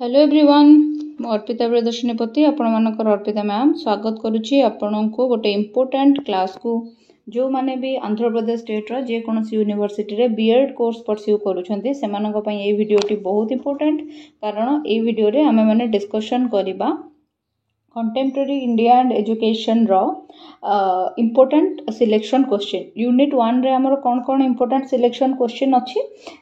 Hello everyone मु अर्पिता प्रदर्शनीपति आपण मानकर अर्पिता मैम स्वागत करुच्ची आपण को गोटे इम्पोर्टाट क्लास को जो माने भी आंध्र प्रदेश स्टेट रो जे कोनोसी यूनिवर्सिटी रे बीएड कोर्स परस्यू करूछंती सेमानक पई ए वीडियोटी बहुत इम्पोर्टेंट कारण ए वीडियो रे आमे माने डिस्कशन करिबा कंटेम्पररी इंडिया एंड एजुकेशन रो इम्पोर्टेंट सिलेक्शन क्वेश्चन यूनिट 1 रे हमर कोन कोन इम्पोर्टेंट सिलेक्शन क्वेश्चन अछि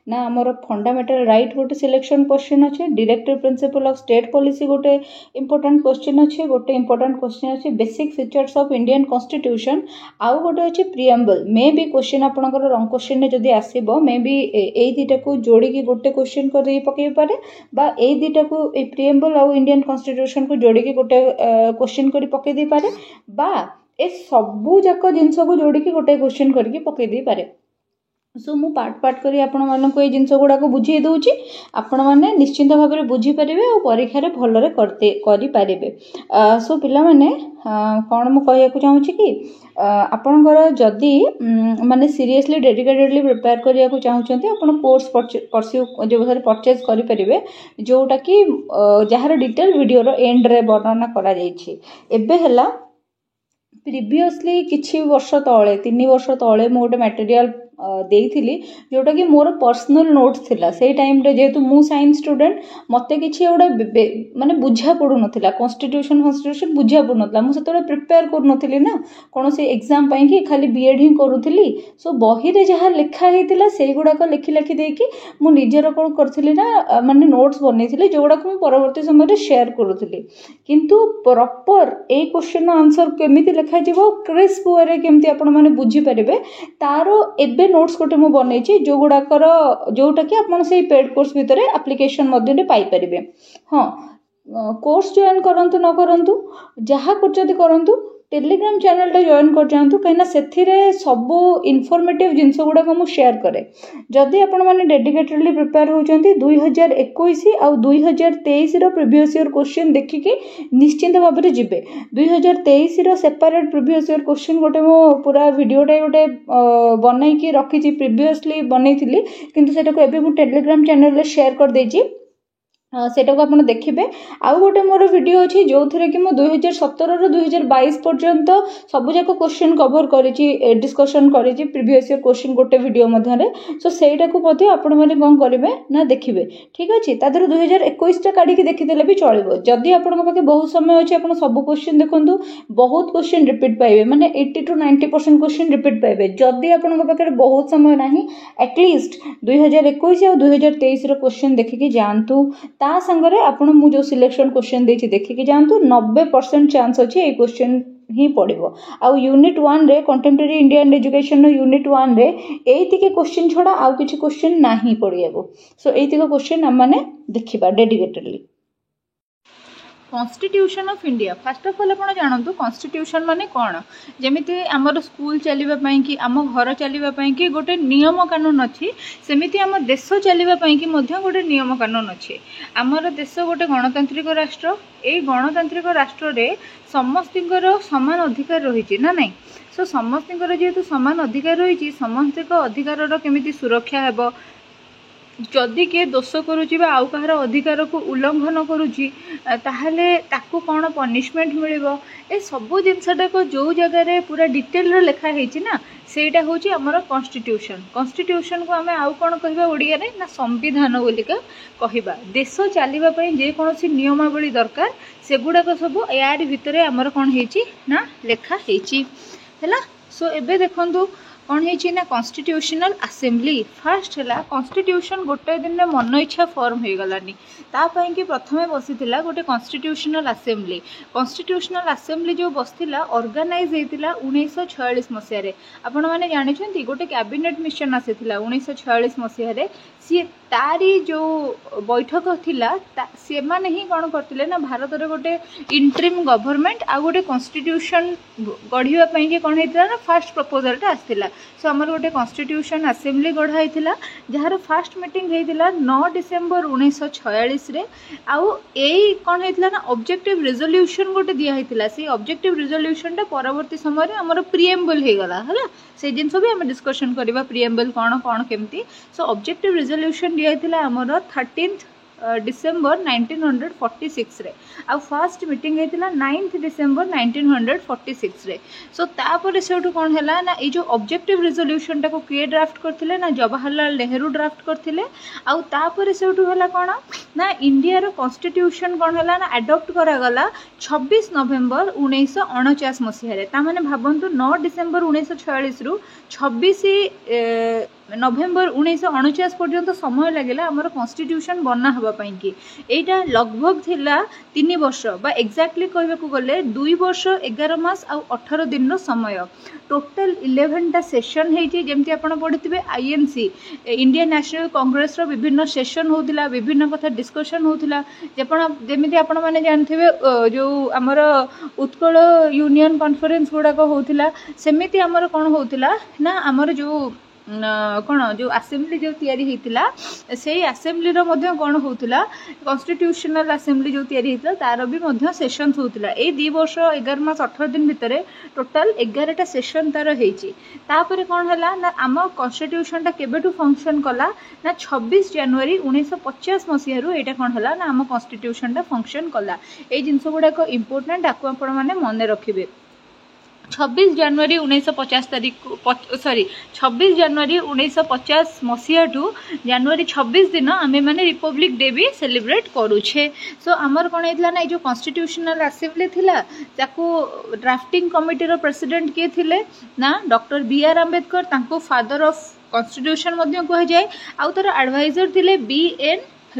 ना हमर फंडामेंटल राइट गोटे सिलेक्शन क्वेश्चन अछि directive principle of state policy गोटे इम्पोर्टेंट क्वेश्चन अछि गोटे इम्पोर्टेंट क्वेश्चन अछि basic features of Indian constitution आउ गोटे अछि प्रिएम्बल मे बी क्वेश्चन आपनकर रॉन्ग क्वेश्चन ने जदी आसीबो मे बी ए दिटा को जोड़ी की गोटे क्वेश्चन कर दे पके पारे बा ए दिटा को ए प्रिएम्बल आउ इंडियन कॉन्स्टिट्यूशन को जोड़ी की गोटे क्वेश्चन करी पके दे पारे बा ए सबू जाक जिनस को जोड़ी की गोटे क्वेश्चन करके पके दे पारे सो मु पार्ट पार्ट करी आपण मानन को ए जिनस गुडा को बुझी दोउची आपण माने निश्चित भाव में बुझी परिबे और परीक्षा रे भलरे करते करि परिबे सो पिला माने कोन मु कहया को चाहूची कि आपणकर जदि माने सीरियसली डेडिकेटेडली प्रिपेयर करिया को चाहूचंती आपण कोर्स परस्यू जो परचेज करि परिबे जोटा कि जहार डिटेल वीडियो रो एंड रे वर्णना करा जाईछि एबे हला प्रीवियसली किछि वर्ष तळे 3 वर्ष तळे मु गोटे मटेरियल देइथिली जोटा कि मोर पर्सनल नोट्स थिला से टाइम रे जेतु मु साइंस स्टूडेंट मते किछि ओडे माने बुझा पडु नथिला कॉन्स्टिट्यूशन बुझा पडु नथिला मु सेतोरे प्रिपेयर कर नथिली ना कोन से एग्जाम पई कि खाली बीएड ही करूथिली सो बही रे जहा लेखा हेतिला सेई गुडा को लिखि लिखि देई कि मु निजेर कोन करथिली ना माने नोट्स बनेथिली जोडा को मु परवर्ती समय रे शेयर करूथिली किंतु प्रॉपर ए क्वेश्चन आंसर केमिति लेखा जिवो क्रिस्प वे रे केमिति आपण माने बुझी परिबे तारो एबे नोट्स गोटे मु बनैछि जो गुडाकर जोटा कि आपण से पेड कोर्स भितरे एप्लीकेशन मध्ये पाई परिबे हां कोर्स जॉइन करंतु न करंतु जहा करजति करंतु टेलीग्राम चैनल टा जॉइन कर जानतु कहिना सेथिरे सब इन्फॉर्मेटिव जिंस गुडा को मु शेयर करे जदि आपण माने डेडिकेटेडली प्रिपेयर होचंती 2021 आ 2023 रो प्रीवियस ईयर क्वेश्चन देखि के निश्चित भाव रे जिबे 2023 रो सेपरेट प्रीवियस ईयर क्वेश्चन गोटे मो पूरा वीडियो टे गोटे बनाई के रखी छी प्रीवियसली बनैथिली किंतु सेटा को एबे मु टेलीग्राम चैनल रे शेयर कर देछि सेटा को आपण देखिबे आउ गोटे मोर वीडियो अछि जो थरे कि मु 2017 रो 2022 पर्यंत सब जाक क्वेश्चन कवर करिछि डिस्कशन करिछि प्रीवियस ईयर क्वेश्चन गोटे वीडियो मध्ये रे सो सेटा को मध्ये आपण माने कोन करिवे ना देखिबे ठीक अछि तादर 2021 टा काढी के देखिदेले भी चलिबो जदि आपण पाके बहुत समय अछि आपण सब क्वेश्चन देखंतु बहुत क्वेश्चन रिपीट पाइबे माने 80 to 90% क्वेश्चन रिपीट पाइबे जदि आपण पाके बहुत समय नाही एटलीस्ट 2021 और 2023 रो क्वेश्चन देखि के जानतु ता संगरे आपण मु जो सिलेक्शन क्वेश्चन देछि देखि के जानतु 90% चांस अछि ए क्वेश्चन ही पड़िबो आ यूनिट 1 रे कंटेम्पररी इंडियन एजुकेशन नो यूनिट 1 रे एति के क्वेश्चन छोड़ा आ किछि क्वेश्चन नाही पड़ियाबो सो एति के क्वेश्चन हम माने देखिबा dedicatedly constitution of India first of all आपण जानंतु कॉन्स्टिट्यूशन माने कोन जेमिति हमर स्कूल चलीबा पई कि हम घर चलीबा पई कि गोटे नियम कानून अछि सेमिति हम देश चलीबा पई कि मध्ये गोटे नियम कानून अछि हमर देश गोटे गणतांत्रिक राष्ट्र ए गणतांत्रिक राष्ट्र रे समस्तिकर समान अधिकार रहिछि ना नै सो समस्तिकर जेतु समान अधिकार रहिछि समस्तिक अधिकार रो केमिति सुरक्षा हेबो जदि के दोष करुची बा आउ कहार अधिकार को उल्लंघन करुची ताहले ताकू कौन पनिशमेंट मिलिबो ए सब जिनसटा को जो जगह रे पूरा डिटेल रे लिखा हेछि ना सेटा होची हमर कॉन्स्टिट्यूशन को हमें आउ कौन कहबा ओडिया रे ना संविधान बोलिका कहबा देश चलीबा पई जे कोनोसी नियमावली दरकार सेगुडा को सब यार भितरे हमर कोन हेछि ना लेखा हेछि हैला सो एबे देखंतु कौन है ना कॉन्स्टिट्यूशनल असेंबली फर्स्ट है कॉन्स्टिट्यूशन गोटे दिन में मन इच्छा फॉर्म हो गलानी तापाई कि प्रथमे बसीला गोटे कॉन्स्टिट्यूशनल असेंबली जो बसला ऑर्गेनाइज होता 1946 मसीह आपण मैंने जानते गोटे कैबिनेट मिशन आसीला 1946 मसीह सी तारी जो बैठक थिला से माने ही कौन करते ना भारत रे गोटे इंटरिम गवर्नमेंट आ गोटे कॉन्स्टिट्यूशन गढ़िया पई के कौन होता ना फर्स्ट प्रपोजल टा आसीला सो हमर गोटे कॉन्स्टिट्यूशन असेंबली गढ़ा होता जार फर्स्ट मीटिंग होता 9 डिसेम्बर 1946 रे आउ ए कौन होता ना ऑब्जेक्टिव रेजोल्यूशन गोटे दिया होता से ऑब्जेक्टिव रेजोल्यूशन टा परवर्ती समय रे हमर प्रिएम्बल हो गला हला से जिनस भी हम डिस्कशन करबा प्रिएम्बल कौन कौन केमती सो ऑब्जेक्टिव रेजोल्यूशन दिया होता हमर 13th डिसेम्बर 1946 रे आ फर्स्ट मीटिंग होता 9 डिसेम्बर 1946 रे। सो तापर से कौन है ना ये जो ऑब्जेक्टिव रिजोल्यूशन टाको किए ड्राफ्ट करथिले ना जवाहरलाल नेहरू ड्राफ्ट करथिले आउ तापर से है कौन ना इंडिया रो कॉन्स्टिट्यूशन कौन है ना एडॉप्ट करा गला 26 नवेम्बर 1949 मसीह रे। ता माने भाबंतु 9 डिसेम्बर 1946 रु 26 नवेम्बर 1949 पर्यंत समय लगे आमर कॉन्स्टिट्यूशन बना हवा कि एटा लगभग थिला 3 वर्ष बा एक्जाक्टली कहबा गले 2 वर्ष 11 मास आ 18 दिन रो समय। टोटल 11टा सेशन हेची जेमति आपण पढिथिबे आईएनसी इंडियन नेशनल कांग्रेस रो विभिन्न सेशन होतिला विभिन्न कथा डिस्कशन होतिला जेमिति आपण माने जानथिबे जो हमर उत्कल यूनियन कॉन्फ्रेंस गुडा को होतिला सेमिति हमर कोन होतिला ना हमर जो कौन जो असेंबली जो तैयारी होता से असेंबली कौन होता कॉन्स्टिट्यूशनल असेंबली जो तैयारी होता तार भी सेशन होता ये 2 वर्ष 11 मास 18 दिन भितर टोटाल 11टा सेशन तार होपर कौन है ना आम कॉन्स्टिट्यूशन केबेठू फंक्शन कला ना 26 जनवरी 1950 मसीह यहाँ कौन है ना आम कॉन्स्टिट्यूशन फंक्शन कला ये जिनस गुड़ाक इम्पोर्टेंट आपको आपण मैंने मन रखिए। 26 जनवरी 1950 तारीख 26 जनवरी 1950 मसीहा ठू जनवरी 26 दिन आमे माने रिपब्लिक डे भी सेलिब्रेट करूछे। सो आमर कौन होता ना जो कॉन्स्टिट्यूशनल असेंबली थिला ताको ड्राफ्टिंग कमिटी रो प्रेसिडेंट किए थिले ना डॉक्टर बी.आर. आंबेडकर तांको फादर ऑफ कॉन्स्टिट्यूशन मध्य कह जाए आउ तार एडवाइजर थिले बी.एन.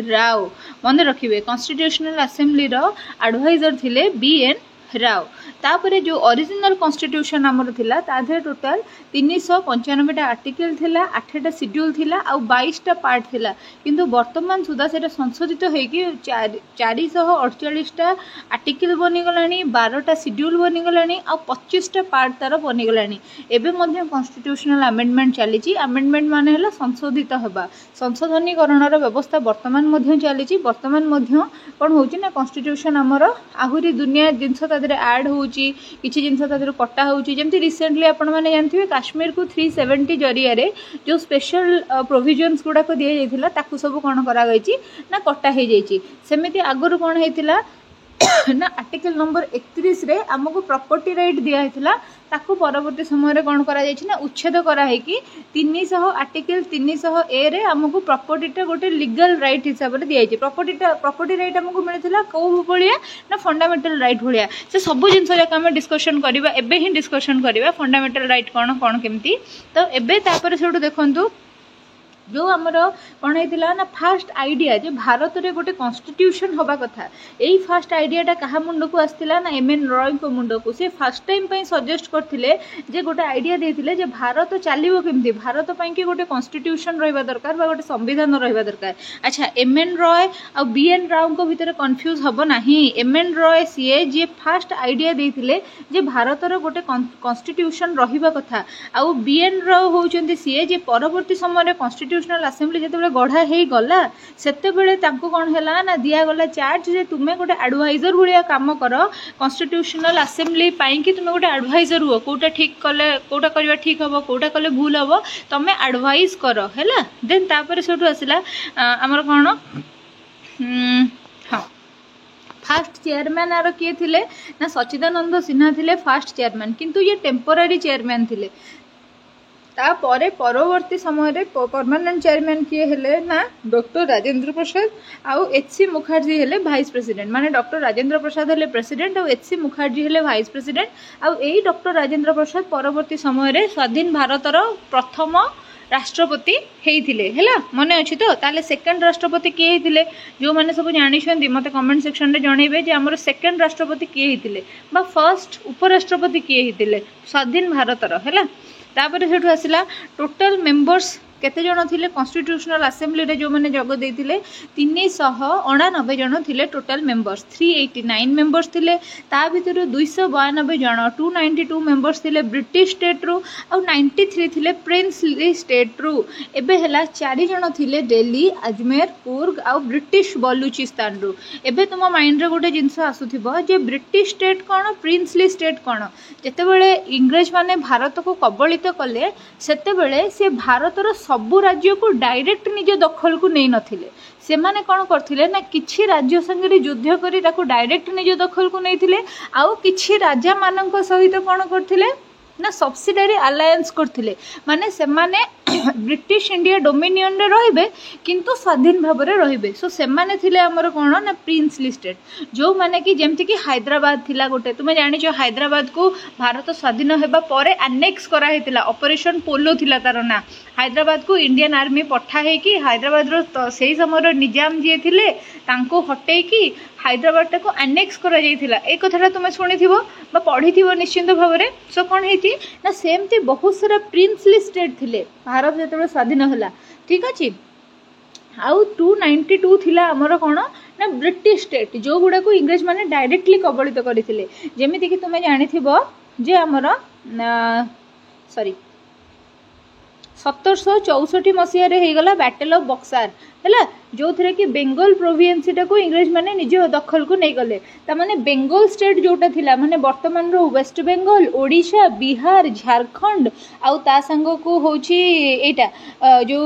राव मन रखिए कॉन्स्टिट्यूशनल असेंबली रो एडवाइजर थिले बी.एन. राव। तापरे जो ओरिजिनल कॉन्स्टिट्यूशन आमर थिला ताधे टोटल 395टा आर्टिकल थिला 8टा शेड्यूल थिला आ 22टा पार्ट थिला किंतु वर्तमान सुधा सेटा संशोधित होइकी 448टा आर्टिकल बनी गलानी 12टा शेड्यूल बनी गलानी आ 25टा पार्ट तार बनी गलानी। एबे मध्ये कॉन्स्टिट्यूशनल अमेंडमेंट चलीची अमेंडमेंट माने हला संशोधित हबा संशोधनीकरण रो व्यवस्था वर्तमान मध्ये चलीची। वर्तमान मध्ये कोन होची ना कॉन्स्टिट्यूशन आमर आहुरी दुनिया जिनस ऐड होची किछि जिनस कटा होची जेमति रिसेंटली आपण माने जानथिबे काश्मीर को 370 जरिया रे जो स्पेशल प्रोविजन्स गुडा को दिया जाइथिला ताकू सब कोन करा गइची ना कटा हे जाइची। सेमिति आगरु कोन हेतिला ना आर्टिकल नंबर 31 रे हमको प्रॉपर्टी राइट दिया हेतिला ताकू परवर्ती समय कौन करा जाइछि ना उच्छेद करा है कि 300 आर्टिकल 300 ए रे हमको प्रॉपर्टीटा गोटे लीगल राइट हिसाब से दिया प्रॉपर्टी राइट हमको मिलता कौ भाया ना फंडामेंटल राइट भाया से सब जिन आम डिस्कसन करवा एबे ही डिस्कसन करवा फंडामेंटल राइट कौन कौन केमती। तो एबे तापर से देखु जो आमर कौन होता ना फास्ट आइडिया जो भारत में गोटे कॉन्स्टिट्यूशन हवा कथा यही फास्ट आइडियाटा क्या मुंड को आसला ना एम.एन. रॉय को मुंड को से फास्ट टाइम सजेस्ट करते जे गोटे आइडिया देते जे भारत चलो केमती भारत कि गोटे कॉन्स्टिट्यूशन रहा दरकार गोटे संविधान रहा दरकार। अच्छा एम.एन. रॉय आ बी.एन. राव को भितर कन्फ्यूज हम ना एम.एन. रॉय सीए जी फास्ट आइडिया देते जे भारत गोटे कॉन्स्टिट्यूशन रहा कथा आ बी.एन. राव होउचंती सीए जे परवर्ती समय कॉन्स्टिट्यूशनल असेंबली जिते गढ़ा हो गला सेतेबेले तांको कौन है ना दिया गला चार्ज जे तुम्हें गोटे एडवाइजर भाया काम कर कॉन्स्टिट्यूशनल असेंबली कि तुम्हें गोटे एडवाइजर हुआ कोटा ठीक कले कोटा करवा ठीक हम कोटा कले भूल हम तुम्हें एडवाइज कर है देन तापर से आसला आमर कौन हाँ फास्ट चेयरमैन आर किए थिले ना सच्चिदानंद सिन्हा थिले फास्ट चेयरमैन किंतु ये टेम्पोरारी चेयरमैन थिले। तापर परवर्ती समय परमानेंट चेयरमैन किए हेले ना डॉक्टर राजेंद्र प्रसाद आउ एच.सी. मुखर्जी हेले वाइस प्रेसिडेंट माने डॉक्टर राजेंद्र प्रसाद हेले प्रेसिडेंट और एच.सी. मुखर्जी हेले वाइस प्रेसिडेंट आउ एई डॉक्टर राजेंद्र प्रसाद परवर्ती समय स्वाधीन भारतर प्रथम राष्ट्रपति होइथिले हैला मने अछि तो ताले सेकंड राष्ट्रपति किए होइथिले जो माने सब जानिछन्ती मते कमेंट सेक्शन रे जणैबे जे हमर सेकंड राष्ट्रपति किए होइथिले बा फर्स्ट उपराष्ट्रपति किए होइथिले स्वाधीन भारतर हैला। तापर सेठु आसला टोटल मेंबर्स केते जण थिले कॉन्स्टिट्यूशनल असेंबली रे जो माने जग देथिले 389 जण थिले टोटल मेंबर्स 389 मेंबर्स थिले ता भितर 292 जण 292 मेंबर्स थिले ब्रिटिश स्टेट रो और 93 थिले प्रिंसली स्टेट रो एबे हला 4 जण थिले दिल्ली अजमेर कुर्ग और ब्रिटिश बलूचिस्तान रो। एबे तुम माइंड रे गोटे जिंस आसुथिबो जे ब्रिटिश स्टेट कोन प्रिंसली स्टेट कोन जेते बेले इंग्लिश माने भारत को कबलित कले सेते बेले से भारतर सबु राज्य को डायरेक्ट निज दखल को नहीं नथिले से माने कौन करथिले ना किछि राज्य संगे युद्ध करी ताको डायरेक्ट निज दखल को नहीं थिले आउ किछि राजा मानक सहित कौन करथिले ना सब्सिडारी अलायंस करथिले माने से माने ब्रिटिश इंडिया डोमिनियन रे रहिबे किंतु स्वाधीन भाव रे रहिबे सो से माने थिले हमर कोन ना प्रिंसली स्टेट जो माने कि जेमति कि हैदराबाद थिला गोटे तुमे जानि जो हैदराबाद को भारत स्वाधीन हेबा परे अनेक्स करा हेतिला ऑपरेशन पोलो थिला तार ना हैदराबाद को इंडियन आर्मी पठा हे कि हैदराबाद रो सेही समय निजाम जे थिले तांको हटे कि हैदराबाद टाको अनेक्स करा जाइथिला ए कथाटा तुमे सुनिथिबो बा पढिथिबो निश्चित भाव रे सो कोन हेति ना सेमति बहुत सारा प्रिंसली स्टेट थिले भारत जेतबे स्वाधीन होला ठीक अछि आउ 292 थिला हमर कोन ना ब्रिटिश स्टेट जो गुडा को इंग्लिश माने डायरेक्टली कबलित करिथिले जेमिति कि तुमे जानिथिबो जे हमर सॉरी 1764 मसीह रे हेगला बैटल ऑफ बक्सार हैला जो थरे कि बेंगल प्रोविंस को इंग्लिश माने निज दखल को नहीं गले ता माने बेंगल स्टेट जोटा थिला माने वर्तमान रो वेस्ट बेंगल ओडिशा बिहार झारखंड आउ ता संग को होची एटा जो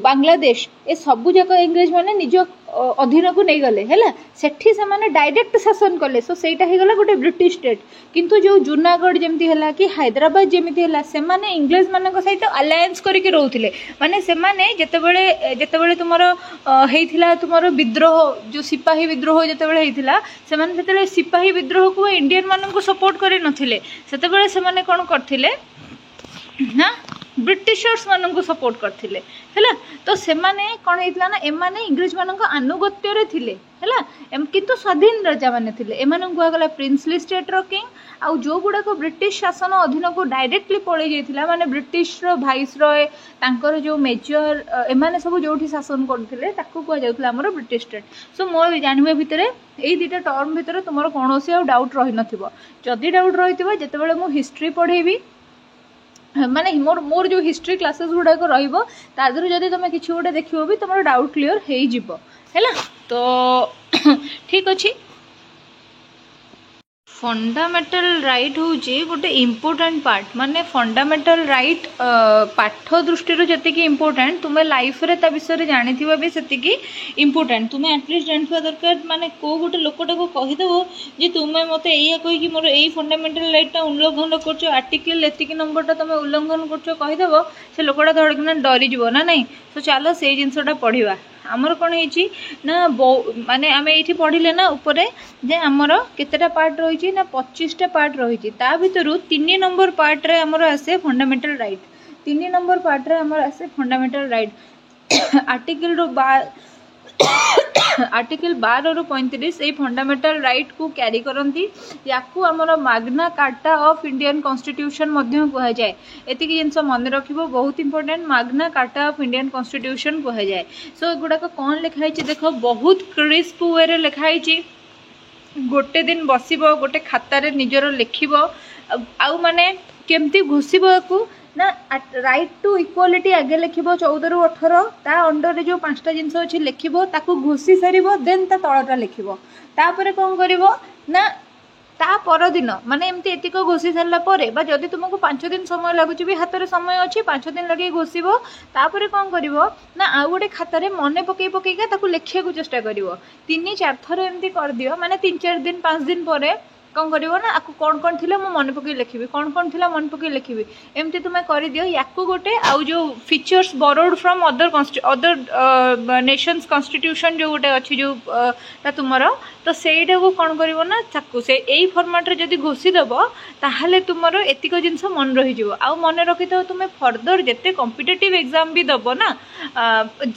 बांग्लादेश ए सबु जक इंग्लिश माने निज अधीन को नहीं गले हैला सेठी से माने डायरेक्ट शासन कले सो सेटा हे गला गोटे ब्रिटिश स्टेट किंतु जो जूनागढ़ जेमती हला कि हैदराबाद जेमती हला से माने इंग्लिश मानक सहित अलायंस करके रहउथिले माने से माने जेतेबेले तुमरो हेइथिला तुमरो विद्रोह जो सिपाही विद्रोह जेतेबेले हेइथिला से माने सेतेबेले सिपाही विद्रोह को इंडियन मानन को सपोर्ट करे नथिले सेतेबेले से माने कोन करथिले ना ब्रिटिशर्स मानन को सपोर्ट करथिले हैला तो से माने कोन हेइतला ना ए माने इंग्लिश मानन को अनुगत्य रे थिले हैला किंतु स्वाधीन राजा माने थिले ए मानन को आगला प्रिंसली स्टेट रो किंग आ जो गुडा को ब्रिटिश शासन अधीन को डायरेक्टली पळे जेथिला माने ब्रिटिश रो वाइस रॉय तांकर जो मेजर ए माने सब जोठी शासन करथिले ताको को जाउतला हमर ब्रिटिश स्टेट सो मोर जानिबे भितरे एई दिटा टर्म भितरे तुमरो कोनोसी आ डाउट रहि नथिबो जदी डाउट रहितबो जेतेबेले मु हिस्ट्री पढेबी माने मोर जो हिस्ट्री क्लासेस गुडा को रहिबो तादरु जदी तुमे किछि गोटे देखिबो भी तुमरो डाउट क्लियर हेइ जिवो हैला तो ठीक अछि फंडामेंटल राइट हूँ गोटे इम्पोर्टेंट पार्ट माने फंडामेंटल राइट पाठ दृष्टि जति इम्पोर्टेंट तुम्हें लाइफ रे ता विषय जानी भी सेतिकी इम्पोर्टेंट तुम्हें एटलिस्ट जाना दरकार माने को गोटे लोकटा को कहीदेव जे तुम्हें मत या कहीकि मोर यही फंडामेंटल राइटा उल्लंघन कर आर्टिकल एतिकी नंबरटा तुम उल्लंघन कर से लोकटा धड़कना डरीज ना नहीं तो चलो से जिनसटा पढ़ा आमर कौन है ना माने आम ये पढ़ले ना ऊपर जे आमर केतेटा पार्ट रही ना 25टा पार्ट रही ता भितर 3 नंबर पार्ट रे आमर आसे फंडामेंटल राइट 3 नंबर पार्ट रे आमर आसे फंडामेंटल राइट आर्टिकल 12 रु 35 ए फंडामेंटल राइट को कैरी करती याकू आमर Magna Carta of Indian constitution मध्य कह जाए एतिक जिनस मन रखिबो बहुत important Magna Carta of Indian constitution कह जाए सो गुड़ाक कौन लिखाई देख बहुत क्रिस्प वे रे लिखाई गोटे दिन बसब गोटे खातार निजर लिखब आउ माने केमती घोषिबा को ना राइट टू इक्वालिटी आगे लिखब 14 रु 18 ता अंडर जो 5टा जिनस अच्छी लिखब ताकू घोषि सार देन ता तलटा लिखब तापर कौन कर ना ता पर दिन माने एमती एतिक घोषि सारा पर जदि तुमको 5 दिन समय लगुच भी हाथ में समय अच्छी 5 दिन लगे घोषिब तापर कौन कर ना आउ गोटे खातार मन पकई पकईका ताकू लिखा चेष्टा कर 3-4 थर एमती कर दियो माने 3-4 दिन 5 दिन पर कौन कर ना आपको कौन कौन थी मन पकई लिखी कौन कौन थी मन पकई लिखी एमती तुम्हें कर दियो याकू गोटे आउ जो features borrowed from other Nations constitution जो गोटे अच्छी जो तुमर तो सहीटा को कौन कर ना ताकू से यही फॉर्मेट रे जदि घोषिदेव ताहले तुमर एतिक जिनस मन रही आउ मन रखि था तुम्हें फर्दर जिते कॉम्पिटिटिव एग्जाम भी दब ना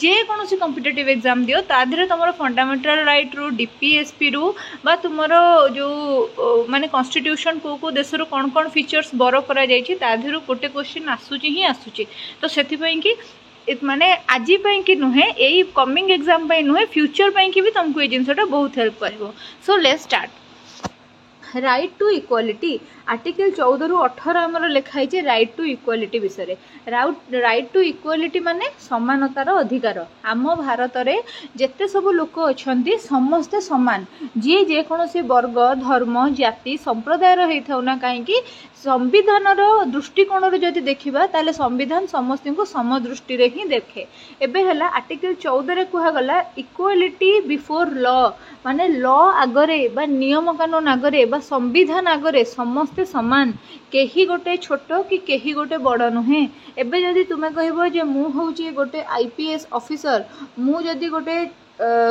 जेकोसी कॉम्पिटिटिव एग्जाम दियो ताधरे तुम फंडामेंटल राइट रु डीपीएसपी रु बा तुमर जो माने कॉन्स्टिट्यूशन को देश रो कौन कौन फीचर्स बरो करा जायछि ताधेरु गोटे क्वेश्चन आसुची ही आसुची तो सेथि पई कि माने आजी पई कि नुहे एई कमिंग एग्जाम पई नुहे फ्यूचर पई कि भी तुमको ए जिनसटा बहुत हेल्प करबो so let's start right to equality article 14 रु 18 आमर लिखाई राइट टू इक्वालिटी विषय राइट टू इक्वालिटी माने समानतार अधिकार आम भारत में जिते सब लोक अच्छा समस्ते सामान जी जेकोसी वर्ग धर्म जाति संप्रदायर होता ना कहीं संविधान दृष्टिकोण जदि देखा ताले संविधान समस्त को समदृष्टि ही देखे एबे हला आर्टिकल 14 रे कहगला इक्वालिटी बिफोर लॉ माने लॉ आगरे बा नियम कानून आगरे बा संविधान आगरे समस्ते समान केही गोटे छोट कि केही गोटे बड़ नुहे एबे जदि तुमे कहबो जे मु होउची गोटे आईपीएस ऑफिसर मु जदि गोटे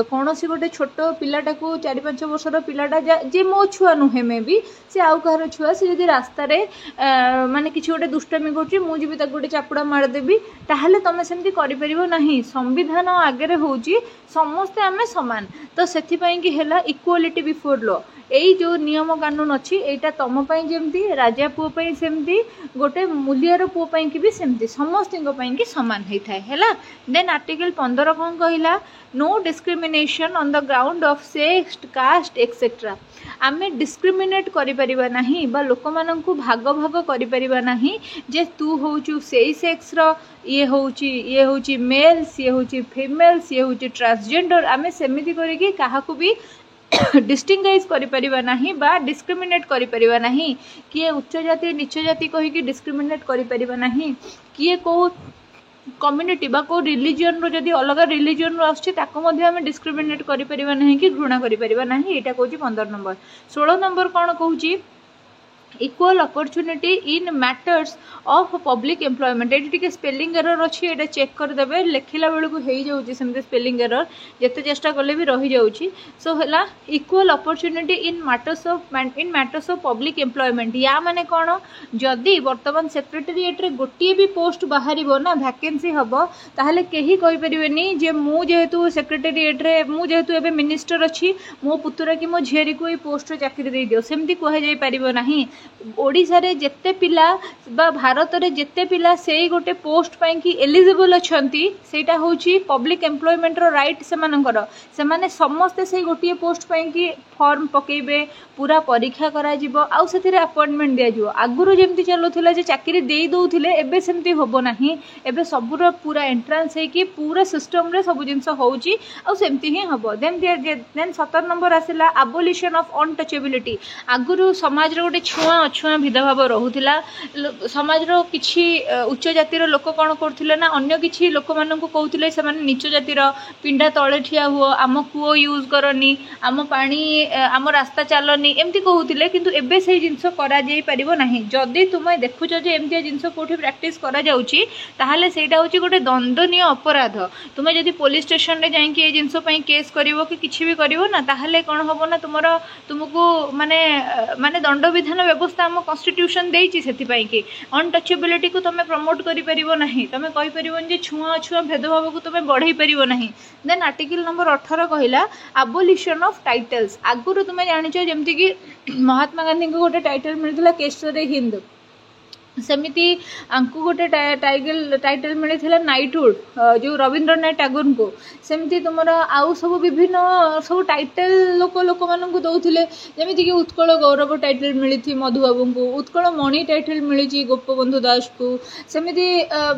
कौन सी गोटे छोट पिलाटा को 4-5 वर्षर पिलाटा जे मो छुआ नुहे मे भी से आउ कहार छुआ से जदि रास्ता माने किसी गोटे दुष्टामी कर मुझे गोटे चापुड़ा मारदेवी ताहले तुम सेमती करिपरिबो नाही संविधान आगे होउची समस्ते आमे समान तो सेथिपई कि हेला इक्वालिटी बिफोर लॉ यही जो नियम कानून अच्छी यहाँ तुम जमती राजा पुओ सेमती गोटे मूलियार पुओ कि भी सेमती समस्त कि सामान होता है देन आर्टिकल 15 कौन कहला no discrimination on the ground of sex caste etcetera आमे डिस्क्रिमिनेट करिपरिबा नाही बा लोक माननकु भाग भाग करिपरिबा नाही जे तू होउचु सेई सेक्स रो ये होउची मेल्स ये होउची फीमेल्स ये होउची ट्रांसजेंडर आमे सेमिति करिकि काहाकु भी डिस्टिंगाइज करिपरिबा नाही बा डिस्क्रिमिनेट करिपरिबा नाही किए उच्च जाति नीच जाति कहि कि डिस्क्रिमिनेट करिपरिबा नाही किए को कम्युनिटी बा को रिलीजन रो जदी अलग रिलीजन रो आछी ताको मध्ये हम डिस्क्रिमिनेट करिपरिबा नाही कि घृणा करिपरिबा नाही एटा कहूची 15 नंबर 16 नंबर कोन कहूची equal opportunity in matters of public employment ये स्पेलिंग एरर अच्छी ये चेक करदे लिखला बेलू हो जाऊँगी सेमती स्पेलिंग एरर जिते चेष्टा कले भी रही जाऊँगी सो है equal opportunity in matters of public employment या माने कौन जदि वर्तमान सेक्रेटेरिएट रे गोटे भी पोस्ट बाहर ना वैकेंसी हम ताहले कहीं कहीपरेनि जे मु जेहेतु सेक्रेटेरिएट रे मु जेहेतु एबे मिनिस्टर अच्छी मो पुतुरा कि मो झीरी को पोस्ट चाकरी दे दियो सेमती कह जाई परिबो नाही ओडिशा रे जेते पिला बा भारत रे जेते पिला सेई गोटे पोस्ट पाई कि एलिजिबल अछंती सेटा होची पब्लिक एम्प्लॉयमेंट रो राइट सेमानकर सेमाने समस्त सेई गोटे पोस्ट पाई कि फॉर्म पकेबे पूरा परीक्षा करा जिवो आउ सेथिरे अपॉइंटमेंट दिया जिवो आगुरो जेमती चलुथिला जे चाकरी देई दउथिले एबे सेमती होबो नाही एबे सबुर पूरा एंट्रेंस है कि पूरा सिस्टम रे सब जिंस होउची आउ सेमती ही होबो देन 17 नंबर आसिला अबोलिशन ऑफ अनटचेबिलिटी आगुरो समाज रे गोटे छुआ अछुआ भेदभाव रहुथिला समाज रो किछि उच्च जातिर लोक कोन करथिले ना अन्य किछि लोक मानन को कहउथिले से माने नीच जातिर पिंडा तळे ठिया हुओ आम कुओ यूज करनी आम पानी आम रास्ता चलनी एमती कहउथिले किंतु एबे से जिंस करा जाई परिबो नाही जदी तुम देखुछ जे एमती जिंस कोठी प्रैक्टिस करा जाउची ताहाले सेटा होची गोटे दंडनीय अपराध तुम जदी पुलिस स्टेशन रे जाई कि ए जिंस पई केस करिवो कि किछि भी करिवो ना ताहाले कोन होबो ना तुमको माने माने दंड विधान व्यवस्था आम कॉन्स्टिट्यूशन देइची सेति पई कि अनटचेबिलिटी को तुम प्रमोट करि परिबो नाही तुम कहि परिबो जे छुआ छुआ भेदभाव को तुम बढ़ाई परिबो नाही देन आर्टिकल नंबर 18 कहिला अबोलिशन ऑफ टाइटल्स आगुरु तुम जानिछो जेमति कि महात्मा गांधी को गोटे टाइटल मिलथिला केशरी हिंद सेमिति आंकु गोटे टाइटल मिलता नाइटहुड जो रवींद्रनाथ टैगोर को सेमती तुम आउ सब विभिन्न सब टाइटल लोक मानक दौले जमीक कि उत्कल गौरव टाइटल मिली मधुबाबू को उत्कल मणि टाइटल मिली गोपबंधु दास को सेमती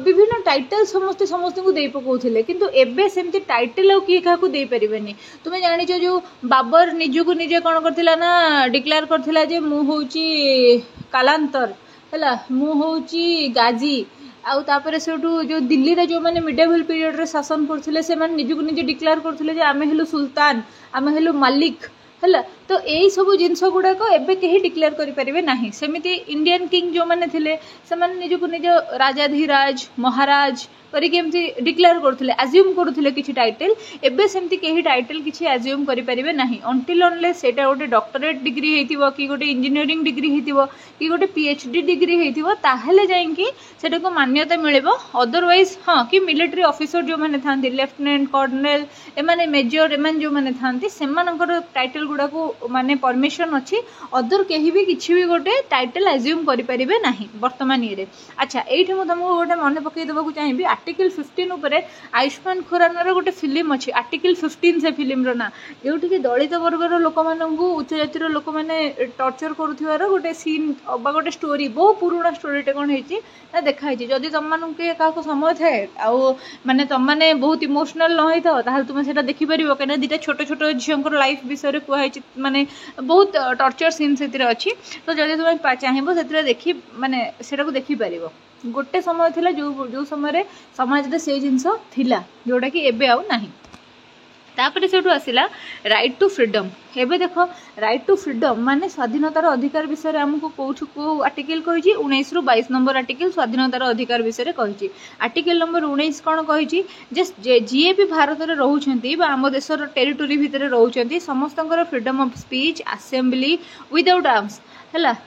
विभिन्न टाइटल समस्ते को दे पकाउथिले किंतु एबे सेमती टाइटल किए क्या दे पारिबेनी तुम जानिछ जो बाबर निजको निजे कौन करथिला ना डिक्लेयर करथिला जे मु होउची कालांतर है मु होउची गाजी आउ तापर सेठू जो दिल्ली रे जो माने मिडेवल पीरियड रे शासन करथिले से माने निजको निजे डिक्लेयर करथिले जे आमे हेलु सुल्तान आमे हेलु मालिक है तो यही सब जिनस गुड़ाक एबे कहीं डिक्लेयर करें ना सेमती इंडियन किंग जो मैंने थे से निजको निज राजाधिराज महाराज करके डिक्लेयर करते आज्यूम करुले किसी टाइटल एबे सेमती कहीं टाइटल किसी आज्यूम करें ना अंटिल अनलेस सेटा गोटे डॉक्टरेट डिग्री होइतिबो कि गोटे इंजीनियरिंग डिग्री होइतिबो कि गोटे पीएचडी डिग्री होइतिबो ताहले जाइंकी सेटा को मान्यता मिलिबो अदरवाइज हाँ कि मिलिट्री ऑफिसर जो मैंने था लेफ्टिनेंट कर्नल एमाने मेजर एमान जो मैंने था सेमानकर टाइटल गुड़ा को माने परमिशन अच्छी अदर कहीं भी किसी भी गोटे टाइटल एज्यूम करें ना बर्तमान ये। अच्छा ये तुमको गोटे मन पकई देवाक चाहिए आर्टिकल 15 उपरे आयुष्मान खुरानार गोटे फिल्म अच्छी आर्टिकल 15 से फिल्म ना जोटि दलित वर्गर लोक मानू उच्च जातिर लोक मैंने टर्चर करुवार गोटे सीन गोटे स्टोरी बहुत पुराना स्टोरीटे कौन है देखाई जदि तुम मान क्या समय थाए आउ माने तुम मैंने बहुत इमोशनल न होता ताल तुम से देखिपर कहीं दुटा छोट छोट झीर लाइफ विषय कहई माने बहुत टर्चर सीन से अच्छी तो जब तुम चाहब से देखी माने से देखिपर गोटे समय थिला जो समय समाज से जिनस थिला जोटा कि एबे आउ नाही। तापर से आसला राइट टू फ्रीडम। एबे देख राइट टू फ्रीडम माने स्वाधीनतार अधिकार विषय आमको कौन को आर्टिकल कही 19 रु 22 नंबर आर्टिकल स्वाधीनतार अधिकार विषय कही। आर्टिकल नंबर 19 कौन कही जी भी भारत में रोचंती आम देशर टेरिटोरी भितर रोचंती समस्तंकर freedom of speech assembly without arms है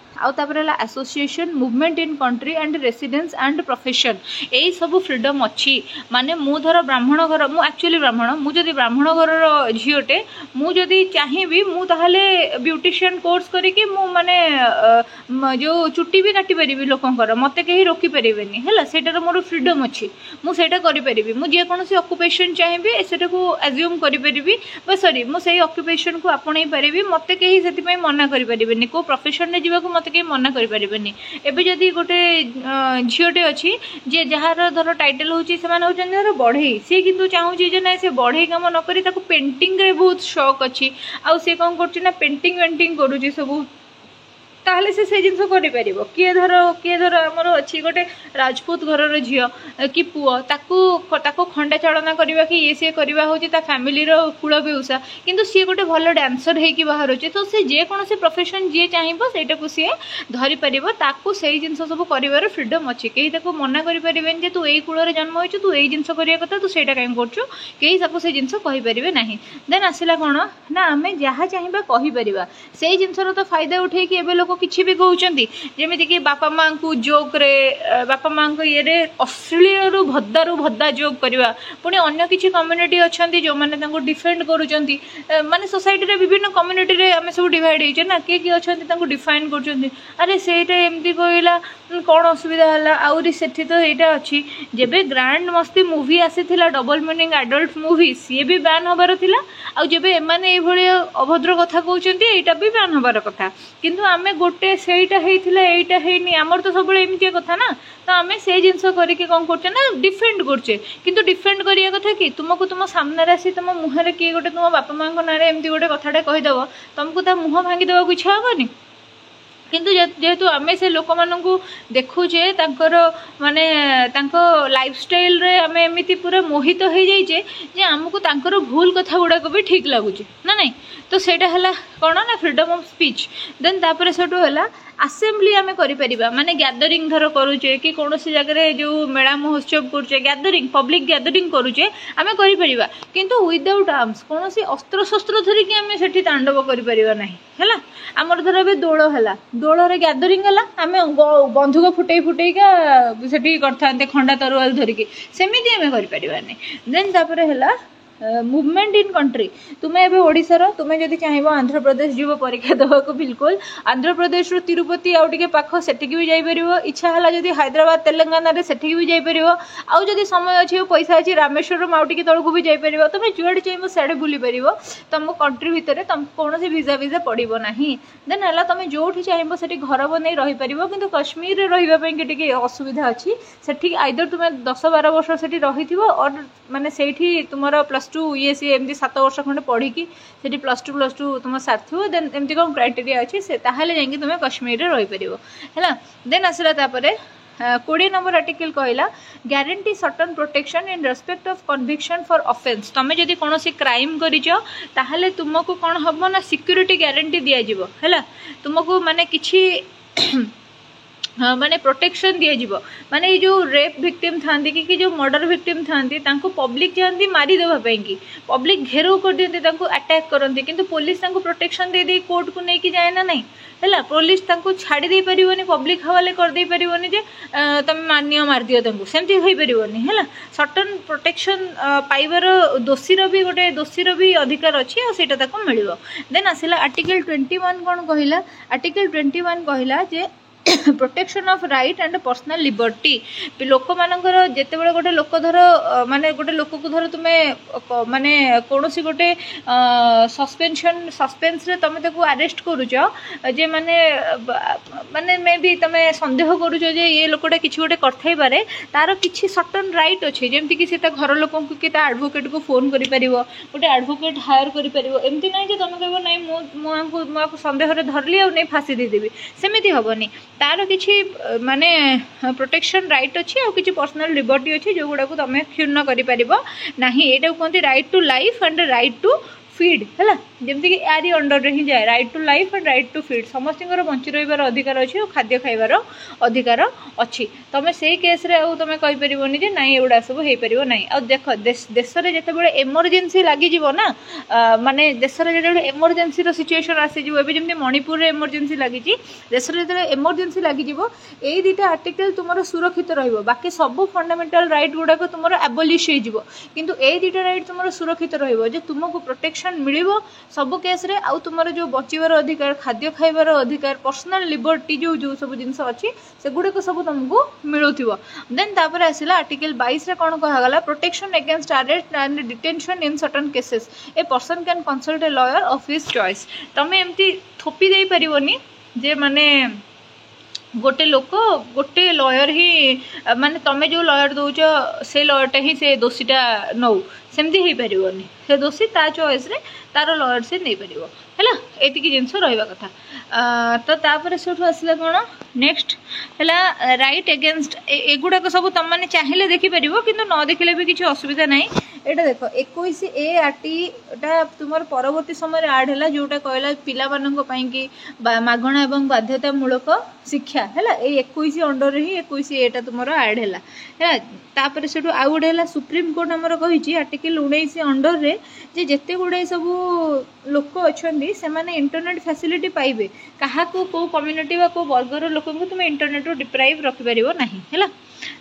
association movement in country and residence and profession यही सब फ्रीडम अच्छी। माने मु धर ब्राह्मण घर मु एक्चुअली ब्राह्मण मुझे ब्राह्मण घर झीटे मुझे चाहिए मुझे ब्यूटिशियन कोर्स करके माने जो चुट्टी भी काटी पारि लोकंर मत कहीं रोकी पारे है सेटार मोर फ्रीडम अच्छी मुझे करी मुझे कौन ऑक्युपेशन चाहिए सेटा को एज्यूम करी सॉरी मुझे ऑक्युपेशन को आपणई पारि मत कहीं से मना करें को प्रोफेशन में जीवा मत कहीं मना करें। एबे जदि गोटे झीटे अच्छी जे जार धर टाइटल होती बढ़ई सी कि चाहूँगी ना से बढ़ई कम नक पेंटिंग रे बहुत शौक अच्छी आउ सी कौन कर पेंटिंग वेंटिंग करुँच सब ताहले से जिनस कर किए धर आमर अच्छी गोटे राजपूत घर झी कि पुओ ताकू खंडा चालना करवा कि ये सी करवा हूँ फैमिली कूल बेउसा किंतु सी गोटे भल डांसर होगी बाहर तो सी जेकोसी प्रोफेशन जी चाहिए से सी धरी पार ताकू से जिन सब कर फ्रीडम अच्छी कहीं मना करें तू यही कूल जन्म हो तू यही जिन करा कथा तू सहीटा कहीं करूँ कहीं से जिन कहींपर ना देन आसला कौन ना आम जहाँ चाहिए कहीपर से जिनसर तो फायदा उठे कि लोक किसी भी कहते जमीती कि बापा माँ को जोक रे बापा माँ को ये अश्लील भद्दा जोक करवा पुणी अन्य किसी कम्युनिटी अच्छा जो मैंने डिफेंड करुँच माने सोसाइटी रे विभिन्न कम्युनिटी रे आम सब डिवाइड होइछे ना किए अच्छा डिफाइन कर अरे सेटा एमती कहला कौन असुविधा है आउरी सेठी तो यहाँ अच्छी जेबे ग्रांड मस्ती मूवी आसीथिला डबल मीनिंग एडल्ट मूवी सी भी बैन हबार थिला आउ जेबे एमाने एभଳି अभद्र कथा कहउचंती एटा भी बैन हबार कथा किंतु आमे गोटे सेटा हेइथिला एटा हेइनी हमर तो सब एमती कथा ना तो आमे से जिनस करके कौन करछे ना डिफेंड करछे किंतु डिफेंड करिया कथा कि तुमको तुम सामने आसी तुम मुहर किए गोटे तुम बापा माँ ना एमती गोटे कथाटा कहीदेव तुमको ता मुह भांगी देवा इच्छा हेनी किंतु जेहेतु आम से लोक मानू देखुचे माने लाइफस्टाइल रे आम एमती पूरा मोहित हो जाइए जे आमको तांकर भूल कथा गुड़ाक भी ठीक लगुच ना नहीं तो सेटा है कौन ना फ्रीडम ऑफ स्पीच देन तापर सेटू है आसेम्बली आम कर माने गैदरिंग धर करुचे कि कौन सी जगह जो मेला महोत्सव करुचे गैदरिंग पब्लिक गैदरिंग करुचे आम कर किंतु विदाउट आर्म्स कौन सी अस्त्र शस्त्र धरिकी आम से तांडव कर आमर धर ए दोल है दोल गैदरिंग है आम बंधुक फुटे फुटेका से करते खंडा तरुआल धरिकी सेमती आम कर देन तापर है मूवमेंट इन कंट्री तुम्हें एबे ओडिशार तुम्हें जदि चाहिए आंध्र प्रदेश जीव परीक्षा देवाक बिल्कुल आंध्र प्रदेश रु तिरुपति आउ टिके पाख सेठिकी भी जाइपर इच्छा है जदि हैदराबाद तेलंगाना रे सेठिकी भी जाइपर आउ जदि समय अच्छी पैसा अच्छी रामेश्वरम आउ टिके तलकू भी जाइपर तुम्हें जुआड़े चाहिए सियाड़े बुली पार तुम कंट्री भितर तुम कौन वीजा वीजा पड़ो ना देन है तुम जो चाहिए से घर बन रहीपर कि कश्मीर रही असुविधा अच्छी से आइदर तुम्हें 10-12 वर्ष से रही और माने से तुम +2 ये सी एमती 7 वर्ष खंडे पढ़ी से +2 तुम सार्थो देन एमती कौन क्राइटेरिया अच्छी से ताहले जाइए तुम्हें कश्मीर रे रही पारिबो हैला देन आसला तापरे 20 नंबर आर्टिकल कहला guarantee certain protection in respect of conviction for offence तमें जदि कौन क्राइम कर तुमको कौन हम ना सिक्यूरीटी ग्यारंटी दि जाव है तुमको माने किछि हाँ माने प्रोटेक्शन दिया माने ये जो रेप विक्टिम था कि जो मर्डर विक्टिम था पब्लिक चाहती मारिदेवाई कि पब्लिक घेराव कर दिखते अटैक करते कि पुलिस प्रोटेक्शन दे दे कोर्ट को लेकिन जाए ना नहीं है पुलिस छाड़ी दे पारिबनी पब्लिक हवाले कर दे पारिबनी जे तुम मानियो मार दियो तंको सेमती होई पारिबनी है सर्टन प्रोटेक्शन पाइबार दोषीर भी गोटे दोषीर भी अधिकार अच्छी और सेटा ताको मिलिबो। देन आसिला आर्टिकल 21 कौन कहला आर्टिकल 21 कहला जे protection of right and personal liberty लोक मानकर जिते बड़े गोटे लोक धर माने गोटे लोक को धर तुम्हें माने कौन सी गोटे सस्पेंस रे तुम ताको अरेस्ट करुच जे माने माने मे भी तुम संदेह करुच जे ये लोकटा किसी गोटे करथाई पारे तार किसी सर्टन राइट अच्छे जमती कि घर लोक कि एडवोकेट को फोन करि परिबो गोटे एडवोकेट हायर करि परिबो एमती नहीं जे तुम कहबो नहीं मो संदेह रे धरली आ नहीं फांसी दे देबी सेमिति हबनी तार किसी माने प्रोटेक्शन राइट अच्छी और किसी पर्सनल लिबर्टी अच्छी जो गुड़ा को तुम क्षुण्ण कर नहीं ये कहते right to life and right to feed है जमती कि यारी अंडर ही जाए right to life and right to feed समस्त बंची रही अधिकार अच्छी और खाद्य खाइबार अधिकार अच्छी तुम से केस रे तुम कहीपरनि जे नाई एगुड़ा सब हो पार ना आ देख देश में जिते एमरजेंसी लगी ना माने देश में जो एमरजेंसी सिचुएशन आसीजी एवं जमी मणिपुर में एमरजेंसी लगी देश में जो एमरजेंसी लगी यही दुटा आर्टिकल तुम सुरक्षित रही सब फंडामेंटाल राइट गुड़ाक तुम एबोलिश हो यही दुटा राइट तुम सुरक्षित रही तुमको प्रोटेक्शन मिलिबो सब केस रे आउ तुम जो बचार अधिकार खाद्य खाइबार अधिकार पर्सनल लिबर्टी जो जो सब जिन अच्छी से गुड़ाक सब तुमको मिलूथिबो। देन तापर आसिला आर्टिकल 22 रे कौन कहगला protection against arrest and detention in certain cases a person can consult a lawyer of his choice तुम एमती थोपी दे परिबोनी जे माने गोटे लोक गोटे लॉयर ही माने तुम जो लॉयर दौच से लॉयरटा ही से दोषीटा नौ सेमती हो पारनि से दोषी ता चॉइस रे तार लॉयर से नहीं पार है ये जिनस रहा कथा तो तापर से आसला कौन नेक्स्ट है राइट एगेंस्ट एगुड़ाक सब तुम मैंने चाहिए देखिपर कि न देखिले भी किसी असुविधा ना एटा देख 21A तुम परवर्ती समय आड है जोटा कहला पिला मागणा एवं बाध्यतामूलक शिक्षा है 21 अंडर ही 21A तुम आड है तापर से आउ गोटे है सुप्रीम कोर्ट आमर कही आर्टिकल 19 अंडर रे जे जेते गुड़े सब लोक अच्छा से माने इंटरनेट फैसिलिटी पाइबे क्या को कम्युनिटी वा को वर्गर लोक तुम इंटरनेट डिप्राइव रखिपर ना है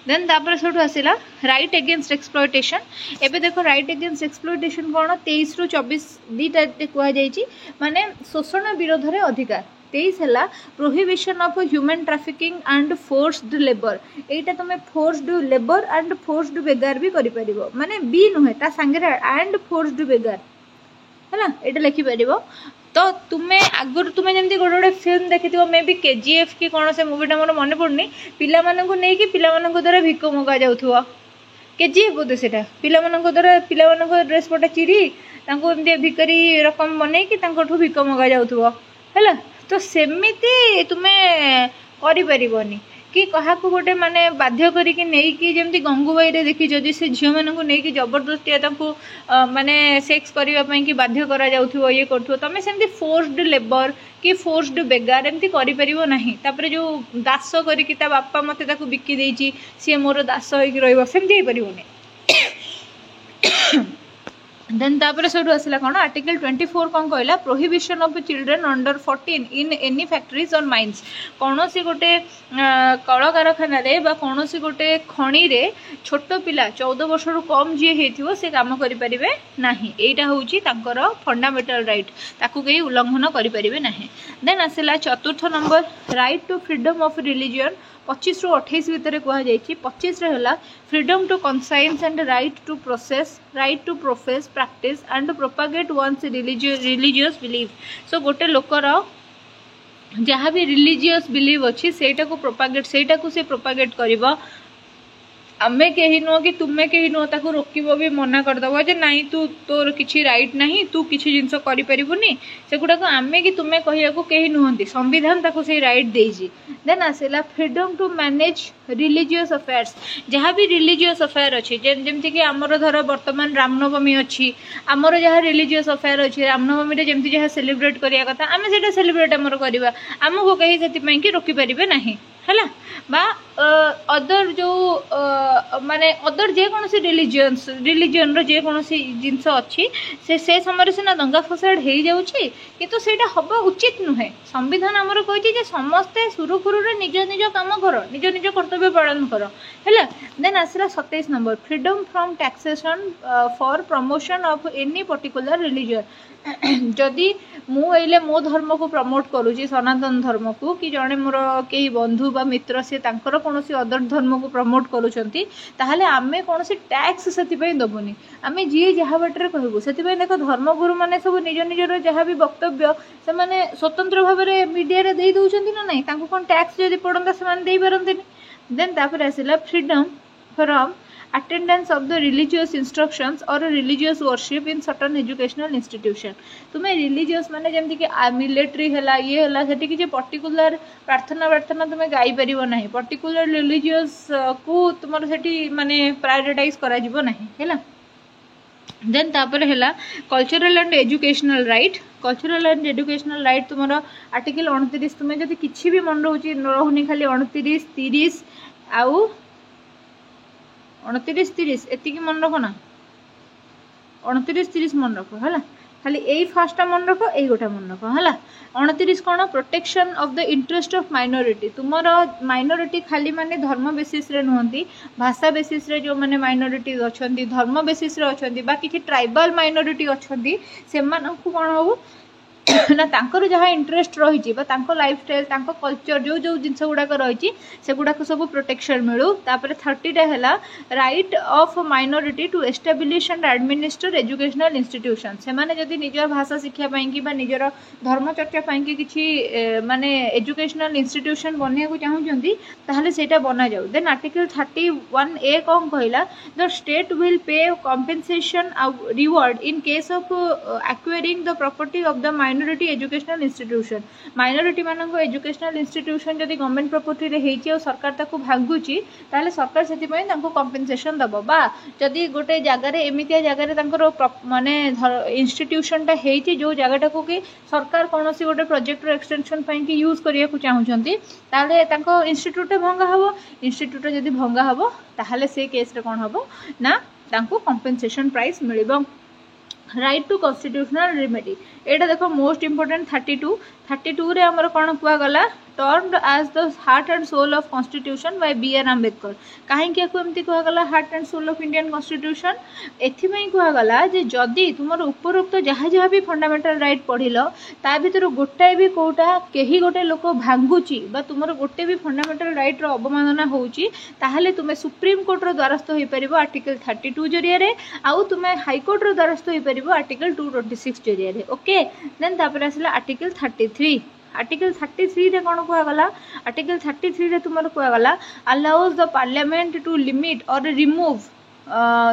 देन तापर से आसला राइट एगेंस्ट एक्सप्लॉयटेशन एबे देखो राइट एगेंस्ट एक्सप्लॉयटेशन कौन 23 ରୁ 24 दीटा कहुई माने शोषण विरोध में अधिकार 23 है prohibition of human trafficking and forced labour एटा तुम फोर्स्ड लेबर एंड फोर्स्ड बेगार भी करि माने बी नुहे ता संगे एंड फोर्स्ड बेगार है ये लिखिपर तो तुम्हें आगुरी तुम्हें जमी गोटे गोटे फिल्म देखी मे भी KGF कि कौन से मुवीटा मोर मन पड़नी पिला नहीं पिला द्वारा भिक मगा जाऊ KGF बोधे से पिला द्वारा पिला ड्रेस पटा चिरी एमती भिकारी रकम बनई कि भिक मगा जाऊ है तो सेमिति तुम्हें करि कि क्या गोटे माने बाध्य करके जमी गंगूबाई देखी जदि से झील मानक नहीं जबरदस्ती माने सेक्स करने कि बाध्य करा जाउथुवा ये करथुवा तमे सेमती फोर्स्ड लेबर कि फोर्स्ड बेगार एमती करि परिबो नाही तापर जो दास करके ता बापा मते ताकू बिकी देइची सी मोर दास होइक रहइबो सेमती हे परिबोनी। देन तापर से आसला कौन आर्टिकल 24 कौन कहला prohibition of children under 14 in any factories और माइंस कौन सी गोटे कल कारखाना कौन सी गोटे खणी रे छोट पिला 14 वर्ष रु कम जी हो से काम करें ना यहाँ हूँ फंडामेंटल राइट ताकू कहीं उल्लंघन करें ना। देन आसला चतुर्थ number right to freedom of religion 25 ରୁ 28 भितर कहुई 25 है freedom to conscience and right to profess practice and propagate one's religious belief so गोटे लोकर जहाँ भी रिलीजियस बिलीव अच्छी सेटा को प्रोपागेट सेटा को से प्रोपागेट करिबा आमे कहीं नुह कि तुम्हें कहीं नुह ताको रोकब भी मना करदब जे नाई तू तोर किसी राइट नहीं तू किसी जिनस करिपरिबुनी सेगुड़ा को आमे कि तुम्हें कहया को कहीं नुहंती संविधान ताको से राइट देइछि। देन आसला freedom to manage religious affairs जहाँ भी रिलीजियस अफेयर अच्छी जमती कि आमर धर बर्तमान रामनवमी अच्छी आमर जहाँ रिलीजियस अफेयर अच्छी रामनवमी जमती जहाँ सेलिब्रेट करिया कथा आमे सेटा सेलिब्रेट आमर करबा आमको कहीं से कि रोकी परिबे नहीं है बा अदर जो माने अदर जेकोसी रिलीजन जेकोसी जिनस अच्छी से समय सीना दंगा फसाड हो जाऊँगी किंतु सेटा हम उचित नुहे। संविधान आमर कही समस्ते सुरुखुरु निज निज काम कर निज निज कर्तव्य पालन कर है। देन आसला 27 number freedom from taxation for promotion of any particular religion. जदि मुझे मो धर्म को प्रमोट करुँची सनातन धर्म को कि जड़े मोर कई बंधु बा मित्र से तांकर कौन अदर धर्म को प्रमोट करुँचे ताहले आमे कौन टैक्स से दबुनी आमे जी जहाँ बाटर कहबू से देख धर्मगुरु मैंने सब निज निजर जहाँ भी वक्तव्य से माने स्वतंत्र भाव में मीडिया दे दौरान ना नहीं कौन टैक्स जब पड़ता से पारती। देन तापर आसला freedom from attendance of the religious instructions or religious worship in certain educational institution। तुम्हें religious माने जमती कि मिलिट्री है ये है सेठी किसी पर्टिकुलर प्रार्थना तुम्हें गाई परिबो नहीं पर्टिकुलर रिलीजियस को तुमर सेठी माने प्रायोरिटाइज करा जिवो नहीं हैला। देन तापर है cultural and educational right. Cultural and educational right तुम आर्टिकल 29 तुम्हें जब किसी भी मन रोनी खाली 29 30 आउ 29 30 एतिक मन रख ना 29 30 मन रख है खाली यही फास्टा मन रख यही गोटा मन रख है। 29 कौन protection of the interest of minority. तुमर माइनॉरिटी खाली माने धर्म बेसिस रे नुहंती भाषा बेसिस रे जो माने माइनॉरिटी अछंती धर्म बेसिस रे अछंती बा किछि ट्राइबल माइनॉरिटी अछंती सेमानकु कोन होबो ना तांकर जहाँ इंटरेस्ट रही लाइफस्टाइल कल्चर जो जो जिनस गुड़ाक रही से गुड़ाक सब प्रोटेक्शन मिलू। तापर 30 है right of minority to establish and administer educational institution. से माने जदि निजर भाषा शिक्षा कि निजर धर्म चर्चा कि किसी माने एजुकेशनल इंस्टीट्यूशन बनने को चाहूँगी ताहले सेटा बना जाऊ। देन आर्टिकल 31A कौन कहला the state will pay compensation reward in case of acquiring the property of the minority educational institution. Minority मानक एजुकेशनल इंस्टीट्यूशन जदि गवर्नमेंट प्रॉपर्टी रे हेची और सरकार ताको भांगुची ताले सरकार सेति पय ताको कॉम्पेन्सेशन दबो बा जदि गोटे जगह रे एमितिया जगह रे तांकर माने इंस्टीट्यूशन टा हेची जो जगहटा को कि सरकार कोनोसी गोटे प्रोजेक्ट रो एक्सटेंशन पय कि यूज करिया को चाहुचंती ताले ताको इंस्टीट्यूट भंगा हबो। इंस्टीट्यूट जदि भंगा हबो ताहले से केस रे कोन हबो ना ताको कॉम्पेन्सेशन प्राइस मिलिबो। राइट टू कॉन्स्टिट्यूशनल रेमेडी एटा देखो मोस्ट इंपोर्टेंट 32 रे हमर कोन कुआ गला termed as the heart and soul of constitution by B.R. Ambedkar. कहीं एमती कहगला heart and soul of Indian constitution एथिपाई कहगला जे जदि तुम उपरोक्त जहाँ जहाँ भी फंडामेंटल राइट पढ़िल ता भीतर गोटाए भी कोटा कहीं गोटे लोक भांगुची बा तुम गोटे भी फंडामेंटल राइट रो अवमानना होउची ताहले तुमे सुप्रीम कोर्ट रो द्वारस्थ होई परिबो आर्टिकल 32 जरिया रे आउ तुमे हाई कोर्ट रो द्वारस्थ होई परिबो आर्टिकल 226 जरिया रे। ओके देन तापर आसला आर्टिकल 33। आर्टिकल 33 रे कौन कहगला आर्टिकल 33 रे तुम कहगला allows the parliament to limit or remove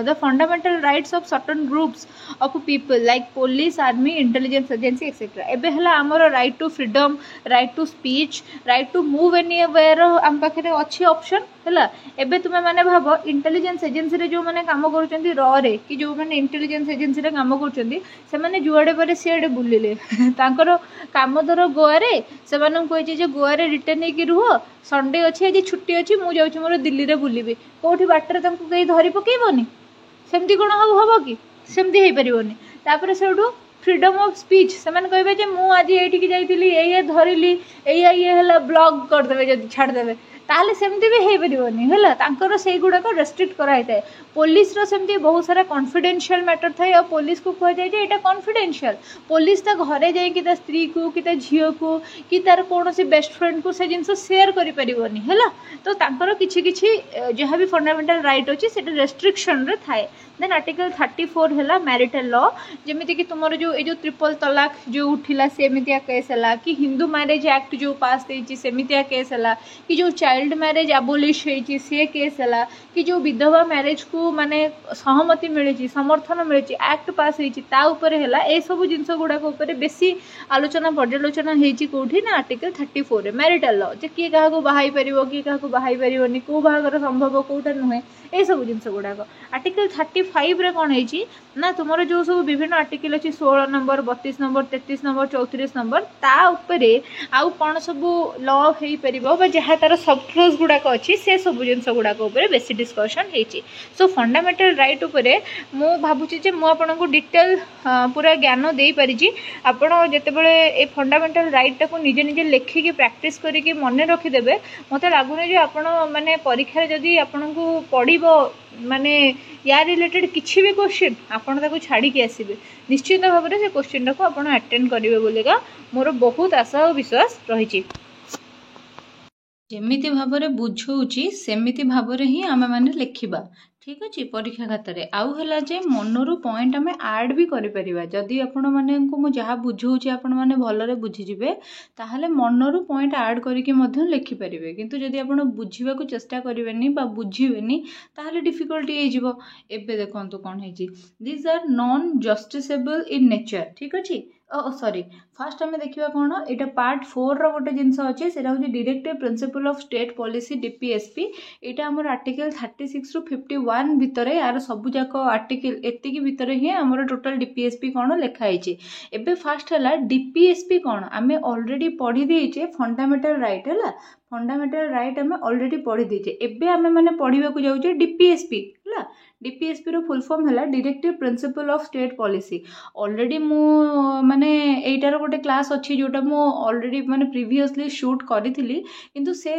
the fundamental rights of certain groups of people like police, army, intelligence agency etc. एबे हला हमर right to freedom, right to speech, right to move anywhere हम पाखे अच्छी option है। एबे तुमे माने भाबो इंटेलिजेंस एजेंसी रे जो माने काम करूचंती रॉ रे कि जो माने इंटेलिजेंस एजेंसी रे काम करूचंती से माने जुआडे परे सियाडे बुलिले तांकर काम दर गोवा रे से माने कहै जे गोवा रे रिटर्न हे कि रुह संडे अच्छी आज छुट्टी अच्छी मुझे जाऊँ मोर दिल्ली रे बुलबी कौटी बाटर तुमको कहीं धरी पकेबनी सेमती कौन हम कि सेमती हो पारनी। तापर से फ्रीडम ऑफ स्पीच से कहे जे मु आज ये जाइली ये धरली ये ब्लॉग करदे जब छाड़देवे ताहले सेमती भी हो पारनी है से गुड़ाक रेस्ट्रिक्ट कराई थाए। पुलिस सेमती बहुत सारा कॉन्फिडेंशियल मैटर थाए और पुलिस को कह जाए ये कॉन्फिडेंशियल पुलिस ता घरे जाइए ता स्त्री को कि ता झील को कि तार कौन बेस्ट फ्रेंड को से जिनस सेयार करें है तो तांकर किछि किछि जहाँ भी फंडामेंटल राइट अच्छी से रेस्ट्रिक्शन रे थाए। देन आर्टिकल 34 है मैरिटल लॉ जमीती कि तुम जो ये ट्रिपल तलाक जो उठिला सेमितिया केस है कि हिंदू मैरिज एक्ट जो पास होती सेमितिया केस है कि जो चाइल्ड मैरिज एबोलिश होती से केस है कि जो विधवा मैरिज को माने सहमति मिली समर्थन मिली एक्ट पास होती है सब जिनस गुड़ाक बेसी आलोचना पर्यालोचना होती ना आर्टिकल 34 रे मैरिटल लॉ जे किए क्या बाहाई पार किए क्या बाहाई पारनी कौ बाहागर संभव कौटा नुहे ये सब जिनस गुड़ाक। आर्टिकल 35 रे कौन है ना तुम जो सब विभिन्न आर्टिकल अच्छी 16 नंबर 32 नंबर 33 नंबर 34 नंबर ता उपरे आउ कौन सब लॉ हो पार जहाँ तार सब क्लोज गुड़ाक अच्छी से सब जिन गुड़ाक बेसी डिस्कसन होती। सो फंडामेंटल राइट उपरे मु भावुची मुझे डिटेल पूरा ज्ञान दे पारिछि। आपण जेतेबेले ए फंडामेंटल राइट टाको निजे निजे लेखिकी प्रैक्टिस करिकी मन रखिदेबे मते लागुने जे आपण माने परीक्षा जदी आपनकु पढिबो माने या रिलेटेड किछि भी क्वेश्चन आपण ताको छाड़ी के आसीबे निश्चित भाव में से क्वेश्चन टाको आपण अटेंड करिवे बोलेगा मोर बहुत आशा और विश्वास रही। जेमिति भाव में बुझौची सेमिति भाव में ही आमे माने लिखिबा ठीक अच्छे परीक्षा खातार आउ है जे मनरू पॉइंट आम आड भी करें जदि आपण माने जहाँ बुझाऊँच आपण मैंने भलरे बुझीजे ताहले मनरू पॉइंट आड करके लिखिपारे किंतु जदि आपण बुझा चेष्टा करेंगे बुझेनि ताहले डिफिकल्टी हो। एबे देखंतु कौन है this are non justiciable in nature ठीक अच्छे सॉरी फास्ट आम देखा कौन यहाँ पार्ट 4 रोटे जिनस अच्छे से directive principle of state policy DPSP यहाँ आम आर्टिकल 36 ରୁ 51 भितर यार सबूक आर्टिकल एतिकी भितर ही आमर टोटल डीपीएसपी कौन लिखाई। एबे फास्ट है डीपीएसपी कौन आम ऑलरेडी पढ़ी देचे फंडामेंटल राइट है फंडामेंटल राइट आम ऑलरेडी पढ़ी देचे एबे आम मैंने पढ़ा जाऊे डीपीएसपी है डीपीएसपी रो फुल फॉर्म है directive principle of state policy already मु माने एटार गोटे क्लास अच्छी जोटा मु ऑलरेडी माने प्रीवियसली शूट करी किंतु से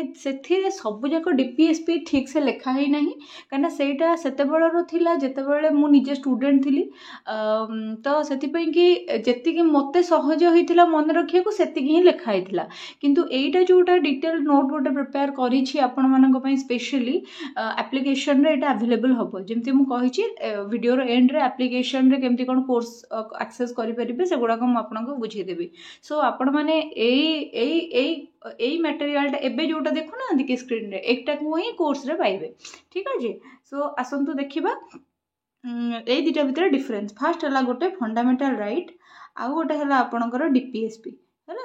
सब जाक डीपीएसपी ठीक से लिखा ही नहीं कहीं सेटा सेतेबेलर थिला जेतेबेले मु निजे स्टूडेंट थी तो से जी मते सहज होता मन रखा सेतिकी ही लिखाई किंतु एटा जोटा डिटेल नोट गोटे प्रिपेयर करी आपण मानक स्पेशली एप्लिकेशन रे एटा अवेलेबल हम जमी मु कही वीडियो एंड रे एप्लिकेशन रे केमती कौन कोर्स एक्सेस करेंगे से गुड़ाक मुझे बुझेदेवी। सो आपण मैंने यही मटेरियल एबे जोटा देखुना कि स्क्रीन रे एकटा को ही कोर्स रे पाइबे ठीक अच्छे। सो आसतु देखा ये दुटा भितर डिफरेंस फास्ट है गोटे फंडामेंटल राइट आउ गोटे है आपणकर डीपीएसपी है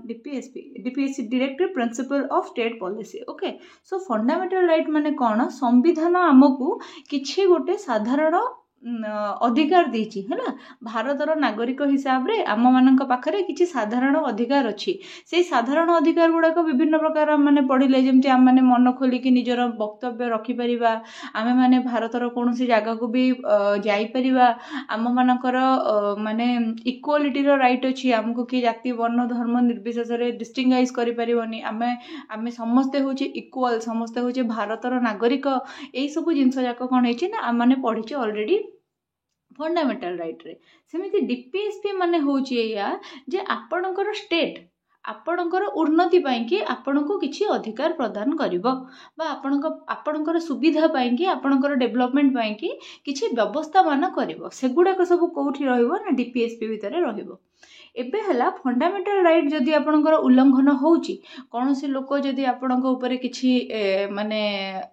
DPSP directive principle of state policy okay. So fundamental right माने कौन संविधान आमको किछि गोटे साधारण अधिकार देछि है भारतर नागरिक हिसाब रे आम मान पाखरे किछि साधारण अधिकार अच्छी से साधारण अधिकार गुड़ाक विभिन्न प्रकार माने पढ़िले जमती आम माने मन खोलिकी निजर वक्तव्य रखिपर आमे माने भारतर कौन जगह को भी जाइपरिबा आम मानकर माने इक्वालिटीर राइट अच्छी आमको कि जाति वर्ण धर्म निर्विशेष डिस्टिंगाइज करिपरिबनी आमे आमे समस्ते होचे इक्वाल समस्ते होचे भारतर नागरिक यही सब जिनस जाक कौन है ना आम मैंने पढ़ी ऑलरेडी फंडामेंटल राइट रे सेमिति डीपीएसपी माने होची या जे आपणकर स्टेट आपणकर उन्नति पाई कि आपणको किछि अधिकार प्रदान करिवो बा आपणकर सुविधा पाई कि आपणकर डेवलपमेंट पाई कि किछि व्यवस्था मान करिवो सेगुडा सब कोठी रहइबो ना डीपीएसपी भितरे रहइबो। एबे हला फंडामेंटल राइट जदि आपणकर उल्लंघन होउची कौन से लोक जदि आपणको ऊपर किछि माने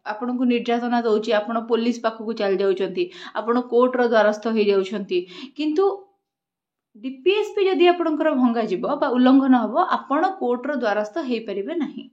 आपणको निर्यातना दउची आपण पुलिस पाखकु चल जाउचंती आपण कोर्ट रो द्वारस्थ हो जाउचंती किंतु डीपीएसपी जदि आपणकर भंगा जीवो बा उल्लंघन हबो आपण कोर्ट रो द्वारस्थ हेई परिबे नाही।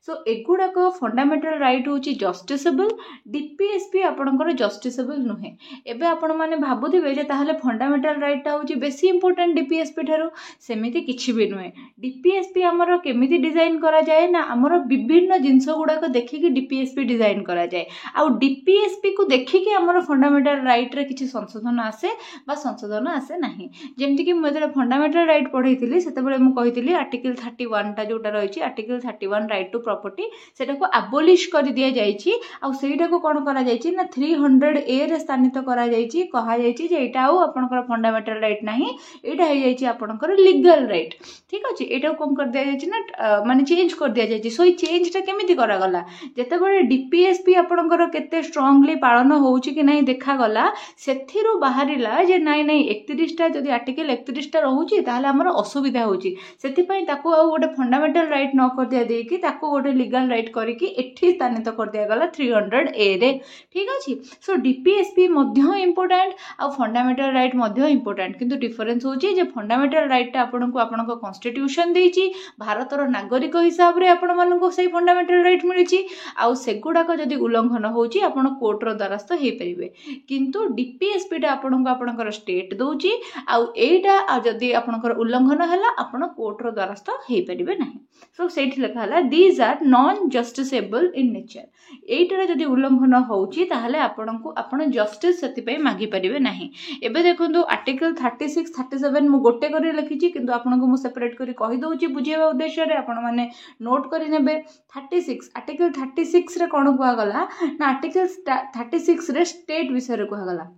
सो एगुड़ाक फंडामेंटल राइट हूँ जस्टिसेबल डीपीएसपी आपणकर जस्टिसेबल नुहे। एबे आपण माने भाबुथिबे जे ताहले फंडामेंटल राइट हूँ बेसी इंपोर्टेंट डीपीएसपी ठारू सेमिति किछि भी नुहे। डीपीएसपी आमर केमिति डिजाइन करा जाए ना आमर विभिन्न जिनस गुड़ाक देखिकी डीपीएसपी डिजाइन करा जाए आउ डीपीएसपी को देखिकी आमर फंडामेंटल राइट रे किछि संशोधन आसे बा संशोधन आसे नाही। जेमति कि मु जेते फंडामेंटल राइट पढैथिली सेतेबेले मु कहिथिली आर्टिकल 31 टा जोटा रहिछि आर्टिकल 31 राइट टू प्रॉपर्टी सेटा को एबोलिश कर दिया जाइछि आ सेटा को कोन करा जाइछि ना 300 ए रे स्थानित करा जाइछि कहा जाइछि जे एटा आउ आपनकर फंडामेंटल राइट नाही एटा हे जाइछि आपनकर लीगल राइट ठीक अछि। एटा कोन कर दिया जाइछि ना माने चेंज कर दिया जाइछि। सो चेंज टा केमिति करा गला जेते बळे डीपीएसपी आपनकर केते स्ट्रांगली पालन होउछि कि नाही देखा गला सेथिरु बाहरिला जे नाही नाही 31 टा जदी आर्टिकल 31 टा रहउछि ताले हमर असुविधा होउछि सेति पई ताको आ गोटे फंडामेंटल राइट न कर दिया दे कि ताको गोटे लीगल राइट करके एठी स्थानित कर दिया गला 300 ए रे ठीक अछि। सो डीपीएसपी मध्य इंपोर्टेंट आ फंडामेंटल राइट मध्य इंपोर्टेंट किंतु डिफरेंस होछि जे फंडामेंटल राइट टा आपनको आपनको कॉन्स्टिट्यूशन देछि भारतर नागरिक हिसाब रे आपण मानको सही फंडामेंटल राइट मिलिछि आ सेगुडा को जदी उल्लंघन होछि आपण कोर्ट रो द्वारस्थ हे परिबे किंतु डीपीएसपी टा आपनको आपनकर स्टेट दोछि आ एटा आ जदी आपनकर उल्लंघन हला आपण कोर्ट रो द्वारस्थ हे परिबे नाही। सो सेठी लिखा हला these are non justiciable in nature एटार जदि उल्लंघन होउची ताहले आपणको आपण जस्टिस सेति पे मागी परिबे नाही। एबे देखंतु आर्टिकल 36 37 मु गोटे करी लिखिची किंतु आपणको मु सेपरेट करी कहि दउची बुझेबा उद्देश्य रे आपण माने नोट करी नेबे। 36 आर्टिकल 36 रे कोन कुआ गला ना आर्टिकल 36 रे स्टेट विषय रे कुआ गला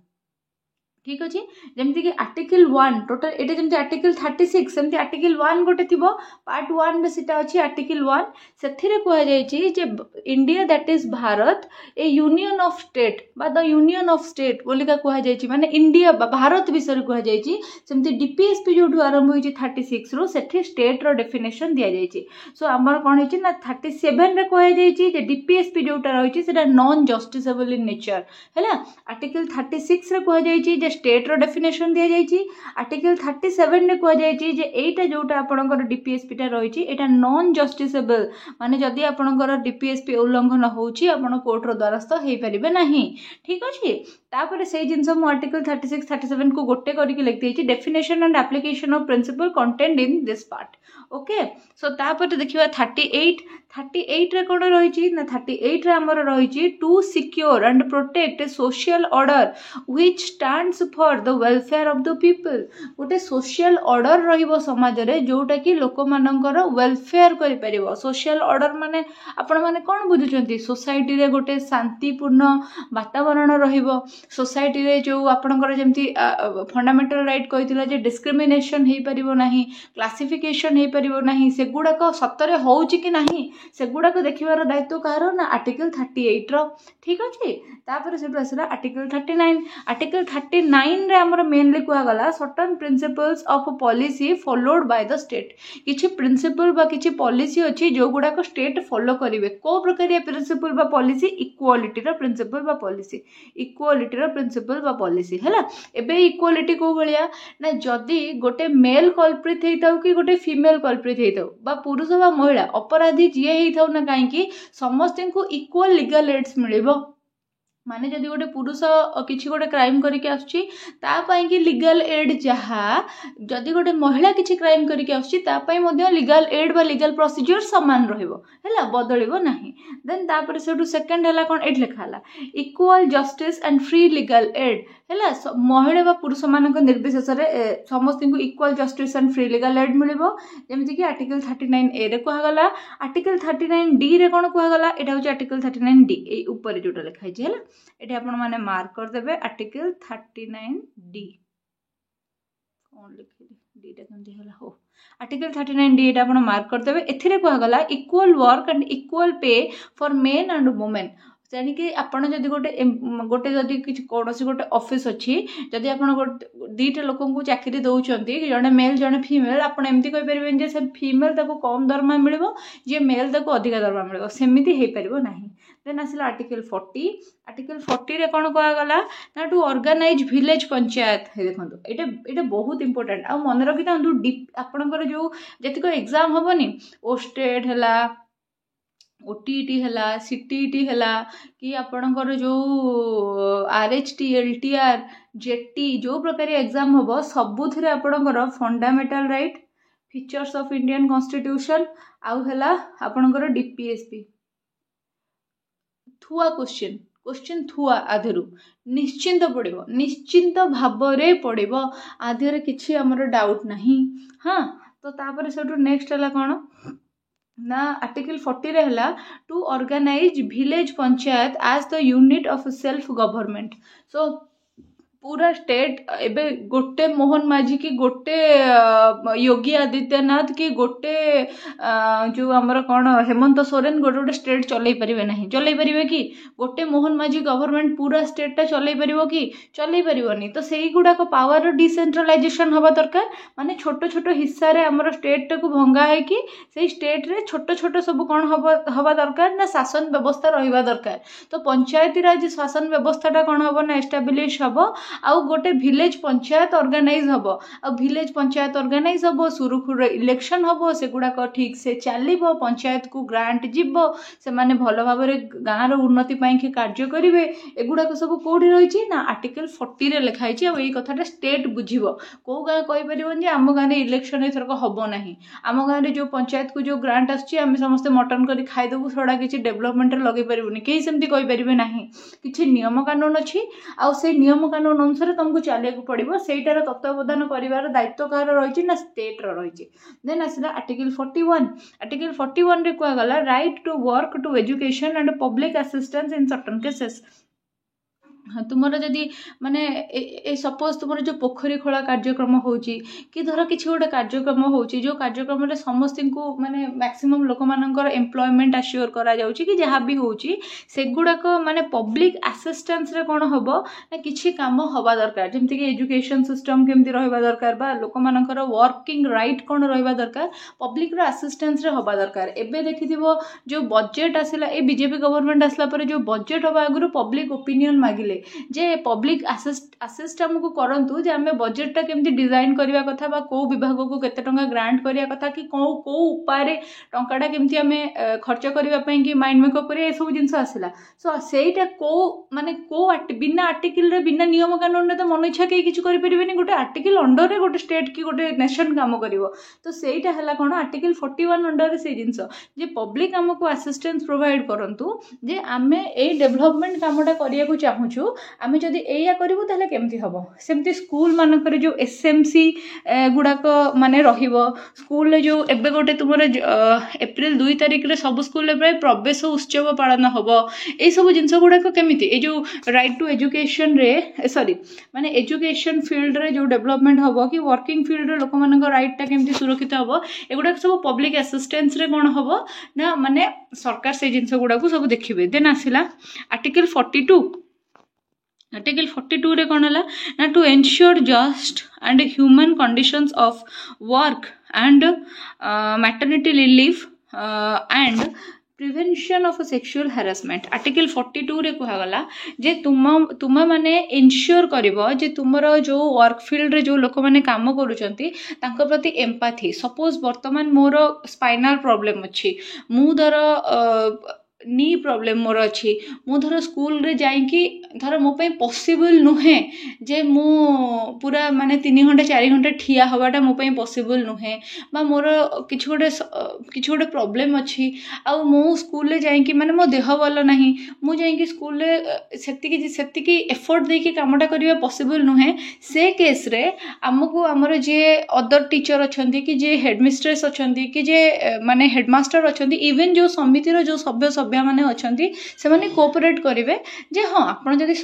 ठीक अच्छे जमती कि आर्टिकल 1 टोटल एटा जमती आर्टिकल 36 सेमती आर्टिकल 1 गोटे थिबो पार्ट 1 रे सेटा अछि आर्टिकल 1 सेथिरे कोहा जाय छी जे India that is Bharat a union of state बा द यूनियन ऑफ स्टेट बोलिका कोहा जाय छी माने इंडिया भारत विषय रे कोहा जाय छी सेमती डीपीएसपी जोठु आरंभ होई छी 36 रो सेठी स्टेट रो डेफिनेशन दिया जाय छी। सो हमर कोन होई छी ना 37 रे कोहा जाय छी जे डीपीएसपी जोटा रहै छी सेटा नॉन जस्टिसेबल इन नेचर हैला। आर्टिकल 36 रे कोहा जाय छी जे स्टेट रो डेफिनेशन दिया जाय छी। आर्टिकल 37 ने कोहा जाय छी जे एटा जोटा आपनकर डीपीएसपी टा रही छी एटा नॉन जस्टिसेबल माने जदी आपनकर डीपीएसपी उल्लंघन होउची आपण कोर्ट रो द्वारस्थ हेई परिबे नाही ठीक अछि। तापर से जिंस मु आर्टिकल 36 37 को गोटे करी के लिख देछि definition and application of principle content in this part okay. So तापर देखिबा 38 रे कोन रही छी ना 38 रे हमर रही छी to secure and protect social order which stands for the welfare of the people गोटे सोशल ऑर्डर रहिबो समाज रे जोटा कि लोक मानकर वेलफेयर करि परिबो। सोशल ऑर्डर माने आपण माने कोन बुझुचंती सोसाइटी रे गोटे शांतिपूर्ण वातावरण रहिबो सोसाइटी रे जो आपणकर जेमती फंडामेंटल राइट कहितला जे डिस्क्रिमिनेशन हेई परिबो नाही क्लासिफिकेशन हेई परिबो नाही सेगुडा को सतरे होउची कि नाही सेगुडा को देखिबार दायित्व कहारो ना आर्टिकल 38 रो ठीक अछि। तापर सेटु आसला आर्टिकल 39 आर्टिकल 39 रे हमर मेनली कुआ गला certain principles of policy followed by the state किछि प्रिंसिपल बा किछि पॉलिसी अछि जो गुडा को स्टेट फॉलो करिवे को प्रकार प्रिंसिपल बा पॉलिसी इक्वालिटी रो प्रिंसिपल बा पॉलिसी इक्वालिटी रो प्रिंसिपल बा पॉलिसी हैला। एबे इक्वालिटी को भलिया ना जदी गोटे मेल कल्प्रिट हेइताउ कि गोटे फीमेल कल्प्रिट हेइताउ बा पुरुष बा महिला अपराधी जे हेइताउ ना काहे कि समस्त को इक्वल लीगल एड्स मिलिबो माने जदि गोटे पुरुष किछि गोटे क्राइम करिके आछी ता पई कि लीगल एड जहा जदि गोटे महिला किछि क्राइम करिके आछी ता पई मध्ये लीगल एड बा लीगल प्रोसीजर समान रहिबो हैला बदलिबो नाही। देन तापर सेटु सेकंड हला कोन एट लिखा हला equal justice and free legal aid हैला महिला बा पुरुष मानक निर्विशेष रे समस्त को equal justice and free legal aid मिलिबो जेमति कि आर्टिकल 39 ए रे कोहा गला। आर्टिकल 39 डी रे कोन कोहा गला एटा होची आर्टिकल 39 डी ए ऊपर जोटा लिखा है हैला एठी आपण माने मार्क कर देबे आर्टिकल 39 डी कोन लिखि डी टा केमति होला हो आर्टिकल 39 डी एटा आपण मार्क कर देबे एथिरे कोहा गला equal work and equal pay for main and women जानी कि आपण जदि गोटे जदि किछि कोनोसी गोटे ऑफिस अछि जदि आपण दीटा लोक को चाकरी दउचंती जने मेल जने फीमेल आपण एमती कहि परबेन जे से फीमेल ताको कम दरमा मिलबो जे मेल ताको अधिक दरमा मिलबो सेमिति हे परबो नाही। देन आसला आर्टिकल 40 रे कोन कहा गला ना टू ऑर्गेनाइज विलेज पंचायत हे देखंतु एटा बहुत इंपोर्टेंट आ मन रखि तांतु आपणकर जो जतिको एग्जाम होबनी ओस्टेट हला ओटीटी हला सीटीटी हला कि आपणकर जो आरएचटी एलटीआर जेटी जो प्रकार एग्जाम होबो सबुथिरे आपणकर fundamental right features of Indian constitution आउ हला आपणकर डीपीएसपी थुआ क्वेश्चन थुआ आधेरु निश्चिंत पड़िबो निश्चिंत भाबरे पड़िबो आधेरे किछि हमर डाउट नाही। हाँ तो तापर सेटु नेक्स्ट हला कोन ना आर्टिकल 40 रे हला to organise village panchayat as the unit of self government. So पूरा स्टेट एबे गोटे मोहन माझी की गोटे योगी आदित्यनाथ की गोटे जो हमर कोन हेमंत सोरेन गोटे स्टेट चलै परिबे नाही चलै परिबे कि गोटे मोहन माझी गवर्नमेंट पूरा स्टेट टा चलै परिबो कि चलै परिबोनी। तो सेही गुडा को पावर डिसेंट्रलाइजेशन हवा दरकार माने छोट छोट हिस्सा रे हमर स्टेट टा को भंगा है कि सेही स्टेट रे छोट छोट सब कोन हवा दरकार ना शासन व्यवस्था रहिबा दरकार। तो पंचायती राज शासन व्यवस्था टा कोन हबो ना एस्टैब्लिश हबो आउ गोटे विलेज पंचायत ऑर्गेनाइज हबो आ विलेज पंचायत ऑर्गेनाइज हबो सुरुखुर इलेक्शन हबो से गुडाक ठीक से चलिबो पंचायत को ग्रांट जिवो से माने भलो भाबरे गाँ रो उन्नति पई के कार्य करिवे एगुडाक सब कोठी रहिछि ना आर्टिकल 40 रे लिखा हिछि आ एई कथाटा स्टेट बुझिबो को गाँ कहि परिबन जे आम गाँ रे इलेक्शन एथरक हबो नाही आम गाँ रे जो पंचायत को जो ग्रांट आछि आमे समस्त मटन करी खाइ देबु सडा किछि डेवलपमेंट रे लगे परिबुनी केही सेमति कहि परिबे नाही किछि नियम कानून अछि आ से नियम कानून अनुसार तुमको चलिया को पड़िबो सेटार तत्वावधान करिवार दायित्व कार रहिछि ना स्टेट रो रहिछि देन आसिला आर्टिकल 41 रे कुआ गला right to work to education and public assistance in certain cases तुमर जदि माने सपोज तुमर जो पोखरी खोला कार्यक्रम होची कि धर किछि गोटे कार्यक्रम होची जो कार्यक्रम रे समस्त को माने मैक्सिमम लोक मानकर एम्प्लॉयमेंट अश्योर करा जाउची कि जहाँ भी होची सेगुडा को माने पब्लिक असिस्टेंस रे कोन हबो ना किछि काम हवा दरकार जेमति कि एजुकेशन सिस्टम केमति रहबा दरकार बा लोक मानकर वर्किंग राइट कोन रहबा दरकार पब्लिक रो असिस्टेंस रे हबा दरकार एबे देखिथिबो जो बजेट आसिला ए बीजेपी गवर्नमेंट आसला पर जो बजेट हबा आगुरु पब्लिक ओपिनियन मागिले जे पब्लिक असिस्ट हमको करंतु जे हमें बजेट टा केमती डिजाइन करिया कथा बा को विभाग को केते टंका ग्रांट करिया कथा कि को को उपाय टंकाटा केमती हमें खर्च करिया पई कि माइंड मेकअप करिया ए सब जिंस आसिला सो सेटा को माने को बिना आर्टिकल रे बिना नियम कानून रे तो मन इच्छा के किछु करि परिबेनी गोटे आर्टिकल अंडर रे गोटे स्टेट की गोटे नेशन काम करिवो तो सेटा हला कोन आर्टिकल 41 अंडर रे से जिंस जे पब्लिक हमको असिस्टेंस प्रोवाइड करंतु जे आमे ए डेवलपमेंट कामटा करिया को चाहूछु आमे जदि एया करिवो ताले केमती हबो सेमती स्कूल मानकर जो एसएमसी गुडाक माने रहिबो स्कूल रे जो एबे गोटे तुमर अप्रैल 2 तारिख रे सब स्कूल रे प्राय प्रवेश उत्सव पालन हबो ए सब जिंस गुडाक केमिति ए जो राइट टू एजुकेशन रे सॉरी माने एजुकेशन फील्ड रे जो डेवलपमेंट हबो कि वर्किंग फील्ड रे लोक मानक राइट टा केमिति सुरक्षित हबो एगुडा सब पब्लिक असिस्टेंस रे कोन हबो ना माने सरकार से जिंस गुडाक सब देखिबे देन आसिला आर्टिकल 42 आर्टिकल 42 रे कोन हला ना to ensure just and human conditions of work and maternity leave and prevention of sexual harassment article 42 रे कहा गला जे तुम माने इनश्योर करिवो जे तुमरो जो वर्क फील्ड रे जो लोक माने काम करूचंती तांको प्रति एम्पैथी सपोज वर्तमान मोर स्पाइनल प्रॉब्लम अछि मु धर नी प्रॉब्लम मोर अच्छी मु धर स्कूल रे जाई कि धर मो पे पॉसिबल नुहे जे मु पूरा माने 3 घंटा 4 घंटा ठिया हवाटा मो पे पॉसिबल नुहे बा मोर किछ गोटे प्रॉब्लम अच्छी आ मु स्कूल रे जाई कि माने मो देह वाला नहीं मु जाई कि स्कूल रे सेतिकी एफर्ट दे के कामटा करिया पॉसिबल नुहे से केस रे हमको हमर जे अदर टीचर अछंती कि जे हेडमिस्ट्रेस अछंती कि जे माने हेडमास्टर अछंती इवन जो समिति रो जो सभ्य माने अछंती से माने कोऑपरेट करिवे जे हां आपण जदी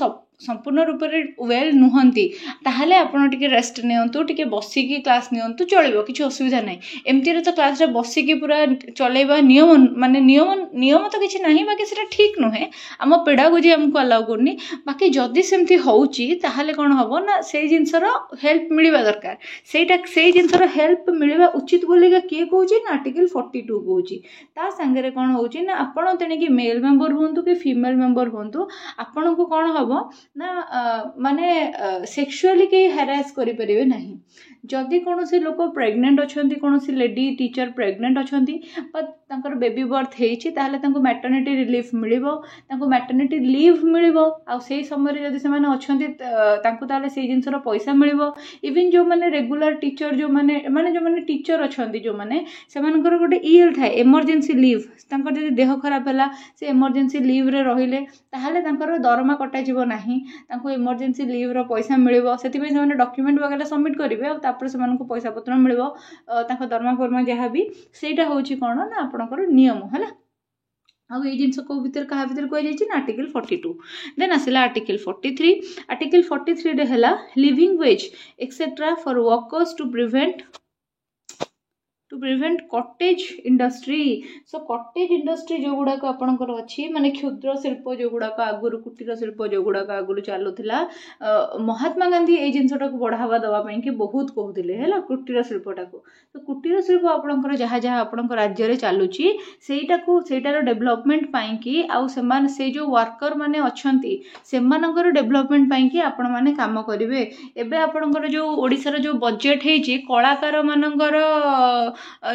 संपूर्ण रूप से वेल नुहंती ताहले आपण टिके रेस्ट नियंतु टिके बसी की क्लास नियंतु चलिबो किछ असुविधा नै एमती रे तो क्लास रे बसी की पूरा चलेबा नियम माने नियम तो किछ नाही बाकी सेटा ठीक नहे हम पेडागोजी हमको अलाउ करनी बाकी जदी सेमती होउची ताहले कोन हबो ना सेई जिंसर हेल्प मिलिबा दरकार सेटा सेई जिंसर हेल्प मिलिबा उचित बोलिगा के कहूची ना आर्टिकल 42 कहूची ता संगे रे कोन होउची ना आपण तेने कि मेल मेंबर होंतु कि फीमेल मेंबर होंतु आपण को कोन हबो ना माने सेक्सुअली के हैरास करि परिबे नाही जदि कोनोसी लोक प्रेग्नेंट अछंती कोनोसी लेडी टीचर प्रेग्नेंट अछंती बट तांकर बेबी बर्थ हेछि ताहले तांको मैटरनिटी रिलीफ मिलिबो तांको मैटरनिटी लीव मिलिबो आ सेही समय रे जदि समान अछंती तांको ताहले सेही जिंसर पैसा मिलिबो इवन जो माने रेगुलर टीचर जो माने टीचर अछंती जो माने सेमानकर गोटे ईएल थाए इमरजेंसी लीव तांकर जदि देह खराब होला से इमरजेंसी लीव रे रहिले ताहले तांकर दरमा कटा जिवो नाही तांको इमरजेंसी लीव रो पैसा मिलिबो सेति पे जे डॉक्यूमेंट वगैरह सबमिट करिवे आ तापर से मानको पैसा पत्र मिलिबो तांको दरमा फरमा जहा भी सेटा होची कोन ना आपनकर नियम हला आ ए जिंस को भीतर कहा भीतर कोइ जाई ना आर्टिकल 42 देन आसिला आर्टिकल 43 रे हला living wage etcetera for workers to prevent to prevent cottage industry. So cottage industry जो गुड़ाक आपंकर अच्छी माने क्षुद्र शिल्प जो गुड़ाक आगुरी कुटीर शिल्प जो गुड़ाक आगुरी चलुला महात्मा गांधी ये जिनटा को बढ़ावा देवाई कि बहुत कहते हैं कुटीर शिल्पटा को। तो कुटीर शिल्प आपंकर जहाँ जहाँ आपण राज्य में चलुची सेटार डेभलपमेंट पाई से जो वर्कर माने अच्छी से डेभलपमेंट पाई आपण मैंने कम करेंगे। एवं आपंकर जो ओडिशार जो बजेट है कलाकार मानकर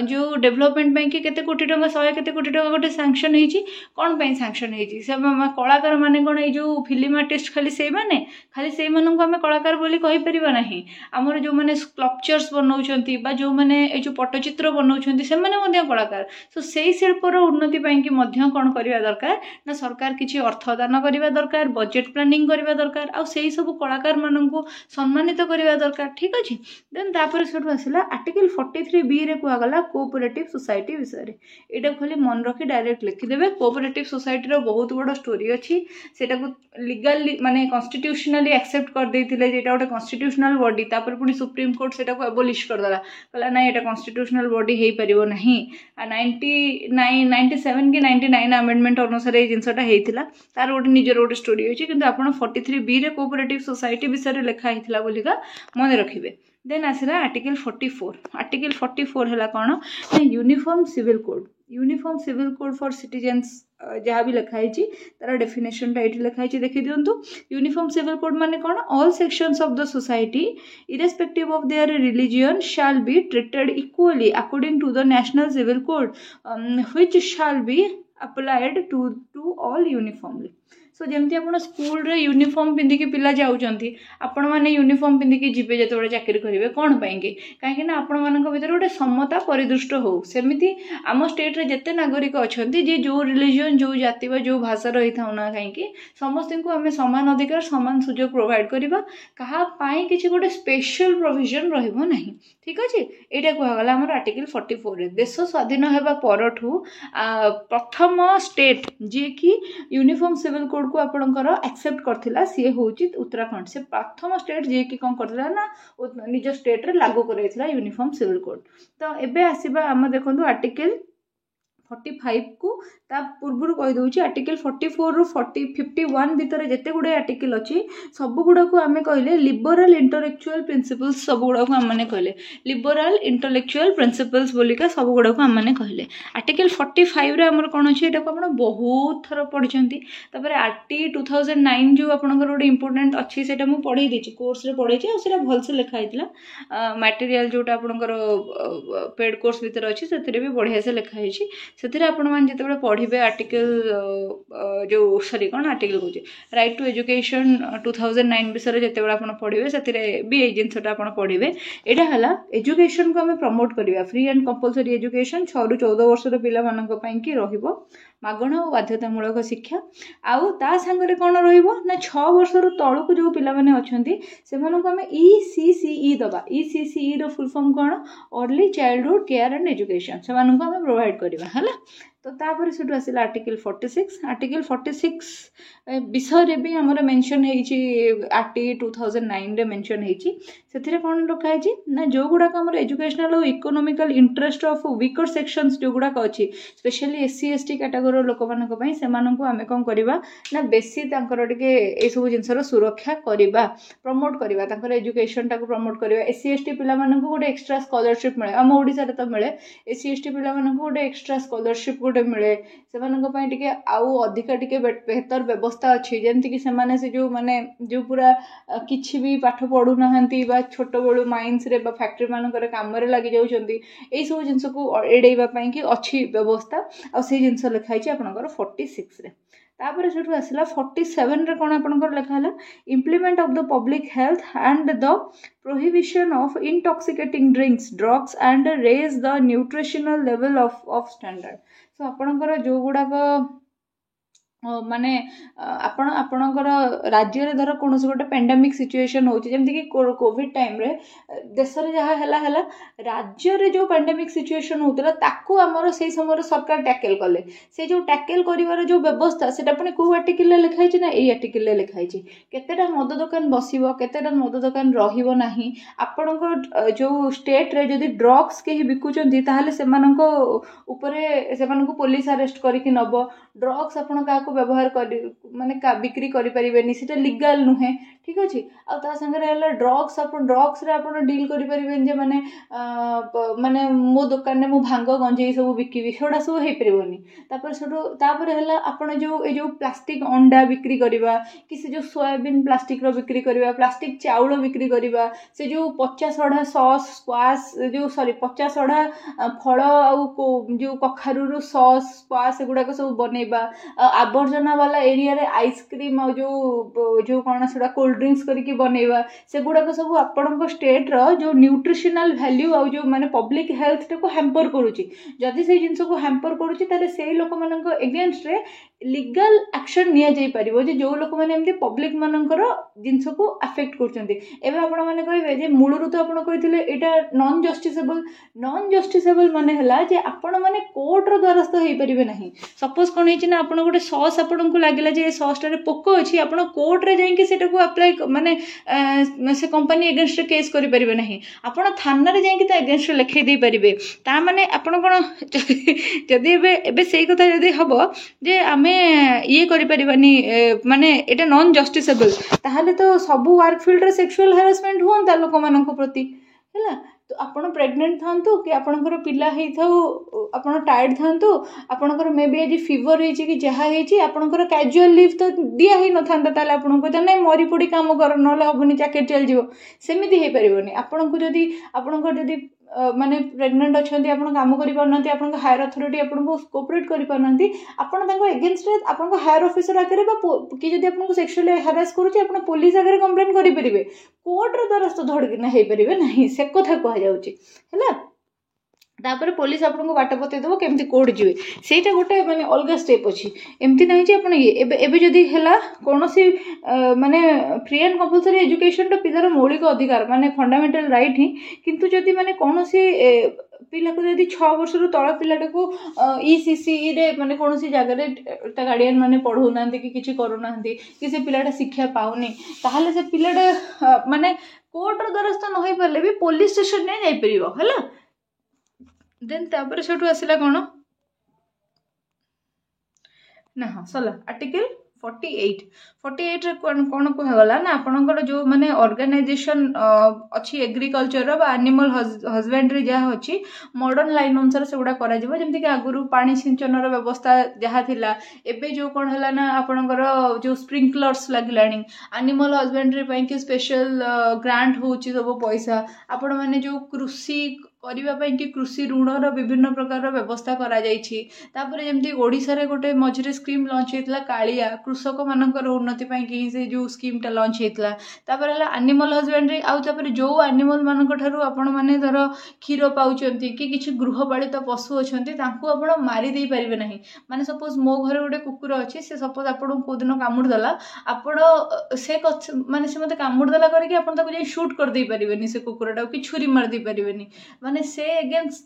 जो डेभलपमेंट पाई केते कोटी टंका 100 केते कोटी टंका गोटे सैंक्शन होती कौन पाई सैंक्शन होती से कलाकार माने कौन ये फिल्म आर्टिस्ट खाली से खाली आम कलाकार बोली कही परिबा नहीं। आमर जो मैंने स्कल्पचर्स बनाउछंती बा जो मैंने ये जो पट्टचित्र बनाउछंती से माने कलाकार। सो से शिल्पर उन्नति पाई कि मध्य कौन करवा दरकार ना सरकार किसी अर्थदान करवा दरकार बजेट प्लानिंग करवा दरकार आ सेही सब कलाकार माननकु सम्मानित करवा दरकार। ठीक अच्छे देन तापर सेठू आसला आर्टिकल 43 बी रे कुआगला कोऑपरेटिव सोसाइटी विषय यहाँ खाली मन रखी डायरेक्ट लिखिदेवे। कोऑपरेटिव सोसाइटी बहुत बड़ स्टोरी अच्छी सेटा को लीगली माने कॉन्स्टिट्यूशनली एक्सेप्ट कर देथिले जेटा गोटे कॉन्स्टिट्यूशनल बॉडी तापर पुनी सुप्रीम कोर्ट सेटा को एबोलिश करदेला कहला ना एटा कॉन्स्टिट्यूशनल बॉडी हो पारिबो नहीं। 97 कि 99 अमेंडमेंट अनुसार ये जिनसटा होता तार गोटे निजर गोटे स्टोरी अच्छी किंतु आपन 43 बी रे कोऑपरेटिव सोसाइटी विषय लिखा होता बोलिका मन रखिबे। देन आसला आर्टिकल 44। आर्टिकल 44 है कौन ना uniform civil code. Uniform civil code for citizens जहाँ भी लिखाई तार डेफिनेशन ये लिखाई देखी दिंतु। यूनिफॉर्म सिविल कोड माने कौन all sections of the society irrespective of their religion shall be treated equally according to the national civil code which shall be applied to all uniformly. So जमती आप school रे uniform पिंधिकी पिला जाउचंती आपण माने uniform पिंधिकी जिबे जतबे चाकरी करेंगे कौन पाएंगे कहीं आपण मानक भीतर गोटे समता परिदृष्ट हो। सेमिति आम स्टेट रे जेते नागरिक अच्छे जे जो रिलीजन जो जाति व जो भाषा रही था ना कहीं समस्त को आम समान अधिकार समान सुजोग प्रोवाइड करवा कहा किसी गोटे स्पेशल प्रोविजन रहिबो नहीं। ठीक अच्छे यहाँ कहगला आम आर्टिकल 44 रे देश स्वाधीन होगा परठू प्रथम स्टेट जी कि यूनिफॉर्म सिविल कोड को आपणकर एक्सेप्ट करथिला सी होची उत्तराखंड। से प्रथम स्टेट जी कि कौन करथिला ना निज स्टेट रे लागू करैथिला यूनिफॉर्म सिविल कोड। तो एबे आसीबा हम देखंतु आर्टिकल 45 को ता पूर्व कहीदे आर्टिकल 44 रु 51 भितर जिते गुड़े आर्टिकल अच्छी सब गुड़ा को आम कहले लिबराल इंटलेक्चुअल प्रिंसिपल्स सब गुड़ा को आम कहले लिबराल इंटलेक्चुअल प्रिंसिपल्स बोलिका सब गुड़ा को आम कहले। आर्टिकल 45 रे आमर कौन अच्छे यहाँ आप बहुत थर पढ़ी आरटी 2009 जो आपंकर गोटे इंपोर्टाट अच्छी से मुझे पढ़े देती कोर्स रे पढ़े और भलसे लिखाई मटेरियल जोटा आपंकर पेड कोर्स भितर अच्छी से भी बढ़िया से लिखाई से आपण मैंने जिते पढ़े आर्टिकल जो सॉरी कौन आर्टिकल कहे राइट टू एजुकेशन 2009 विषय जिते आप पढ़े से भी ये जिनसा आप पढ़े यहाँ है एजुकेशन को आम प्रमोट करवा फ्री एंड कंपलसरी एजुकेशन 6 ରୁ 14 वर्षर पिलांकी मागण और बाध्यतामूलक शिक्षा आउ ता सांगरे कौन ना 6 वर्षर तलू जो पिला माने अच्छी से आम ECCE दबा ECCE रो फुल फॉर्म कौन early childhood care and education से आम प्रोवाइड करवा है। तो तापर से आसला आर्टिकल 46। आर्टिकल 46 विषय भी आमर मेंशन आरटी 2009 रे मेंशन से कौन रखाई ना जो गुड़ाक आम एजुकेशनल और economical interest of weaker sections जो गुड़ाक अच्छी स्पेशली SC ST कैटेगोरी लोक मानी से आम कौन करवा ना बेसी टे सब जिनसर सुरक्षा करवा प्रमोट करवा एजुकेशन टाक प्रमोट करवा। SC ST पिला गोटे एक्सट्रा स्कॉलरशिप मिले आम ओडिशा रे तो मिले SC ST पिला गोटे एक्सट्रा स्कॉलरशिप गोटे मिले से आउ अधिका टिके बेहतर व्यवस्था अच्छी जमती से जो माने जो पूरा किछि भी पाठ पढ़ू ना छोट बड़ू माइंस रे फैक्ट्री मानकर काम लगी जाऊँगी यही सब जिनस को एड़ेवाई कि अच्छी व्यवस्था आ जिनस लिखाई आपंकर 46 रे। तापर से आसला 47 रे कौन आपंकर लिखाला implement of the public health and the prohibition of intoxicating drinks drugs and raise the nutritional level of standard. So आपंकर जो गुड़ाक ମାନେ ଆପଣଙ୍କର ରାଜ୍ୟରେ ଧର କୌଣସି ଗୋଟେ ପାଣ୍ଡେମିକ୍ ସିଚୁଏସନ୍ ହେଉଛି, ଯେମିତିକି କୋଭିଡ୍ ଟାଇମ୍ରେ ଦେଶରେ ଯାହା ହେଲା ରାଜ୍ୟରେ ଯେଉଁ ପାଣ୍ଡେମିକ୍ ସିଚୁଏସନ୍ ହେଉଥିଲା ତାକୁ ଆମର ସେଇ ସମୟରେ ସରକାର ଟ୍ୟାକେଲ୍ କଲେ। ସେ ଯେଉଁ ଟ୍ୟାକେଲ୍ କରିବାର ଯେଉଁ ବ୍ୟବସ୍ଥା ସେଟା ପୁଣି କେଉଁ ଆର୍ଟିକିଲରେ ଲେଖା ହେଇଛି ନା ଏଇ ଆର୍ଟିକିଲରେ ଲେଖା ହେଇଛି। କେତେଟା ମଦ ଦୋକାନ ବସିବ, କେତେଟା ମଦ ଦୋକାନ ରହିବ ନାହିଁ, ଆପଣଙ୍କ ଯେଉଁ ଷ୍ଟେଟ୍ରେ ଯଦି ଡ୍ରଗ୍ସ କେହି ବିକୁଛନ୍ତି ତାହେଲେ ସେମାନଙ୍କ ଉପରେ ସେମାନଙ୍କୁ ପୋଲିସ ଆରେଷ୍ଟ କରିକି ନେବ। ଡ୍ରଗ୍ସ ଆପଣ କାହାକୁ ବ୍ୟବହାର ମାନେ ବିକ୍ରି କରିପାରିବେନି, ସେଟା ଲିଗାଲ ନୁହେଁ, ଠିକ୍ ଅଛି। ଆଉ ତା ସାଙ୍ଗରେ ହେଲା ଡ୍ରଗ୍ସରେ ଆପଣ ଡିଲ୍ କରିପାରିବେନି ଯେ ମାନେ ମୋ ଦୋକାନରେ ମୁଁ ଭାଙ୍ଗ ଗଞ୍ଜେଇ ସବୁ ବିକିବି, ସେଗୁଡ଼ା ସବୁ ହେଇପାରିବନି। ତାପରେ ହେଲା ଆପଣ ଏଇ ଯେଉଁ ପ୍ଲାଷ୍ଟିକ ଅଣ୍ଡା ବିକ୍ରି କରିବା, କି ସେ ଯେଉଁ ସୋୟାବିନ୍ ପ୍ଲାଷ୍ଟିକର ବିକ୍ରି କରିବା, ପ୍ଲାଷ୍ଟିକ ଚାଉଳ ବିକ୍ରି କରିବା, ସେ ଯେଉଁ ପଚାସଢ଼ା ସସ୍ ସ୍କ୍ୱାସ୍ ପଚାସଢ଼ା ଫଳ ଆଉ ଯେଉଁ କଖାରୁରୁ ସସ୍ ସ୍କ୍ୱାସ୍ ଏଗୁଡ଼ାକ ସବୁ ବନେଇବା, ଆବର୍ଜନା ବାଲା ଏରିଆରେ ଆଇସ୍କ୍ରିମ୍ ଆଉ ଯେଉଁ କ'ଣ ସେଟା କୋଲ୍ଡ ଡ୍ରିଙ୍କସ୍ କରିକି ବନେଇବା, ସେଗୁଡ଼ାକ ସବୁ ଆପଣଙ୍କ ଷ୍ଟେଟ୍ର ଯେଉଁ ନ୍ୟୁଟ୍ରିସନାଲ୍ ଭ୍ୟାଲ୍ୟୁ ଆଉ ଯେଉଁ ମାନେ ପବ୍ଲିକ୍ ହେଲ୍ଥଟାକୁ ହ୍ୟାମ୍ପର କରୁଛି। ଯଦି ସେଇ ଜିନିଷକୁ ହ୍ୟାମ୍ପର କରୁଛି ତାହେଲେ ସେଇ ଲୋକମାନଙ୍କ ଏଗେନଷ୍ଟରେ ଲିଗାଲ ଆକ୍ସନ୍ ନିଆଯାଇପାରିବ, ଯେ ଯେଉଁ ଲୋକମାନେ ଏମିତି ପବ୍ଲିକ୍ ମାନଙ୍କର ଜିନିଷକୁ ଆଫେକ୍ଟ କରୁଛନ୍ତି। ଏବେ ଆପଣମାନେ କହିବେ ଯେ ମୂଳରୁ ତ ଆପଣ କହିଥିଲେ ଏଇଟା ନନ୍ ଜଷ୍ଟିସେବଲ୍ ମାନେ ହେଲା ଯେ ଆପଣମାନେ କୋର୍ଟର ଦ୍ୱାରସ୍ଥ ହେଇପାରିବେ ନାହିଁ। ସପୋଜ କ'ଣ ହେଇଛି ନା ଆପଣ ଗୋଟେ ସସ୍ ଆପଣଙ୍କୁ ଲାଗିଲା ଯେ ଏ ସସ୍ଟାରେ ପୋକ ଅଛି, ଆପଣ କୋର୍ଟରେ ଯାଇକି ସେଟାକୁ ଆପ୍ଲାଏ ମାନେ ସେ କମ୍ପାନୀ ଏଗେନଷ୍ଟରେ କେସ୍ କରିପାରିବେ ନାହିଁ। ଆପଣ ଥାନାରେ ଯାଇକି ତା ଏଗେନଷ୍ଟରେ ଲେଖେଇ ଦେଇପାରିବେ। ତା ମାନେ ଆପଣ କ'ଣ ଯଦି ଏବେ ସେଇ କଥା ଯଦି ହବ ଯେ ଆମେ ଇଏ କରିପାରିବାନି, ମାନେ ଏଇଟା ନନ୍ ଜଷ୍ଟିସେବଲ୍, ତାହେଲେ ତ ସବୁ ୱାର୍କ ଫିଲ୍ଡରେ ସେକ୍ସୁଆଲ ହାରାସମେଣ୍ଟ ହୁଅନ୍ତା ଲୋକମାନଙ୍କ ପ୍ରତି, ହେଲା। ତ ଆପଣ ପ୍ରେଗନେଣ୍ଟ ଥାନ୍ତୁ କି ଆପଣଙ୍କର ପିଲା ହେଇଥାଉ, ଆପଣ ଟାୟାର୍ଡ ଥାନ୍ତୁ, ଆପଣଙ୍କର ମେ ବି ଆଜି ଫିଭର ହେଇଛି କି ଯାହା ହେଇଛି, ଆପଣଙ୍କର କ୍ୟାଜୁଆଲ ଲିଭ୍ ତ ଦିଆ ହେଇନଥାନ୍ତା, ତାହେଲେ ଆପଣଙ୍କୁ କହିଥାନ୍ତା ନାଇଁ ମରି ପଡ଼ି କାମ କର, ନହେଲେ ହେବନି, ଚାକିରି ଚାଲିଯିବ। ସେମିତି ହେଇପାରିବନି। ଆପଣଙ୍କର ଯଦି ମାନେ ପ୍ରେଗନେଣ୍ଟ ଅଛନ୍ତି, ଆପଣ କାମ କରିପାରୁନାହାନ୍ତି, ଆପଣଙ୍କ ହାୟର ଅଥରିଟି ଆପଣଙ୍କୁ କୋପରେଟ୍ କରିପାରୁନାହାନ୍ତି, ଆପଣ ତାଙ୍କ ଏଗେନଷ୍ଟରେ ଆପଣଙ୍କ ହାୟର ଅଫିସର ଆଗରେ ବା କି ଯଦି ଆପଣଙ୍କୁ ସେକ୍ସୁଆଲି ହାରାସ କରୁଛି ଆପଣ ପୋଲିସ ଆଗରେ କମ୍ପ୍ଲେନ୍ କରିପାରିବେ। କୋର୍ଟର ଦ୍ୱାରସ୍ଥ ଧଡ଼ିକିନା ହେଇପାରିବେ ନାହିଁ, ସେ କଥା କୁହାଯାଉଛି, ହେଲା। ତାପରେ ପୋଲିସ ଆପଣଙ୍କୁ ବାଟ ବତେଇଦେବ କେମିତି କୋର୍ଟ ଯିବେ, ସେଇଟା ଗୋଟେ ମାନେ ଅଲଗା ଷ୍ଟେପ୍ ଅଛି। ଏମିତି ନାହିଁ ଯେ ଆପଣ ଏବେ ଯଦି ହେଲା କୌଣସି ମାନେ ଫ୍ରି ଆଣ୍ଡ କମ୍ପଲସରି ଏଜୁକେସନଟା ପିଲାର ମୌଳିକ ଅଧିକାର, ମାନେ ଫଣ୍ଡାମେଣ୍ଟାଲ ରାଇଟ୍ ହିଁ। କିନ୍ତୁ ଯଦି ମାନେ କୌଣସି ପିଲାକୁ ଯଦି 6 ବର୍ଷରୁ ତଳ ପିଲାଟାକୁ ECCEରେ ମାନେ କୌଣସି ଜାଗାରେ ତା ଗାର୍ଡ଼ିଆନ ମାନେ ପଢ଼ଉନାହାନ୍ତି କି କିଛି କରୁନାହାନ୍ତି, କି ସେ ପିଲାଟା ଶିକ୍ଷା ପାଉନି, ତାହେଲେ ସେ ପିଲାଟା ମାନେ କୋର୍ଟର ଦ୍ୱାରସ୍ଥ ନ ହେଇପାରିଲେ ବି ପୋଲିସ ଷ୍ଟେସନରେ ଯାଇପାରିବ, ହେଲା। ଦେନ୍ ତାପରେ ସେଠୁ ଆସିଲା କ'ଣ ନା, ହଁ ସରିଲା ଆର୍ଟିକଲ 48ରେ କ'ଣ କୁହାଗଲା ନା ଆପଣଙ୍କର ଯେଉଁ ମାନେ ଅର୍ଗାନାଇଜେସନ୍ ଅଛି ଏଗ୍ରିକଲଚରର ବା ଆନିମାଲ ହଜବେଣ୍ଡ୍ରି ଯାହା ଅଛି ମଡ଼ର୍ଣ୍ଣ ଲାଇନ୍ ଅନୁସାରେ ସେଗୁଡ଼ା କରାଯିବ। ଯେମିତିକି ଆଗରୁ ପାଣି ସିଞ୍ଚନର ବ୍ୟବସ୍ଥା ଯାହା ଥିଲା, ଏବେ ଯେଉଁ କ'ଣ ହେଲା ନା ଆପଣଙ୍କର ଯେଉଁ ସ୍ପ୍ରିଙ୍କଲର୍ସ ଲାଗିଲାଣି, ଆନିମାଲ ହଜବେଣ୍ଡ୍ରି ପାଇଁକି ସ୍ପେଶାଲ ଗ୍ରାଣ୍ଟ ହେଉଛି ସବୁ ପଇସା, ଆପଣମାନେ ଯେଉଁ କୃଷି କରିବା ପାଇଁକି କୃଷି ଋଣର ବିଭିନ୍ନ ପ୍ରକାରର ବ୍ୟବସ୍ଥା କରାଯାଇଛି। ତାପରେ ଯେମିତି ଓଡ଼ିଶାରେ ଗୋଟେ ମଝିରେ ସ୍କିମ୍ ଲଞ୍ଚ ହେଇଥିଲା କାଳିଆ, କୃଷକମାନଙ୍କର ଉନ୍ନତି ପାଇଁକି ସେ ଯେଉଁ ସ୍କିମ୍ଟା ଲଞ୍ଚ ହେଇଥିଲା। ତାପରେ ହେଲା ଆନିମାଲ ହଜବେଣ୍ଡ୍ରି, ଆଉ ତାପରେ ଯେଉଁ ଆନିମାଲମାନଙ୍କ ଠାରୁ ଆପଣମାନେ ଧର କ୍ଷୀର ପାଉଛନ୍ତି କି କିଛି ଗୃହପାଳିତ ପଶୁ ଅଛନ୍ତି ତାଙ୍କୁ ଆପଣ ମାରି ଦେଇପାରିବେ ନାହିଁ। ମାନେ ସପୋଜ ମୋ ଘରେ ଗୋଟେ କୁକୁର ଅଛି, ସେ ସପୋଜ ଆପଣଙ୍କୁ କେଉଁଦିନ କାମୁଡ଼ିଦେଲା, ଆପଣ ମାନେ ସେ ମୋତେ କାମୁଡ଼ିଦେଲା କରିକି ଆପଣ ତାକୁ ଯାଇ ସୁଟ୍ କରିଦେଇ ପାରିବେନି ସେ କୁକୁରଟାକୁ, କି ଛୁରୀ ମାରି ଦେଇପାରିବେନି, ମାନେ ସେ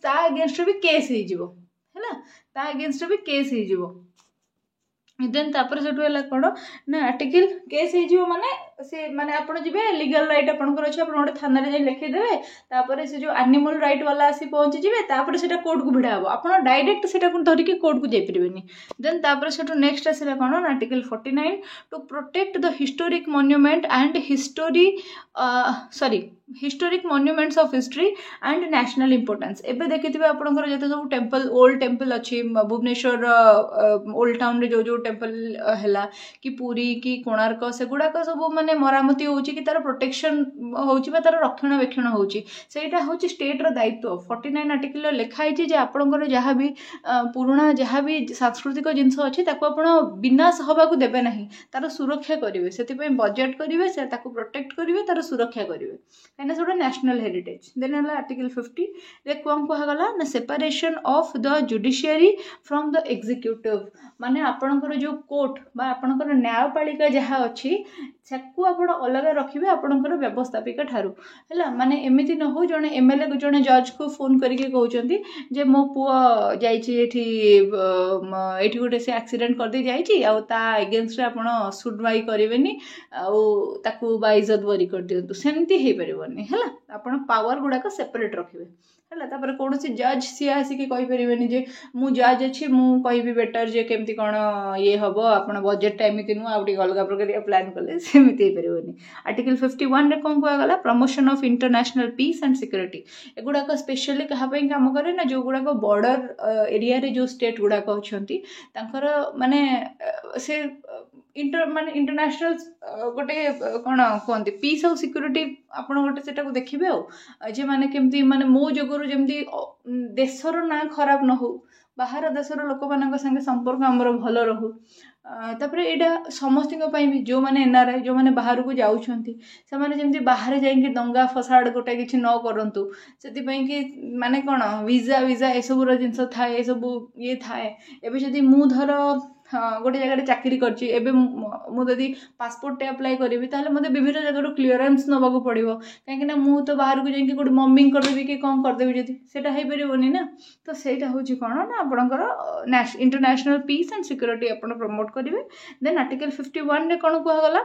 ତା ଏଗେନଷ୍ଟରେ ବି କେସ୍ ହେଇଯିବ, ହେଲା। ତା ଏଗେନଷ୍ଟରେ ବି କେସ୍ ହେଇଯିବ। ଦେନ୍ ତାପରେ ସେଠୁ ହେଲା କ'ଣ ନା ଆର୍ଟିକଲ କେସ୍ ହେଇଯିବ ମାନେ ଆପଣ ଯିବେ, ଲିଗାଲ ରାଇଟ୍ ଆପଣଙ୍କର ଅଛି, ଆପଣ ଗୋଟେ ଥାନାରେ ଯାଇ ଲେଖିଦେବେ, ତାପରେ ସେ ଯେଉଁ ଆନିମାଲ ରାଇଟ୍ ବାଲା ଆସି ପହଞ୍ଚିଯିବେ, ତାପରେ ସେଇଟା କୋର୍ଟକୁ ଭିଡ଼ା ହେବ, ଆପଣ ଡାଇରେକ୍ଟ ସେଟାକୁ ଧରିକି କୋର୍ଟକୁ ଯାଇପାରିବେନି। ଦେନ୍ ତାପରେ ସେଠୁ ନେକ୍ସଟ ଆସିଲା କ'ଣ ନା article 49 to protect the historic monument and historic monuments of history and national importance. ଏବେ ଦେଖିଥିବେ ଆପଣଙ୍କର ଯେତେ ସବୁ ଟେମ୍ପଲ୍, ଓଲ୍ଡ ଟେମ୍ପଲ୍ ଅଛି, ଭୁବନେଶ୍ୱର ଓଲ୍ଡ ଟାଉନରେ ଯେଉଁ ଟେମ୍ପଲ୍ ହେଲା, କି ପୁରୀ କି କୋଣାର୍କ, ସେଗୁଡ଼ାକ ସବୁ ମାନେ माने मरामती होउची कि तार प्रोटेक्शन होउची बा तार रक्षणाबेक्षण होउची सेटा होउची स्टेट रो दायित्व 49 आर्टिकल लेखा है जे आपनकर जहाँ भी पुराना जहाँ भी सांस्कृतिक जिनस अच्छी ताको आपण विनाश हवा को देबे नहीं तार सुरक्षा करेंगे से बजेट करेंगे से ताको प्रोटेक्ट करेंगे तार सुरक्षा करेंगे कहीं से नेशनल हेरिटेज देन आर्टिकल 50 रे कौन कहगला ना separation of the judiciary from the executive माने आपणकर जो कोर्ट बा आपणकर न्यायपालिका जहाँ अच्छी सेकू आपण अलग रखिबे आपणकर व्यवस्थापिका ठारू हैला माने एमिति न हो जने एमएलए को जने जज को फोन करके कहउचंती जे मो पुआ जाईची एठी गोटे से एक्सीडेंट कर दे जाईची आ ता अगेंस्ट रे आपण सुडवाई करिवेनी आ ताकू बा इज्जत बरी कर दियंतु सेमति हे परिबनी हैला आपण पावर गुडा को सेपरेट रखिबे हैला तापर कोनोसी जज सी आसी के कहि परिबेनी जे मु जज अछि मु कहिबी बेटर जे केमति कोन ये हबो आपण बजेट टाइम एमिति नु आउटी अलग प्रकार प्लान कले सेमिति हे परिबनी आर्टिकल 51 रे कोन कोआ गला promotion of international peace and security एगुडा को स्पेशली कहा पई काम करे ना जो गुडा को बॉर्डर एरिया रे जो स्टेट गुडा को अछंती तांकर माने से इंटरनेशनल गोटे कौन कहते पीस और सिक्योरिटी आपण गोटे सेटा को देखिबे जे माने केमती माने मो जगरु जेमती देशर ना खराब न हो बाहर देशर लोक मान संगे संपर्क आमर भल रहू तापर एटा समस्त भी जो मैंने एनआरआई जो मैंने बाहर को जाऊँगी से मैंने जमी बाहर जाइए दंगा फसाड़ गोटे किसी न करूँ से कि माने कौन वीजा वीजा एसबूर जिनस थाए सब ये थाए एवं जदि मु धर गोटे जगह चाकरी करी पासपोर्ट अप्लाई करी मतलब विभिन्न जगह क्लीयरेंस नवाक पड़ो कहीं मु तो बाहर को जाकि गोटे मम्मी करदेवी कि कौन करदेवी जब सेटा हो पारनी ना तो सहीटा हूँ कौन ना आपंकर इंटरनेशनल पीस एंड सिक्योरिटी आप प्रमोट करेंगे देन आर्टिकल 51 रे कौन कहगला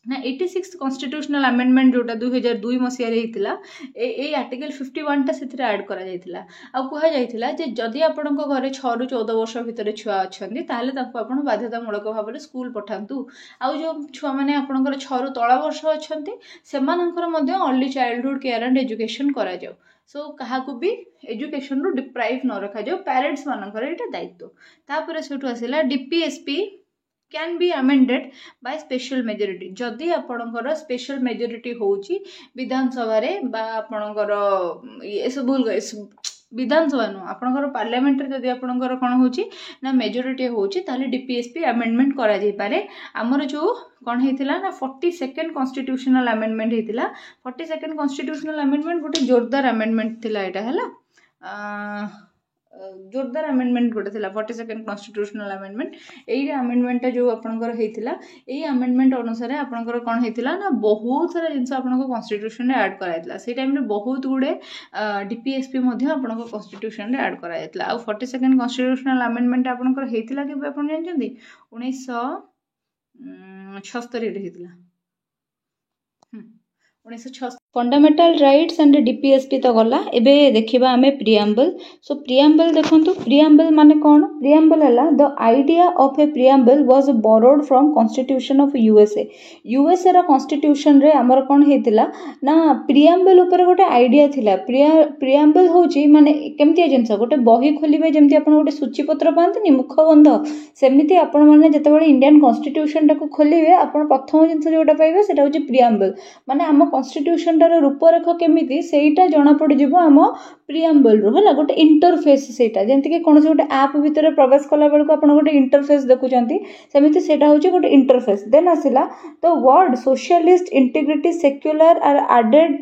ना 86 कॉन्स्टिट्यूशनल अमेंडमेंट जोटा 2002 मसीह ए आर्टिकल 51 टा से ऐड करा जायतिला आ कहा जायतिला जे जदि आपनक घरे 6 रु 14 वर्ष भितर छुआ अछंदी ताले ताको आपण बाध्यतामूलक भाव में स्कूल पठांतु आ जो छुआ माने आपनकर 6 रु 13 वर्ष अछंती सेमानकर मध्ये early childhood care and education करा जाओ सो कहा भी एजुकेशन रू डिप्राइव न रखा जाओ पेरेंट्स मानकर एटा दायित्व तापर सेठु आसिला DPSP can be amended by special majority जदि आपणकर स्पेशल मेजोरिटी होउची विधानसभा रे बा आपणकर ये सब विधानसभा नु आपणकर पार्लियामेंट रे जदि आपणकर कोन होउची ना मेजोरिटी होउची ताले डीपीएसपी अमेंडमेंट करा जाई पारे हमर जो कौन होता ना 42nd कॉन्स्टिट्यूशनल अमेंडमेंट होता 42nd कॉन्स्टिट्यूशनल अमेंडमेंट गोटे जोरदार अमेंडमेंट थिला एटा हला जोरदार अमेंडमेंट गोटे थिला 42nd कॉन्स्टिट्यूशनल अमेंडमेंट एई अमेंडमेंट जो आपनकर हेतिला एई अमेंडमेंट अनुसार आपनकर कोन हेतिला ना बहुत सारा जिंस आपनको कॉन्स्टिट्यूशन रे ऐड कराइतला से टाइम रे बहुत गुडे डीपीएसपी मध्ये आपनको कॉन्स्टिट्यूशन रे ऐड कराइतला आ 42nd कॉन्स्टिट्यूशनल अमेंडमेंट आपनकर हेतिला के आपन जानचंदी 1976 रे हेतिला 1976 फंडामेंटल राइट्स एंड डीपीएसपी तो गला एबे देखिबा हमें प्रिएम्बल सो प्रिएम्बल देखंतु प्रिएम्बल माने कोन प्रिएम्बल हला the idea of A preamble was borrowed from constitution of USA रा कॉन्स्टिट्यूशन रे हमर कोन हेतिला ना प्रिएम्बल ऊपर गोटे आइडिया थिला प्रिएम्बल होची माने केमतिया जिंस गोटे बही खोलिबे जेमति आपण गोटे सूचीपत्र पांतनी मुखबंध सेमिति आपण माने जतबेले इंडियन कॉन्स्टिट्यूशन टाको खोलिबे आपण प्रथम जिंस जोटा पाइबे सेटा होची प्रिएम्बल माने हम कॉन्स्टिट्यूशन रूपरेख केमिति सेटा जना पड़ जिवो आम प्रिएम्बल रो हला गोटे इंटरफेस सेटा जेंति कि कोनसे गोटे ऐप भितर प्रवेश कला बेलको आपण गोटे इंटरफेस देखुचंती सेमिति सेटा होची गोटे इंटरफेस देन आसिला the word socialist integrity secular are added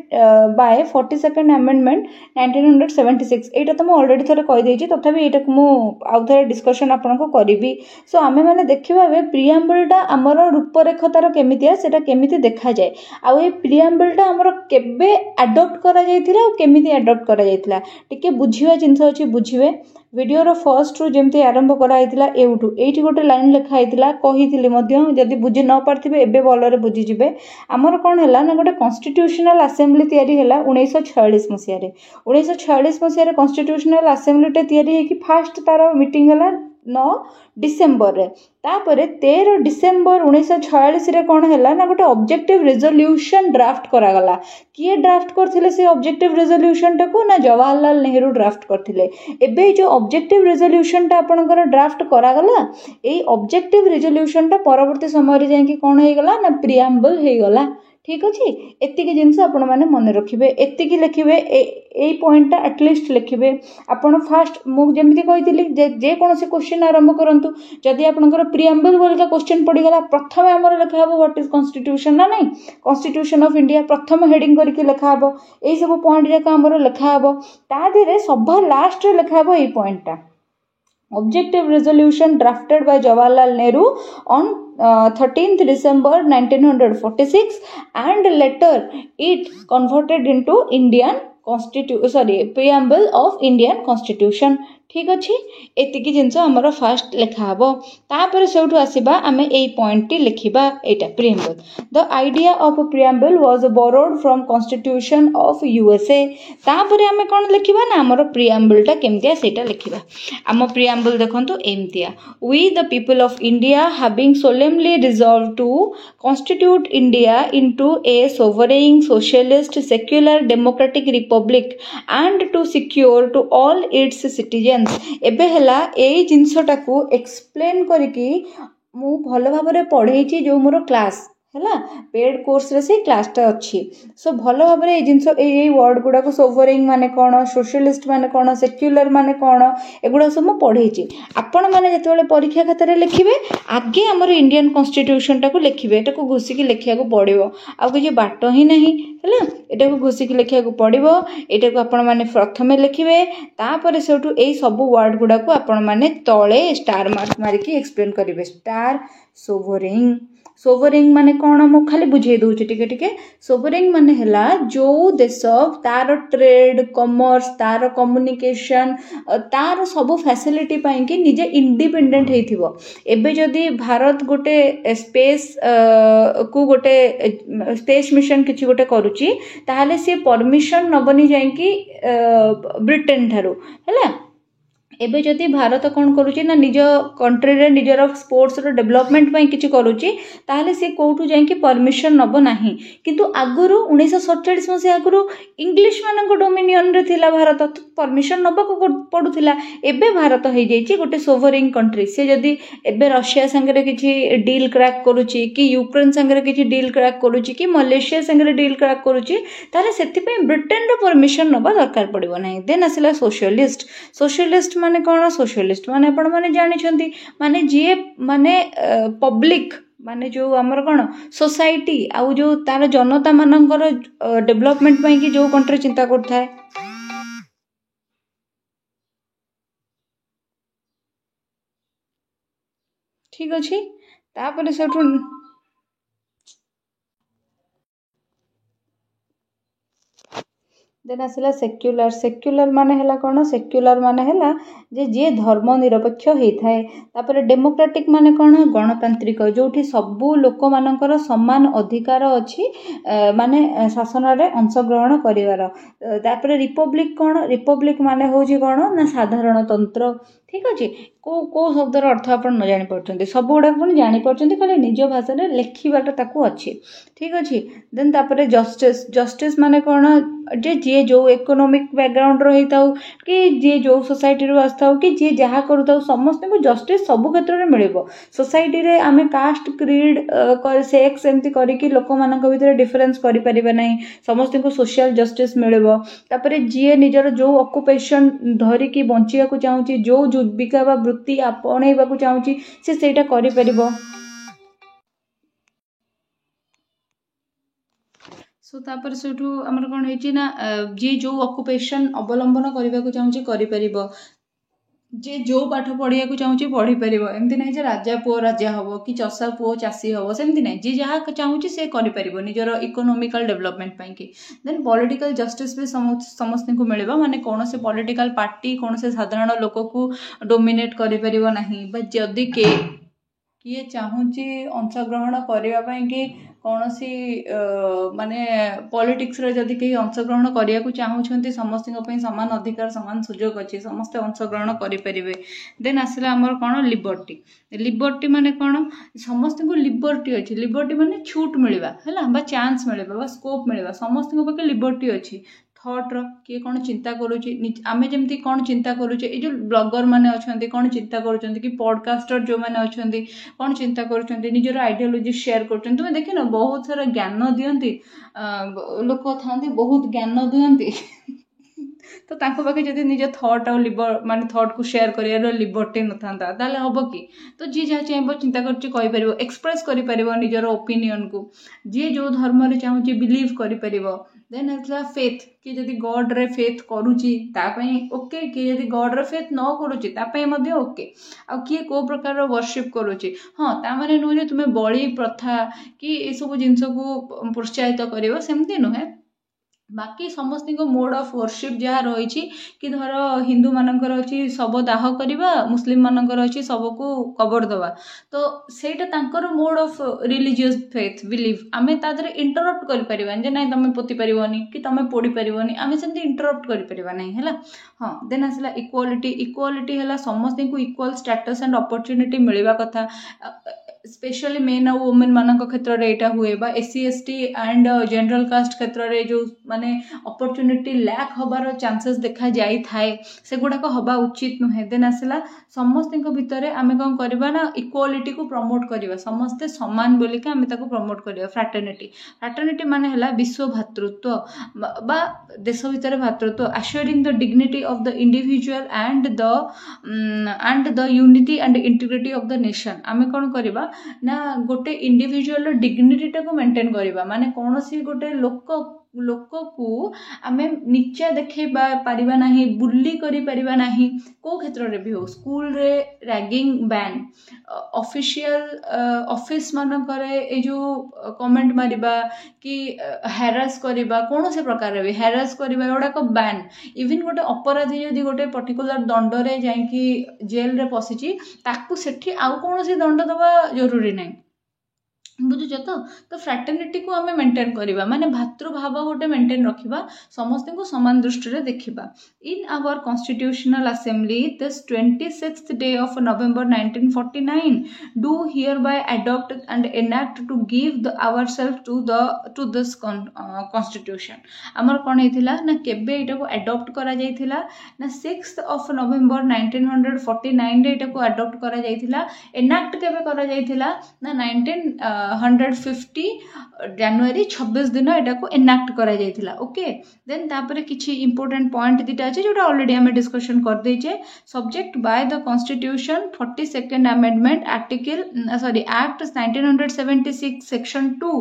by 42nd amendment 1976 एटा तो मु ऑलरेडी थरे कहि देछि तथापि एटा मु आउ थरे डिस्कशन आपण को करिवि सो आमे माने देखिबा बे प्रिएम्बल टा हमर रूपरेख तार केमितिया सेटा केमिति देखा जाय आ ए प्रिएम्बल टा हमर केबे अडॉप्ट करा जायतिला केमिति अडॉप्ट करा जायतिला टिके बुझिवा जिंस अछि बुझिवे वीडियो रो फर्स्ट रो जेमति आरंभ करा आइतिला एउठु एठी गोटे लाइन लिखा आइतिला कहितिली मध्य जदि बुझि न पारथिबे एबे बलरे बुझि जिवे हमर कोन हैला ना गोटे कॉन्स्टिट्यूशनल असेंबली तयारी हैला 1946 मसिया रे 1946 मसिया रे कॉन्स्टिट्यूशनल असेंबली टे तयारी हे कि फर्स्ट तार मीटिंग हैला 9 डिसेम्बर रे तापरे 13 डिसेम्बर 1946 रे कौन है ना गोटे ऑब्जेक्टिव रेजोल्यूशन ड्राफ्ट करागला किए ड्राफ्ट करथिले से ऑब्जेक्टिव रेजोल्यूशन टाको ना जवाहरलाल नेहरू ड्राफ्ट करथिले एबे जो ऑब्जेक्टिव रेजोल्यूशन टा आपनकर ड्राफ्ट करागला एई ऑब्जेक्टिव रेजोल्यूशन टा परवर्ती समय रे जाय कि कोन हे गला ना प्रिएम्बल हे गला ठीक अच्छे एतिक जिनस आपण मैंने मन रखिए एतिक लिखिए ए पॉइंट एटलिस्ट लिखिए आपण फास्ट मुझे कही जेकोसी क्वेश्चन आरंभ करूँ जदि आपंकर प्रिएम्बल बोलिका क्वेश्चन पड़गला प्रथम आमर लिखा हे व्हाट इज कॉन्स्टिट्यूशन ना नहीं कॉन्स्टिट्यूशन ऑफ इंडिया प्रथम हेडिंग करके लिखा हे यही सब पॉइंट जाक आमर लिखा हे तादे सभा लास्ट लिखा हे ये पॉइंटा Objective resolution drafted by Jawaharlal Nehru on 13th December 1946 and later it converted into preamble of Indian Constitution ठीक अच्छे एतिकी जिनस आमर फास्ट लिखा हे तापर से आसवा आम ए पॉइंट टी लिखा यहाँ preamble the idea of preamble was borrowed from constitution of USA तापर आम कौन लिखा ना आमर प्रिएम्बलटा केमतिया सेटा लिखा आम प्रिएम्बल देखंतु एमतिया we the people of India having solemnly resolved to constitute India into a sovereign socialist secular democratic republic and to secure to all its citizen एबे हला ए जिनसटा को एक्सप्लेन करके मु भल भाव पढ़े जो मोर क्लास है पेड कोर्स रे से क्लासटा अच्छी सो भल भाव ये जिनस ये वर्ड गुड़ाक सोवरेन माने कौन सोशलिस्ट माने कौन सेक्युलर माने कौन एगुड़ा सब मुझे पढ़े आपण मैंने जो परीक्षा खातार लिखे आगे आमर इंडियन कॉन्स्टिट्यूशन टाक लिखे एटा को घोषिकी लिखा पड़ो आ कि बाट ही नहीं है एटा को घोषिकी लिखा पड़ो यहाँ को आपण मैंने प्रथमे लिखे तापर से सब वर्ड गुड़ाक आपण मैंने तले स्टार मार्क मारिकी एक्सप्लेन करेंगे स्टार सोवरेन सोवरेन माने कौन मु खाली बुझे दूची टिके टिके सोवरेन माने हला जो देश तार ट्रेड कॉमर्स तार कम्युनिकेशन तार सब फैसिलिटी पाई कि निजे इंडिपेंडेंट हेथिबो एबे जदि भारत गोटे स्पेस को गोटे स्पेस मिशन किछि गोटे करूची ताहाले से परमिशन नबनी जाई कि ब्रिटेन थारू हैला एबे जदि भारत कौन करुच्ची ना निज कंट्री रे निजर स्पोर्ट्स रो डेवलपमेंट पई किछि करुच्ची ताहले से कोठु जाई कि परमिशन नबो नाही किंतु आगुरु 1947 मसे आगुरु इंग्लिश मानक डोमिनियन रे थिला भारत तो परमिशन नबा को पडुथिला एबे भारत हे जाईची गोटे सोवरेन कंट्री से जदि एबे रशिया संगे किछि डील क्रैक करुच्ची कि यूक्रेन संगे किछि डील क्रैक करुच्ची कि मलेशिया संगे डील क्रैक करुच्ची ताहले सेति पई ब्रिटेन रो परमिशन नबा दरकार पड़िबो नाही देन आसिला सोशलिस्ट सोशलिस्ट माने कौन सोशलिस्ट माने आपण माने जानी माने जी माने पब्लिक माने जो आमर कौन सोसाइटी आउ जो तार जनता मानकर डेवलपमेंट पई कि जो कंट्री चिंता करता है ठीक अच्छे तापर से देन आसला सेक्युलर सेक्युलर माने हला कौन सेक्युलर माने हला जे जे धर्म निरपेक्ष होता है तापर डेमोक्रेटिक माने कौन गणतांत्रिक जोठी सबू लोक मानकर समान अधिकार अच्छी माने शासन रे अंशग्रहण करिवार तापर रिपब्लिक कौन रिपब्लिक माने होची कौन ना साधारण तंत्र ठीक अच्छे को शब्दर अर्थ आप न जानी पार्टी सब गुड़ा जानी पार्टी खाली निज भाषा लेखिबाटा ताकू अच्छी ठीक अच्छे देन तापर जस्टिस जस्टिस माने कौन जे जी जो इकोनॉमिक बैकग्राउंड रही था कि जी जो सोसाइटी रू आसता कि जी जहाँ करूँ समस्त को जस्टिस सब क्षेत्र में मिल सोसाइटी रे आमे कास्ट क्रीड सेक्स एमती करके लोक मान भर डिफरेन्स करें समस्त को सोशल जस्टिस मिल जी निजर जो ऑक्युपेशन धरिकी बंचा चाहूँगी जो जीविका बा वृत्ति आपणेबा चाहूँगी सेटा करिपरिबो सो तापर सेठू आमर कौन है ना जी जो ऑक्युपेशन अवलंबन करने को चाहूँगी करिपरिबो जे जो पाठ पढ़िया चाहूँगी पढ़ी पार एमती ना राजा पुओ राजा हम कि चषा पुओ चाषी हम सेमती ना जी जहाँ चाहूँगी से कर निजर इकोनॉमिकल डेवलपमेंट पाई देन पॉलिटिकल जस्टिस भी समस्त को मिल माने कौन से पॉलिटिकल पार्टी कौन से साधारण लोक को डोमिनेट करें जदि किए चाहूँगी अंशग्रहण करने कि कौनसी माने पॉलिटिक्स रे जदि कहीं अंशग्रहण करिया को चाहूछंती समस्तଙ୍କ ପାଇଁ समान अधिकार समान सुजोग अछि समस्त अंशग्रहण करि परिबे। देन आसिला हमर कोन लिबर्टी। लिबर्टी माने कोन समस्त को लिबर्टी अछि। लिबर्टी माने छूट मिलबा हैला बा चांस मिलबा बा स्कोप मिलबा समस्त को पके लिबर्टी अछि। थॉट रो किए कौन चिंता करूची आमे जेमती कौन चिंता करूचे ए जो ब्लॉगर माने अछंती कौन चिंता करूचंती कि पॉडकास्टर जो माने अछंती कौन चिंता करूचंती निजर आइडियोलॉजी शेयर करचंती तुमे देखि न बहुत सारा ज्ञान दियंती लोक थांती बहुत ज्ञान दियंती तो तांको पाखे जदि निज थॉट और लिबर माने थॉट को शेयर करियार लिबर्टी नथांता ताले हबो कि तो जी जहाँ चाहबो चिंता करछि कहि परिबो एक्सप्रेस करि परिबो निजर ओपिनियन को जी जो धर्म रे चाहूछि बिलीव करि परिबो। देन आसला फेथ कि जदि गॉड रे फेथ करूछि ता पई ओके कि जदि गॉड रे फेथ न करूछि ता पई मध्ये ओके आ किए को प्रकार रो वर्शिप करूछि हां ता माने नु जे तुमे बळी प्रथा कि ए सब जिंस को प्रोत्साहित करिवो सेमति नुहे बाकी समस्त को मोड ऑफ वर्शिप जहाँ रही कि धर हिंदू मानकर अच्छी शव दाह करवा मुस्लिम मानकर अच्छी शव को कबर दवा तो सेटा तांकर mode of religious faith believe आमे तादरे इंटरप्ट करि परिबानी जे नाही तमे पोती परिबोनी कि तमे पोडी परिबोनी आमे सेमती इंटरप्ट करि परिबा नाही हैला। हां देन आसला इक्वालिटी। इक्वालिटी हैला समस्त को इक्वल स्टेटस एंड अपॉर्चुनिटी मिलवा कथा स्पेशली मेन और वुमेन मान क्षेत्र में यहाँ हुए बा SC ST and general caste क्षेत्र में जो माने अपॉर्चुनिटी लैक हबार चांसेस देखा जाई थाए से गुड़ाक हवा उचित नुहे। देन आसला समस्त भितर आमे कौन करबा ना इक्वालिटी को प्रमोट करवा समस्ते समान बोलिक आमे ताको प्रमोट करवा। फ्रैटर्निटी। फ्रैटर्निटी माने हला विश्व भातृत्व बा देश भितर भातृत्व assuring the dignity of the individual and the unity and integrity of the nation। आमे कौन करबा ना गोटे इंडिविजुअल डिग्निटी टाको मेंटेन करबा माने कोनोसी गोटे लोक को आमे नीचा देखे पारिबा नाही बुल्ली करि पारिबा नाही को क्षेत्र रे भी हो स्कूल रे रैगिंग बैन ऑफिशियल ऑफिस मान करे ए जो कमेंट मारिबा कि हैरास करबा कोनोसे प्रकार रे भी हैरास करबा एडा को बैन इवन गोटे अपराधी यदि गोटे पर्टिकुलर दंड रे जाई कि जेल रे पसिची ताकू सेठी आउ कोनोसे दंड दबा जरूरी नाही बुझुच तो फ्रैटर्निटी को आमे मेंटेन करबा माने भातृभाव गोटे मेंटेन रखिबा समस्त को समान दृष्टि रे देखिबा। In our constitutional assembly this 26th day of November 1949 do hereby adopt and enact to give ourselves to this constitution। हमर कोन हेतिला ना केबे एटा को अडॉप्ट करा जायथिला ना 6th of November 1949 रे एटा को अडॉप्ट करा जायथिला। एनाक्ट केबे करा जायथिला ना 150 जनवरी 26 दिन एटा को एनाक्ट करा जायथिला। ओके देन तापर किछि इंपोर्टेंट पॉइंट दिटा अछि जोटा ऑलरेडी हमें डिस्कशन कर देछे। Subject by the constitution 42nd amendment article act 1976 section 2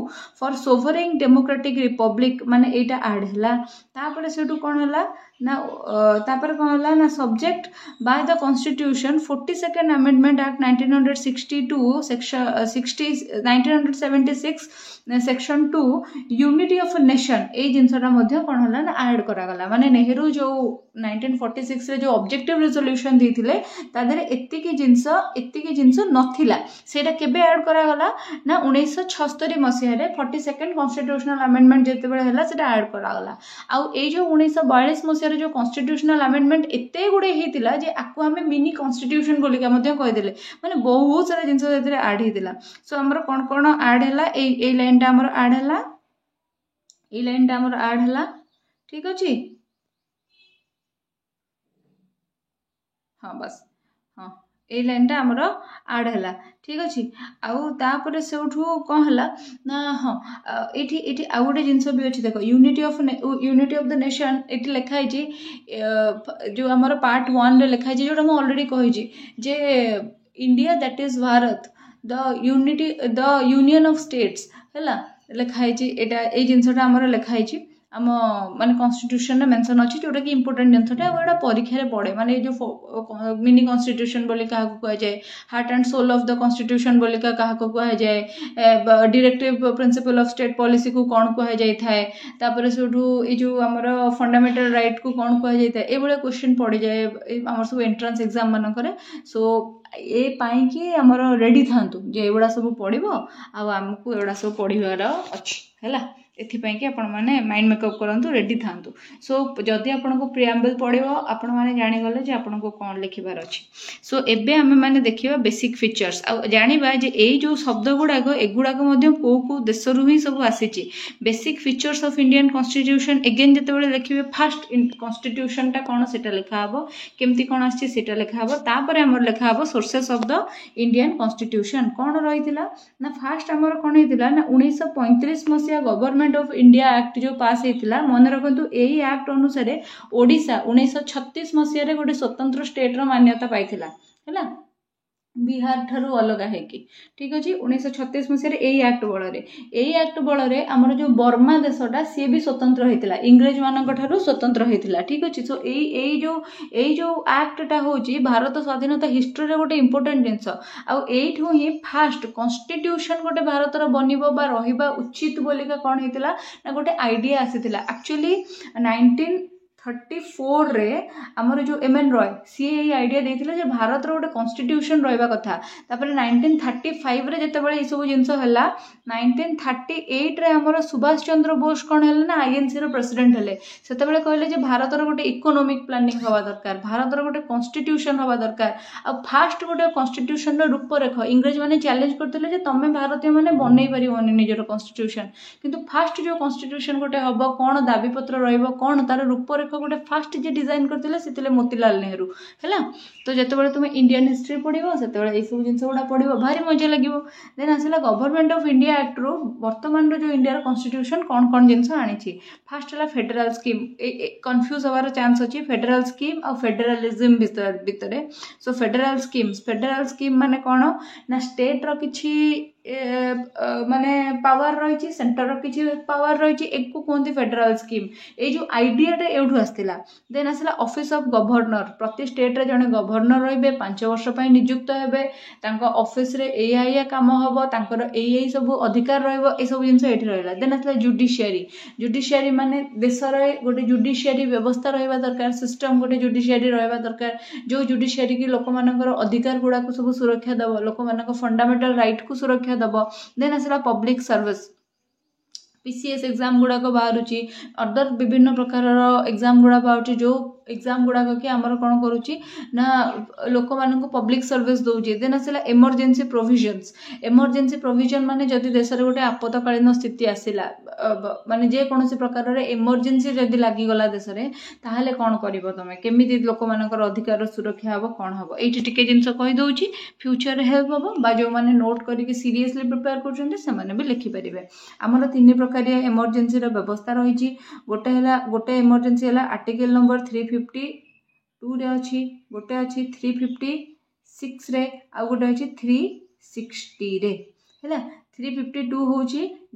for sovereign democratic republic माने एटा ऐड हला। तापर सेटू कोन हला ना तापर कोन हला ना subject by the constitution 42nd amendment act 1962 section 1976 section 2 unity of nation ए जिनसटा मध्ये कोन हला ना ऐड करा गला माने नेहरू जो 1946 रे जो ऑब्जेक्टिव रेजोल्यूशन देथिले तादरे एत्तिकी जिंस नथिला सेटा केबे ऐड करा गला ना 1976 मसिया रे 42nd कॉन्स्टिट्यूशनल अमेंडमेंट जेते बेले हला सेटा ऐड करा गला। आ ए जो 1942 मसिया रे जो कॉन्स्टिट्यूशनल अमेंडमेंट एते गुडे हेतिला जे आकु हमें मिनी कॉन्स्टिट्यूशन बोलिका मध्ये कहि देले माने बहुत सारा जिंस जेते ऐड हेतिला। सो हमर कोन कोन ऐड हला ए लाइन टा हमर ऐड हला ए लाइन टा हमर ऐड हला ठीक अछि। हाँ बस हाँ ए लाइन टा हमर ऐड हला ठीक अछि। आउ तापर सेउठू कोन हला ना हाँ एठी एठी आ गोटे जिंस भी अछि देखो यूनिटी ऑफ द नेशन एठी लिखा है जी जो हमर पार्ट 1 रे लिखा है जोटा हम ऑलरेडी कहि जी जे India that is Bharat the union of states हला लिखा है जी एटा ए जिंसटा हमर लिखा है जी। आम माने कॉन्स्टिट्यूशन रे मेंशन अछि जोटा कि इंपोर्टेंट जिनसटा एटा परीक्षा रे पड़े माने जो मिनी कॉन्स्टिट्यूशन बोली कहा को कह जाए heart and soul of the constitution बोली कहा को कह जाए directive principle of state policy को कौन कह जाए थाए तापर सेठू ए जो हमर फंडामेंटल राइट को कौन कह जाए थाए ए बळे क्वेश्चन पड़ी जाए हमर सब एंट्रेंस एग्जाम मानन करे सो ए पाई कि हमर रेडी थांतु जे एबडा सब पड़िबो आ हमकू एबडा सब पढ़िबार अछि हैला एथिपाई कि आपण माने माइंड मेकअप करंतु रेडी थांतु सो जदि आपण को प्रिएम्बल पड़िबो आपण माने जानि गले जे आपण को कोन लिखिबार अछि सो एबे हमें माने देखिबा बेसिक फीचर्स आ जानिबा जे एई जो शब्द गुडा को एगुडा को मध्ये को देश रु ही सब आसीची basic features of Indian constitution again जते बेले देखिबे फर्स्ट कॉन्स्टिट्यूशन टा कोन सेटा लिखा हबो केमती कोन आछि सेटा लिखा हबो तापर हमर लिखा हबो sources of the Indian constitution कोन रहितिला ना फर्स्ट हमर कोन हेतिला ना 1935 मसिया गवर्नमेंट ऑफ इंडिया एक्ट जो पास होता मन रखु यही एक्ट अनुसार ओडिशा 1936 मसीह गोटे स्वतंत्र स्टेट रो मान्यता पाइथिला हैला बिहार ठारू अलग है कि ठीक अच्छे 1936 मसीह एक्ट बल एक्ट बल आमर जो बर्मा देशटा सी भी स्वतंत्र होता इंग्रेज मान स्वतंत्र होता ठीक अच्छे सो यही जो एक्टा हूँ भारत स्वाधीनता हिस्ट्री रे गोटे इंपोर्टेंट जिनस आठू ही फास्ट कॉन्स्टिट्यूशन गोटे भारतर बनब रहा उचित बोलिका कौन होता ना गोटे आइडिया आसीथिला एक्चुअली 1934 रे हमर जो एमएन रॉय सी ए आइडिया देथिले जे भारत रो गोटे कॉन्स्टिट्यूशन रहबा कथा तापर 1935 रे जते बेले ई सब जिंस हला 1938 रे हमर सुभाष चंद्र बोस कोन हले ना आईएनसी रो प्रेसिडेंट हले सेते बेले कहले जे भारत रो गोटे इकोनॉमिक प्लानिंग हवा दरकार भारत रो गोटे कॉन्स्टिट्यूशन हवा दरकार आ फास्ट गोटे कॉन्स्टिट्यूशन रो रूपरेख इंग्रेज माने चैलेंज करथिले जे तमे भारतीय माने बनै परिबोनी निजर कॉन्स्टिट्यूशन किंतु फास्ट जो कॉन्स्टिट्यूशन गोटे हबो कोन दाबी पत्र रहइबो कोन तार रूपरेख गोटे फास्ट जे डिजाइन करथिले सेतिले मोतीलाल नेहरू हैला तो जेतेबेले तुम इंडियन हिस्ट्री पढ़िबो सेतेबेले ए सब जिंस गुडा पढ़िबो भारी मजा लागिबो देन आसला गवर्नमेंट ऑफ इंडिया एक्ट रो वर्तमान रो जो इंडिया रो कॉन्स्टिट्यूशन कोन कोन जिंस आनिछि फास्ट हला फेडरल स्कीम कंफ्यूज होवार चांस अछि फेडरल स्कीम और फेडरलिज्म भितरे सो फेडरल स्कीम माने कोन ना स्टेट रो किछि माने पावर रही सेंटर रो किछि पावर रही एक को कहते फेडरल स्कीम ए जो आइडियाटा एठू आसला देन आसला ऑफिस ऑफ गवर्नर प्रति स्टेट रे जने गवर्नर रहिबे 5 वर्ष पय नियुक्त हेबे तांको ऑफिस रे एया काम हबो तांकर एई सब अधिकार रहइबो ए सब जिंस एठी रहला देन आसला जुडिशियरी माने देश रे गोटे जुडिशियरी व्यवस्था रहइबा दरकार सिस्टम गोटे जुडिशियरी रहइबा दरकार जो जुडिशियरी की लोक मानकर अधिकार गुडा को सब सुरक्षा दबो लोक मानक फंडामेंटल राइट को सुरक्षा दबो देन आसला पब्लिक सर्विस पीसीएस एग्जाम गुड़ा को बाहरुची अदर विभिन्न प्रकार एग्जाम गुड़ा बाहरुची जो एग्जाम गुड़ा कि आमर कौन करुच्ची ना लोक मान पब्लिक सर्विस दौची देन आसला इमरजेंसी प्रोविजन माने जदि देश गोटे आपतकालीन स्थिति आसला माने जे कौन प्रकार इमरजेंसी जदि लगिगला देश में ताहले कौन कर तुम केमी लोक मानकर अधिकार सुरक्षा हम कौन हम ये टिके जिन कहीदे फ्यूचर हेल्प हम बा जो मैंने नोट करके सीरियसली प्रिपेयर कर भी लिखिपारे आमर 3 प्रकार इमरजेंसी व्यवस्था रही गोटे इमरजेंसी है आर्टिकल नंबर 352 रे अच्छी गोटे अच्छी 356 रे आ गोटे अच्छी 360 रे है 352 हूँ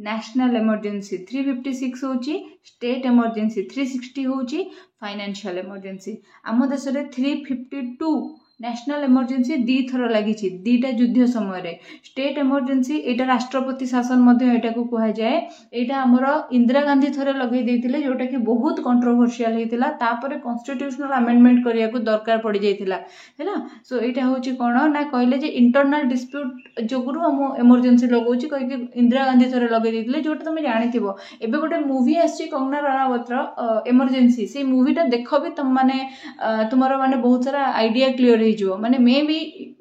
नेशनल इमरजेंसी 356 हूँ स्टेट इमरजेंसी 360 हूँ फाइनेंशियल इमरजेंसी आम देश में 352 नेशनल इमरजेंसी 2 थर लगी 2टा युद्ध समय स्टेट इमरजेंसी यहाँ राष्ट्रपति शासन यहाँ को कह जाए यहाँ आमर इंदिरा गांधी थरे लगे देते जोटा कि बहुत कंट्रोवर्शियल होता तापर कॉन्स्टिट्यूशनल अमेंडमेंट करने को दरकार पड़ जाता है सो यहाँ हूँ कौन ना कहले इंटरनल डिस्प्यूट जोगुरु आम इमरजेंसी लगौच कहीं इंदिरा गांधी थरे लगे देते जोटा तुम जानी एबे गोटे मूवी आसी कंगना रनावतर इमरजेंसी से मूवीटा देख भी तुम माने तुम माने बहुत सारा आइडिया क्लियर माने maybe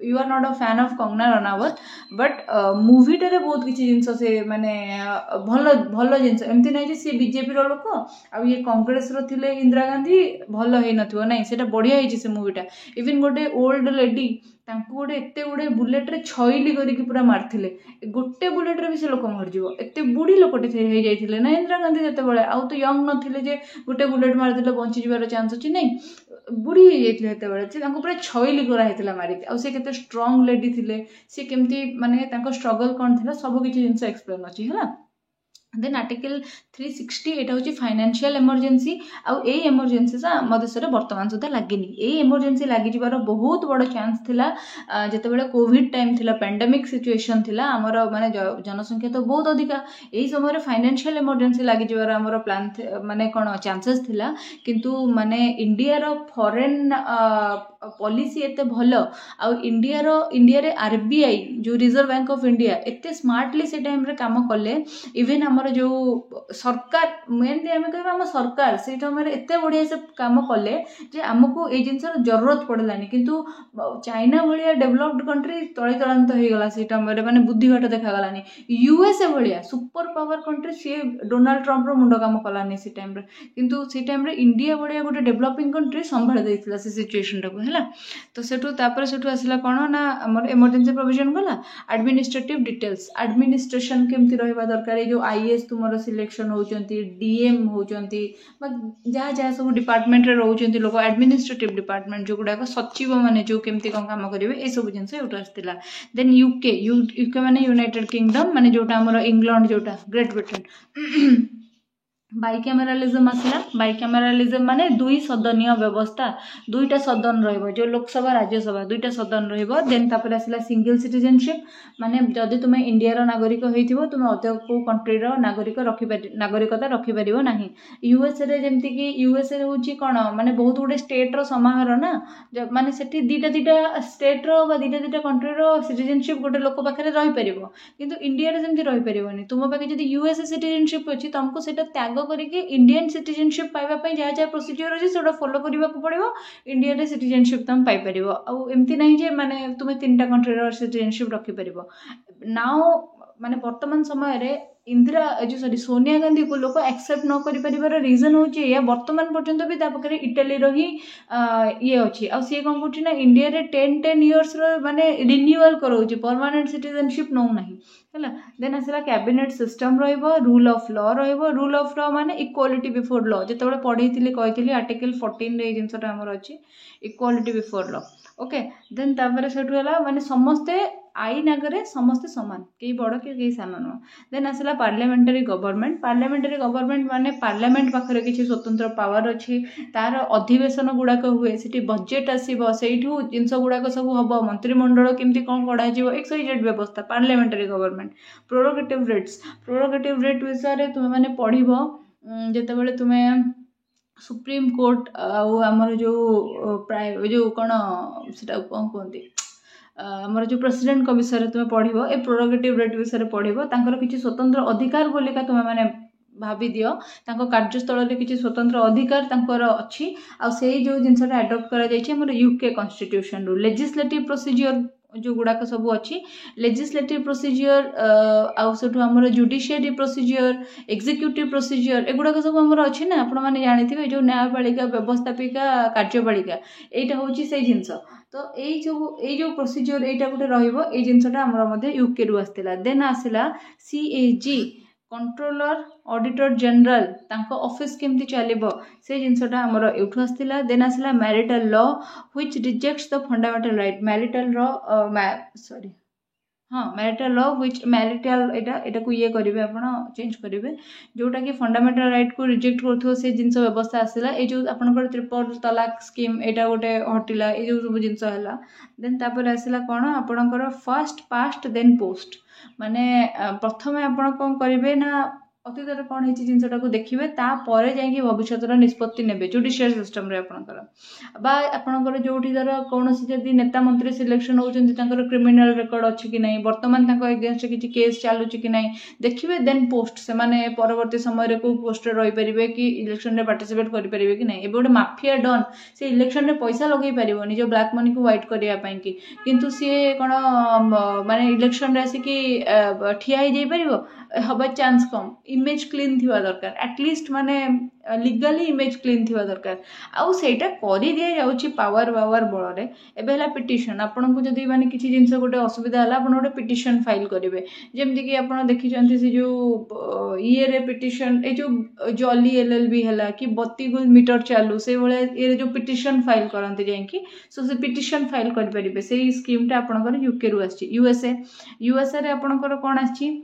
you are not a fan of Kangana Ranaut but मूवीटारे बहुत किसी जिनस से माने भल भल जिनस एमती ना सी बीजेपी लोक आ ये कांग्रेस रो थिले इंदिरा गांधी भल है नथिबो नहीं सेटा बढ़िया है से मूवीटा इवन गोटे ओल्ड लेडी तांको गोटे एते गुडे बुलेट रे छइली करिक पूरा मारथिले गोटे बुलेट रे भी से लोक मरजिवो एते बुढ़ी लोकटे हे जाइथिले ना इंदिरा गांधी जते बेले आउ तो यंग नथिले जे गोटे बुलेट मारदिले बंची जिबार चांस अछि नहीं बुढ़ी हो जाइथिले एते बेले से तांको पूरा छइली करा हेतिला मारिक आ से केते स्ट्रांग लेडी थिले से केमती माने तांको स्ट्रगल कोन थिला सब किछि जिंस एक्सप्लेन अछि हला देन आर्टिकल 360 एटा होची फाइनेंशियल इमरजेंसी आउ ए इमरजेंसी सा आम देश में वर्तमान सुधा लगिनी ए इमरजेंसी लगी जिबार बहुत बड़ चांस थिला जेते बेले कोविड टाइम थिला पेंडेमिक सिचुएशन थिला हमर माने जनसंख्या तो बहुत अधिका एही समय रे फाइनेंशियल इमरजेंसी लगी जिबार हमर प्लान माने कोन चांसेस थिला किंतु माने इंडिया रो फॉरेन पॉलिसी एते भलो आ इंडिया रे आरबीआई जो रिजर्व बैंक ऑफ इंडिया एते स्मार्टली से टाइम रे काम कले इवन हमर जो सरकार मेनली आम कह आम सरकार से टाइम एत बढ़िया से काम कले जे आमको ये जिनस जरूरत पड़लानी किंतु चाइना भाया डेभलप्ड कंट्री तले तलांत हो गला से टाइम माने बुद्धिबाट देखागलानी यूएसए भाया super power country C Donald Trump मुंड काम कलानी से टाइम किंतु से टाइम इंडिया भाया गोटे डेभलपिंग कंट्री संभाल देइथिला से सिचुएशन टाको हैला तो सेठू तापर सेठू आसला कोन ना हमर इमरजेंसी प्रोविजन गला एडमिनिस्ट्रेटिव डिटेल्स एडमिनिस्ट्रेशन केमती रहबा दरकार जो आईएएस तुमर सिलेक्शन होचंती डीएम होचंती जहाँ जहाँ सब डिपार्टमेंट रे रहउचंती लोक एडमिनिस्ट्रेटिव डिपार्टमेंट जो गुडा सचिव माने जो केमती कोन काम करिवे ए सब जिंस उठा आस्तिला देन यूके माने यूनाइटेड किंगडम माने जोटा हमर इंग्लैंड जोटा ग्रेट ब्रिटेन बाइकैमेरालिज्म आसला बाइकैमेरालिज्म माने दुई सदनीय व्यवस्था दुईटा सदन रहिबो जो लोकसभा राज्यसभा दुईटा सदन रहिबो देन तापर आसला सिंगल सिटीजनशिप माने जदि तुमे इंडिया रो नागरिक होइथिबो तुमे अदर को कंट्री रो नागरिकता रखि परिबो नाही यूएसए रे जेमति कि यूएसए रे होची कोन माने बहुत गुडे स्टेट रो समाहार ना माने सेठी दीटा स्टेट रो बा दीटा कंट्री रो सिटीजनशिप गोटे लोक पाखरे रहि परिबो किंतु इंडिया रे जेमति रहि परिबोनी तुम पाखे जदि यूएसए सिटीजनशिप अछि तुमको सेटा त्याग करके इंडियन सिटीजनशिप पाइबा पई जहाँ जहाँ प्रोसीजर अछि सेटा फॉलो करबा को पड़िबो इंडिया रे सिटीजनशिप तुम पाइ परिबो आ एमति नाही जे माने तुमे तीनटा कंट्री रो सिटीजनशिप रखि परिबो नाउ माने वर्तमान समय रे इंदिरा जो सॉरी सोनिया गांधी को लोक एक्सेप्ट न करि परिबार रीजन होची या वर्तमान पर्यंत भी ता पकरे इटली रो ही ये अछि आ से कोन कोठी ना इंडिया रे 10 इयर्स रो माने रिन्यूअल करौची परमानेंट सिटीजनशिप नो नाही हैला देन आसला कैबिनेट सिस्टम रहइबो रूल ऑफ लॉ माने इक्वालिटी बिफोर लॉ जते बडे पढैतिली कहितिली आर्टिकल 14 रे जिंसटा हमर अछि equality before law okay then तापर सेठु हला माने समस्ते आईन आगरे समस्ते समान कई बड़ के सामान न देन आसला पार्लियामेंटरी गवर्नमेंट माने पार्लियामेंट पाखरे किछि स्वतंत्र पावर अछि तार अधिवेशन गुडाक हुए सिटी बजेट आसीबो सेठु जिंस गुडाक सब हबो मंत्रिमंडल केमती कोन कढा जिवो एक्सवाइजेड व्यवस्था पार्लियामेंटरी गवर्नमेंट प्रोरोगेटिव रेट विषय तुम माने पढिबो जते बेले तुमे सुप्रीम कोर्ट आमर जो प्राय जो कौन सेटा कौन कहते आमर जो प्रेसिडेंट को विषय में तुम्हें पढ़ो ए प्रोरोगेटिव रेट विषय में पढ़ो तांकर किसी स्वतंत्र अधिकार बोलिका तुम्हें माने भाभी दियो तांको कार्यस्थल रे किछि स्वतंत्र अधिकार तांकर अछि आ सेही जो जिनसटा अडॉप्ट करा जाय छै हमर यूके कॉन्स्टिट्यूशन रो लेजिस्लेटिव प्रोसीजर जो गुड़ाक सब अच्छी लेजिस्लेटिव प्रोसीजर आउटू आम जुडिशियरी प्रोसीजर एग्जीक्यूटिव प्रोसीजर एगुड़ाक सब आम अच्छी ना आपण मैंने जानी जो न्यायपालिका व्यवस्थापिका कार्यपालिका यहाँ हूँ से जिनस तो ये जो प्रोसीजर यहाँ गोटे रही जिनसटा आम यूके रु आसला देन आसला CAG कंट्रोलर ऑडिटर जनरल तांको ऑफिस केमती चलिबो से जिनसटा हमर एठु आस्तिला देन आसला marital law which rejects the fundamental right marital law which marital एटा को ये करिवे आपण चेंज करिवे जोटा कि फंडामेंटल राइट को रिजेक्ट करथो से जिनस व्यवस्था आसला ए जो आपनकर ट्रिपल तलाक स्कीम एटा गोटे हटिला ए जो सब जिनस हला देन तापर आसला कोन आपनकर फर्स्ट पास्ट देन पोस्ट माने प्रथमे आपण कोन करिवे ना अतीतर कौन है जिनसटा को देखिए तापर जाकि भविष्य निष्पत्ति नेबे जुडिशियल सिस्टम रे आपनकर बा आपनकर जोठी धर कौन जदि नेता मंत्री सिलेक्शन होचंती तांकर क्रिमिनल रिकॉर्ड अछि कि नहीं वर्तमान तांको अगेंस्ट किछि केस चालू छि कि नहीं देखिए देन पोस्ट से माने परवर्ती समय रे को पोस्ट रे रहि परिबे कि इलेक्शन रे पार्टिसिपेट करि परिबे कि नहीं एबे गोटे माफिया डन से इलेक्शन रे पैसा लगै परिबोनी जो ब्लैक मनी को व्हाइट करिया पई कि किंतु सी कोन माने इलेक्शन रे आसी कि ठिया ही जाई परिबो हबा चांस कम इमेज क्लीन थिवा दरकार एटलिस्ट माने लीगली इमेज क्लीन थिवा दरकार आउ सेटा करि दिया जाउची पावर बळ रे एबे हला पिटिशन आपन को जदी माने किछि जिंस गोटे असुविधा हला आपन गोटे पिटिशन फाइल करिवे जेमति कि आपन देखि चंती से जो ये रे पिटिशन ए जो जॉली LLB हला कि 32 मीटर चालू से बळे ए जो पिटिशन फाइल करंती जायकि सो से पिटिशन फाइल करि परिबे से स्कीम ता आपन को यूके रु आछि यूएसए रे आपन को कोन आछि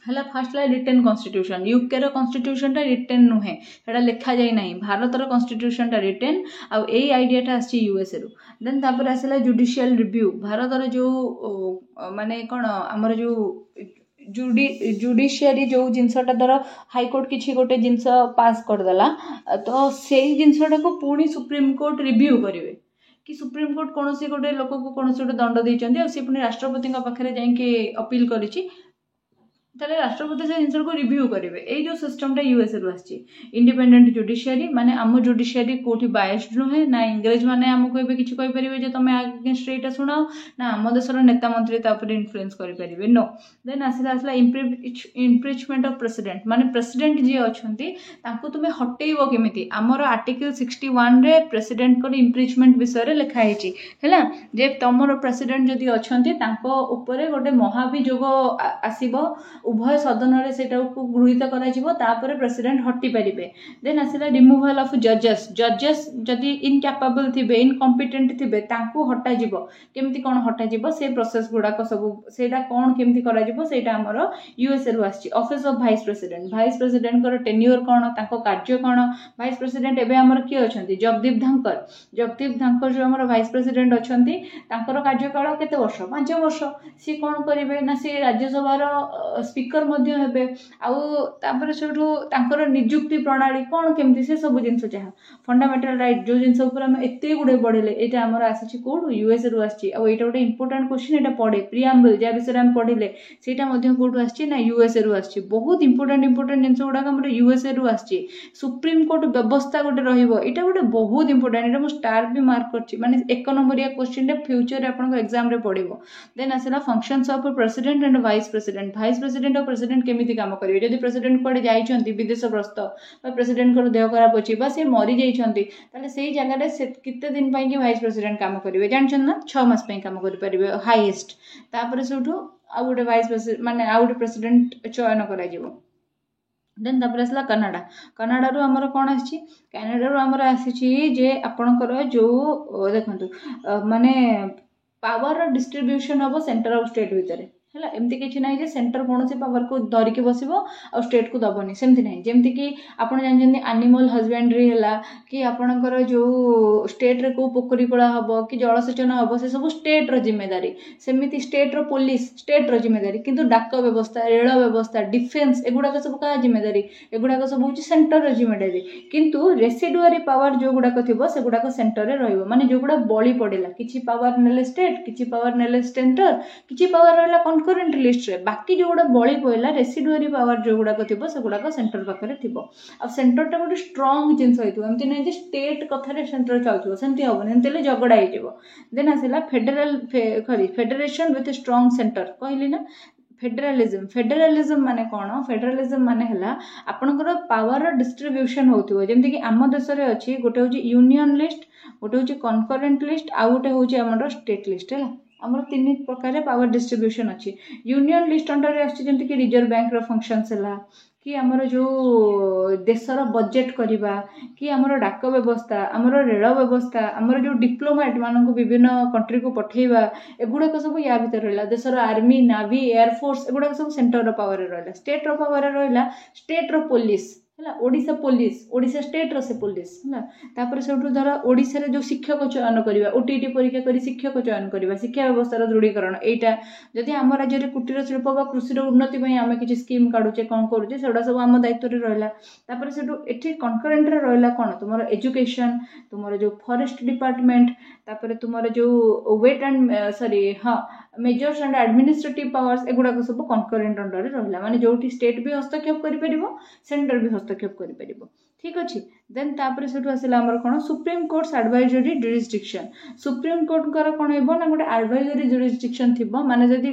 है first written constitution UK constitution written नुहे से लिखा जाए ना भारतर कन्स्टिट्यूशन रिटेन आउ यही आइडियाटा आसी यूएसए रु देन तापर आसला जुडिशियल रिव्यू भारतर जो माने कौन आमर जो जुडिशियरी जो जिनसटा धर हाईकोर्ट किसी गोटे जिनस पास करदेला तो से जिनसटा को पुणी सुप्रीमकोर्ट रिव्यू करेंगे कि सुप्रीमकोर्ट कौन गोटे लोक को कौन गोटे दंड देते सी पुणी राष्ट्रपति पाखे जाइए अपील करी ताले राष्ट्रपति से जिन को रिव्यू करेंगे यही जो सिस्टमटा यूएसए रु आसी इंडिपेंडेंट जुडिशियरी माने आम जुडिशियरी कोठी बायस्ड नुहे ना इंग्रेज माने आमको एबे किछि कहि परिबे जे तमे अगेंस्ट एटा सुनाओ ना आम देशर नेता मंत्री तापर इन्फ्लुएंस करि परिबे नो देन आसला इम्पिचमेंट ऑफ प्रेसिडेंट माने प्रेसिडेंट जी अछंती तांको तुमे हटेइबो केमिति आमर आर्टिकल 61 रे प्रेसिडेंट को इम्पिचमेंट विषय रे लिखा हैछि हैला जे तमरो प्रेसिडेंट जदि अछंती तांको ऊपर गोटे महाभियोग आसीबो उभय सदन रे सेटा को गृहीत करा प्रेसिडेंट हटि पारे देन आसला रिमूवल ऑफ जजेस जजेस जदि इनकैपेबल थिबे इनकम्पिटेंट थिबे तांको हटा जिवो केमति कोन हटा जिवो से प्रोसेस गुडाक सब सेटा कोन केमति करा जिवो सेटा हमर यूएसए रु आछि ऑफिस ऑफ वाइस प्रेसिडेंट कर टेन्योर कोन तांको कार्य कोन वाइस प्रेसिडेंट एबे हमर की अछंती जगदीप धांकर जो हमर वाइस प्रेसिडेंट अछंती तांकर कार्यकाल केते वर्ष 5 वर्ष सी कोन करिवे ना से राज्यसभा स्पीकर मध्य हेबे आउ तापर सेठू तांकर नियुक्ति प्रणाली कोन केमति से सब जिंस जहा फंडामेंटल राइट जो जिंस ऊपर हम एते गुडे पढिले एटा हमर आसी कोड यूएस रु आसी आ एटा गोटे इंपोर्टेंट क्वेश्चन एटा पढे प्रिएम्बल जा विषय हम पढिले सेटा मध्य कोड आसी ना यूएस रु आसी बहुत इंपोर्टेंट जिंस गुडा हमर यूएस रु आसी सुप्रीम कोर्ट व्यवस्था गोटे रहिबो एटा गोटे बहुत इंपोर्टेंट एटा मो स्टार भी मार्क करछि माने एक नंबरिया क्वेश्चन रे फ्यूचर रे आपन एग्जाम रे पढिबो देन आसेला functions of president and vice president और प्रेसिडेंट केमिति काम करिवे जदि प्रेसिडेंट कोडे जाइछंती विदेश प्रस्थ बा प्रेसिडेंट को देह खराब अछि बा से मरि जाइछंती ताले सेही जगह रे से किते दिन पई कि वाइस प्रेसिडेंट काम करिवे जानछन ना 6 मास पई काम करि परिवे हाईएस्ट तापर सेठू आ गुटे वाइस प्रेसिडेंट माने आ गुटे प्रेसिडेंट चयन करा जिवो देन तापर आसला कनाडा रु हमर कोन आछि कनाडा रु हमर आछि जे आपनकर जो देखंतु माने पावर डिस्ट्रीब्यूशन हम सेंटर ऑफ स्टेट भितर है एमती किसी ना सेंटर कौन से पावर को धरिकी बसो आ स्टेट को दबनी सेमती ना जमती कि आपड़ जानते एनिमल हजबेंड्री है कि आपणकर जो स्टेट रे को पोखरी खोला हम कि जलसेचन हम से सब स्टेट रो जिम्मेदारी सेमती स्टेट रो पुलिस स्टेट रो जिम्मेदारी किंतु डाक व्यवस्था रेल व्यवस्था डिफेन्स एगुड़ाक सब क्या जिम्मेदारी एगुड़ाक सब हूँ सेंटर रो जिम्मेदारी किंतु रेसिडुआरी पावर जो गुड़ाक थी से गुड़ाक सेंटर रे रहिबो माने जो गुड़ा बली पड़ेला किछि पावर नेले स्टेट किछि पावर नेले सेंटर किछि पावर रहला कनकरेंट लिस्ट रे बाकी जो गुड़ा बली पड़ेला रेसिडुआरी पावर जो गुड़ाक थी से गुड़ाक सेंटर पाखे थी आ सेंटरटा गोटे स्ट्रंग जिनस होइतो एमती नै जे स्टेट कथारे सेंटर चालुथो सेमती हबनी एमती झगड़ा हो देन आसला फेडरेशन विथ स्ट्रंग सेंटर कहली ना फेडरलिज्म माने कौन फेडरलिज्म माने हला आपनकर पावर डिस्ट्रीब्यूशन होथिबो जेमति कि आम देश रे अछि गोटे होची यूनियन लिस्ट गोटे होची कनकरेंट लिस्ट आ गोटे होची हमर स्टेट लिस्ट है आमर 3 प्रकार पावर डिस्ट्रीब्यूशन अछि यूनियन लिस्ट अंडर रे अछि जेमति कि रिजर्व बैंक रो फंक्शंस हला कि आमर जो देशर बजेट करवा कि आमर डाक व्यवस्था आमर रेल व्यवस्था आमर जो डिप्लोमेट मानक विभिन्न कंट्री को पठेवा एगुड़ाक सब या भीतर रहा देशर आर्मी नावी एयरफोर्स एगुड़ाक सब सेंटर रो पावर रहा स्टेट रो पावर रहा स्टेट रो पुलिस है ओडिशा पुलिस ओडिशा स्टेट रो से पुलिस है तापर से धर ओडिशा रे जो शिक्षक चयन करवा ओटीटी परीक्षा करी शिक्षक चयन करवा शिक्षा व्यवस्था दृढ़ीकरण एटा जदि आम राज्य में कुटीर शिल्प बा कृषि उन्नति आम किसी स्कीम काढ़ुचे कौन करुचे सेगुड़ा सब आम दायित्व रे रहा तापर से एठी कनकरेंट रे रहा कौन तुम एजुकेशन तुम जो फॉरेस्ट डिपार्टमेंट तापर तुम जो वेट एंड सॉरी हाँ मेजर्स एंड एडमिनिस्ट्रेटिव पावर्स एगुड़ाक सब कनकरेंट अंडर रहा माने जो स्टेट भी हस्तक्षेप कर सेंटर भी हस्तक्षेप कर ठीक अच्छे देन तापर से आसला आमर कौन supreme courts advisory jurisdiction supreme court कौन हो ना गोटे एडवाइजरी जुरिस्डिक्शन थी माने जदि